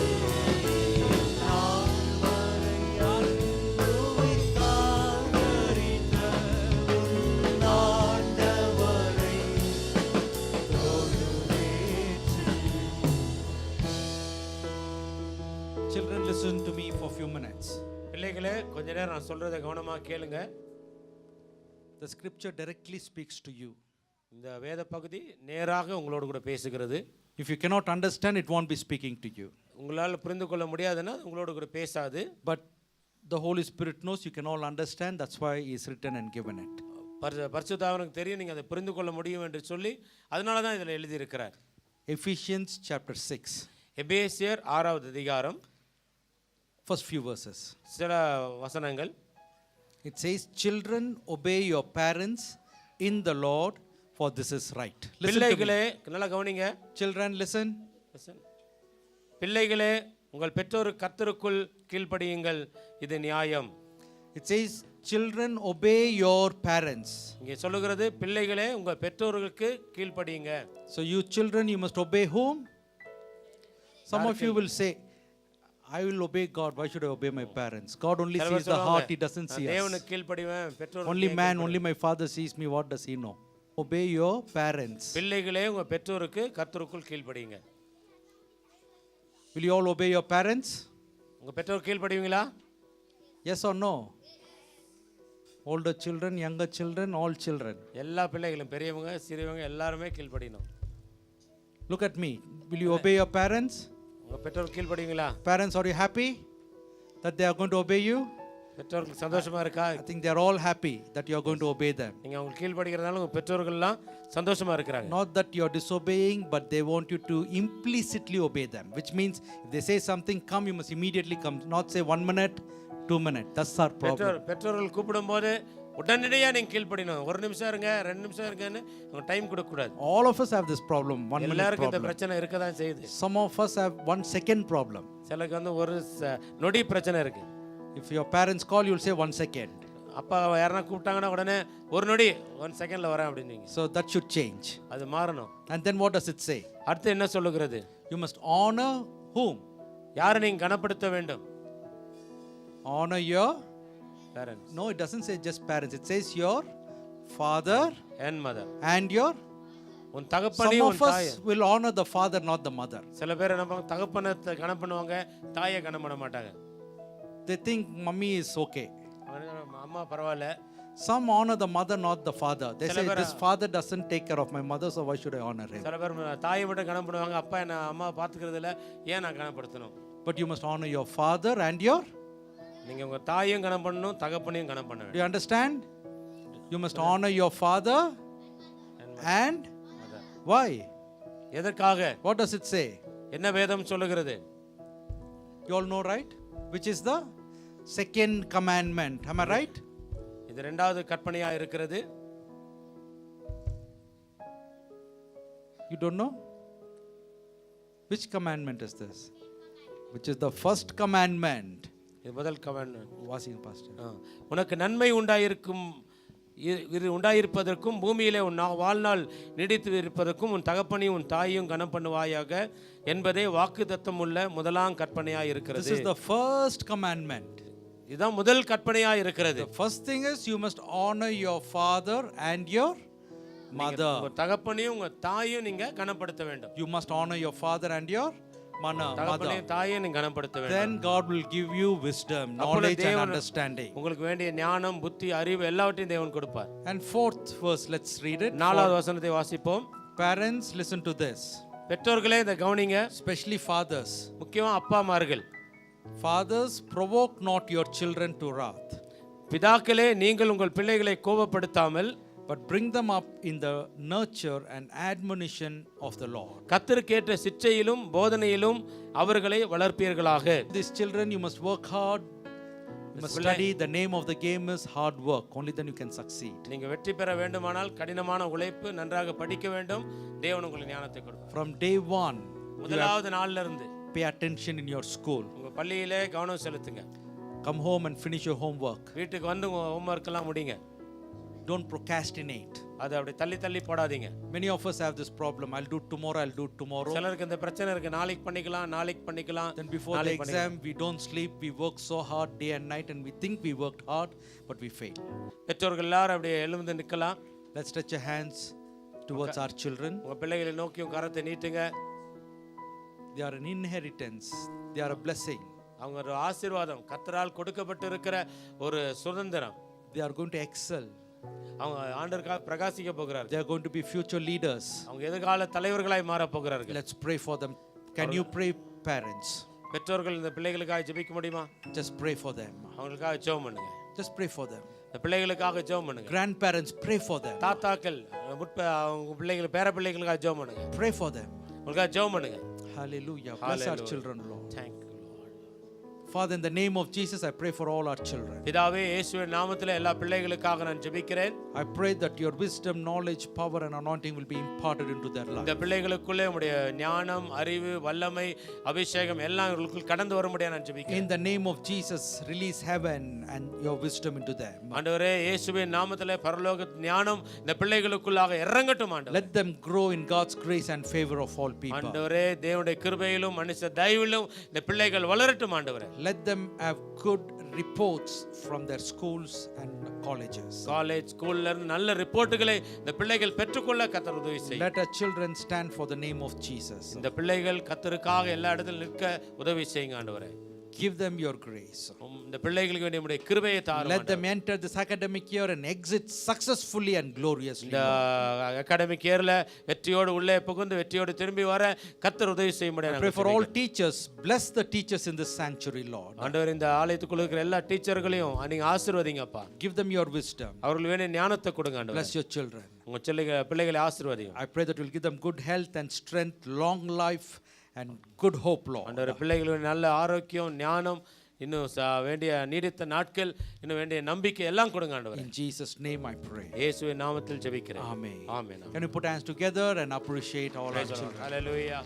நாள் வரை அன்பு வைத்தாதரித்த உன்னாண்டவரை தொழுதேற்று. Children, listen to me for a few minutes. பிள்ளைகளே கொஞ்ச நேரம் நான் சொல்றதை கவனமா கேளுங்க. The scripture directly speaks to you. இந்த வேத பகுதி நேராக உங்களோடு கூட பேசுகிறது. If you cannot understand, it won't be speaking to you. உங்களால் புரிந்து கொள்ள முடியாதுன்னா உங்களோடு கூட பேசாது. But the Holy Spirit knows you can all understand. That's why He is written and given it. பரிசுத்தாவினுக்கு தெரியும் நீங்க அதை புரிந்து கொள்ள முடியும் என்று சொல்லி அதனால தான் இதில் எழுதியிருக்கிறார். Ephesians chapter 6. எபேசியர் 6வது அதிகாரம் First few verses. சில வசனங்கள். It says, children, obey your parents in the Lord, for this is right. Listen to me. பிள்ளைகளே நல்லா கவனிங்க. Children, listen. பிள்ளைகளே உங்கள் பெற்றோர் கர்த்தருக்குள் கீழ்ப்படியுங்கள், இது நியாயம். It says, children, obey your parents. இங்கே சொல்லுகிறது பிள்ளைகளே உங்கள் பெற்றோர்களுக்கு கீழ்ப்படியுங்க. So you children, you must obey whom? Some of you will say, I will obey God. Why should I obey my parents? God only சில sees பேர் the heart. சொல்லுவாங்க, He doesn't see நான் us. தேவனுக்கு கீழ்ப்படிவேன், பெற்றோருக்கு Only man, கீழ்ப்படிவேன். only my father sees me. What does he know? Obey your parents. பிள்ளைகளே உங்க பெற்றோருக்கு கர்த்தருக்குள் கீழ்ப்படியுங்க. Will you all obey your parents? உங்க பெற்றோருக்கு கீழ்ப்படிவீங்களா? Yes or no? Older children, younger children, all children. எல்லா பிள்ளைகளும் பெரியவங்க சிறியவங்க எல்லாருமே கீழ்ப்படியணும். Look at me. Will you obey your parents? உங்க பெற்றோருக்கு கீழ்ப்படிவீங்களா? Parents, are you happy that they are going to obey you? பெற்றோருக்கு சந்தோஷமா இருக்கா? I think they are all happy that you are going to obey them. நீங்க அவங்க கீழ்ப்படிக்கிறதால உங்க பெற்றோர்கள்லாம் சந்தோஷமா இருக்கிறாங்க. Not that you are disobeying, but they want you to implicitly obey them, which means if they say something, come, you must immediately come. Not say 1 minute, 2 minutes. That's our problem. பெற்றோர்கள் கூப்பிடும்போது உடனடியா நீங்க கீழ்ப்படியணும். 1 நிமிஷம் இருங்க, 2 நிமிஷம் இருங்கன்னு உங்க டைம் கொடுக்க கூடாது. All of us have this problem, 1 minute எல்லாருக்கும் இந்த problem. பிரச்சனை இருக்க தான் செய்யுது. Some of us have 1 second problem. சிலருக்கு வந்து ஒரு நொடி பிரச்சனை இருக்கு. If your parents call, you'll say 1 second. அப்பா யாரனா கூப்பிட்டாங்கன்னா உடனே ஒரு நொடி 1 செகண்ட்ல வரேன் அப்படின்னீங்க. So that should change. அது மாறணும். And then what does it say? அடுத்து என்ன சொல்லுகிறது? You must honor whom? யாரை நீங்க கனப்படுத்த வேண்டும்? Honor your parents No, it doesn't say just parents. It says your father and mother. and your. உன் Some தகப்பனையும் of உன் தாயை. us will honor the father, not the mother. சில பேர் என்ன பண்ணுவாங்க, தகப்பனை கனம் பண்ணுவாங்க, தாயை கனம் பண்ண மாட்டாங்க. They think mommy is okay. அம்மா பரவாயில்ல. Some honor the mother, not the father. They say சில this father doesn't take care of my mother, so why should I honor him? சில பேர் தாயை மட்டும் கனம் பண்ணுவாங்க, அப்பா என்ன அம்மா பாத்துக்கிறது இல்ல, ஏன் நான் கனப்படுத்தணும்? But you must honor your father and your. நீங்க உங்க தாயையும் கனம் பண்ணணும், தகப்பனையும் கனம் பண்ண Do வேண்டும். you understand? You must honor your father and why? எதற்காக? What does it say? என்ன வேதம் சொல்லுகிறது? You all know, right? Which is the second commandment. Am I right? இது இரண்டாவது கற்பனையா இருக்கிறது. You don't know? Which commandment is this? Which is the first commandment? இது முதல் கமாண்ட்மென்ட். Wasing pastor. உனக்கு நன்மை உண்டாயிருப்பதற்கும் பூமியிலே உன் வாழ்நாள் நீடித்து இருப்பதற்கும் உன் தகப்பனையும் உன் தாயையும் கனம் பண்ணுவாயாக என்பதே வாக்குத்தத்தம் உள்ள முதலாம் கற்பனையாய் இருக்கிறது. This is the first commandment. இதுதான் முதல் கற்பனையாய் இருக்கிறது. The first thing is you must honor your father and your mother. உங்க தகப்பனையும் உங்க தாயையும் நீங்க கனப்படுத்த வேண்டும். You must honor your father and your mother. தகப்பனையும் தாயையும் நீங்க கனப்படுத்த வேண்டும். Then God will give you wisdom, knowledge and understanding. உங்களுக்கு வேண்டிய ஞானம், புத்தி, அறிவு எல்லாவற்றையும் தேவன் கொடுப்பார். And fourth verse, let's read it. நாலாவது வசனத்தை வாசிப்போம். Parents, listen to this. பெற்றோர்களே இதை கவனிங்க. Especially fathers. முக்கியமா அப்பாமார்கள். Fathers, provoke not your children to wrath, பிதாக்களே நீங்கள் உங்கள் பிள்ளைகளை கோபப்படுத்தாமல் but bring them up in the nurture and admonition of the Lord. கர்த்தருக்கேற்ற சிட்சையிலும் போதனையிலும் அவர்களை வளர்ப்பீர்களாக. These children, you must work hard. You must study. The name of the game is hard work. Only then you can succeed. நீங்க வெற்றி பெற வேண்டுமானால் கடினமான உழைப்பு, நன்றாக படிக்க வேண்டும். தேவன் உங்களுக்கு ஞானத்தை கொடுப்பார். From day one, முதலாவது நாள்ல இருந்து pay attention in your school. உங்க பள்ளியிலே கவனம் செலுத்துங்க. Come home and finish your homework. வீட்டுக்கு வந்து உங்க ஹோம்வொர்க் எல்லாம் முடிங்க. Don't procrastinate. அதை அப்படி தள்ளி தள்ளி போடாதீங்க. Many of us have this problem. I'll do tomorrow, I'll do tomorrow. சிலருக்கு இந்த பிரச்சனை இருக்கு, நாளைக்கு பண்ணிக்கலாம். Then before the exam, we don't sleep. We work so hard day and night and we think we worked hard, but we fail. பெற்றோர்கள் எல்லாரும் அப்படியே எழுந்து நிக்கலாம். Let's stretch your hands towards our children. உங்க பிள்ளைகளை நோக்கி உங்க கரத்தை நீட்டுங்க. They are an inheritance. They are a blessing. அவங்க ஒரு ஆசீர்வாதம், கர்த்தரால் கொடுக்கப்பட்டு இருக்கிற ஒரு சுதந்திரம். They are going to excel. அவங்க ஆண்டவருக்காக பிரகாசிக்க போகிறார்கள். They are going to be future leaders. அவங்க எதிர்கால தலைவர்களாய் மாற போகிறார்கள். Let's pray for them. Can you pray, parents? பெற்றோர்கள் இந்த பிள்ளைகளுக்காக ஜெபிக்க முடியுமா? Just pray for them. அவங்களுக்காக ஜெபம் பண்ணுங்க. Just pray for them. இந்த பிள்ளைகளுக்காக ஜெபம் பண்ணுங்க. Grandparents, pray for them. தாத்தாக்கள் அவங்க பிள்ளைகள் பேர பிள்ளைகளுக்காக ஜெபம் பண்ணுங்க. Pray for them. உங்களுக்காக ஜெபம் பண்ணுங்க. Hallelujah. Bless our children, Lord. Thank you, Lord. Father, in the name of Jesus, I pray for all our children. பிதாவே இயேசுவின் நாமத்திலே எல்லா பிள்ளைகளுக்காக நான் ஜெபிக்கிறேன். I pray that your wisdom, knowledge, power and anointing will be imparted into their life. இந்த பிள்ளைகளுக்குள்ளே உம்முடைய ஞானம், அறிவு, வல்லமை, அபிஷேகம் எல்லாம் இவர்களுக்குள் கடந்து வரும்படியா நான் ஜெபிக்கிறேன். In the name of Jesus, release heaven and your wisdom into them. ஆண்டவரே இயேசுவின் நாமத்திலே பரலோக ஞானம் இந்த பிள்ளைகளுக்குள்ளாக இறங்கட்டும் ஆண்டவரே. Let them grow in God's grace and favor of all people. ஆண்டவரே தேவனுடைய கிருபையிலும் மனுஷ தயவிலும் இந்த பிள்ளைகள் வளரட்டும் ஆண்டவரே. Let them have good reports from their schools and colleges. College ஸ்கூல்ல இருந்து நல்ல ரிப்போர்ட்டுகளை இந்த பிள்ளைகள் பெற்றுக்கொள்ள கர்த்தர் உதவி செய்யும். Let our children stand for the name of Jesus. இந்த பிள்ளைகள் கர்த்தருக்காக எல்லா இடத்திலும் நிற்க உதவி செய்யுங்க ஆண்டவரே. Give them your grace. இந்த பிள்ளைகளுக்கு வேண்டிய உம்முடைய கிருபையை தாரும். Let them enter this academic year and exit successfully and gloriously. இந்த அகாடமிக் இயர்ல வெற்றியோடு உள்ளே புகுந்து வெற்றியோடு திரும்பி வர கர்த்தர் உதவி செய்யும்படி I pray for all teachers. Bless the teachers in this sanctuary, Lord. ஆண்டவர் இந்த ஆலயத்துக்குள்ள இருக்கிற எல்லா டீச்சர்களையும் நீங்க ஆசீர்வதிங்கப்பா. Give them your wisdom. அவர்களுக்கு வேண்டிய ஞானத்தை கொடுங்க ஆண்டவரே. Bless your children. உங்க பிள்ளைகளை ஆசீர்வதிங்க. I pray that you will give them good health and strength, long life and good hope, Lord. ஆண்டவரே பிள்ளைகளுக்கு நல்ல ஆரோக்கியம், ஞானம், இன்னும் வேண்டிய நீடித்த நாட்கள், இன்னும் வேண்டிய நம்பிக்கை எல்லாம் கொடுங்க ஆண்டவரே. In Jesus' name I pray. இயேசுவின் நாமத்தில் ஜெபிக்கிறேன். Amen. Amen. Can you put hands together and appreciate all our children? Hallelujah.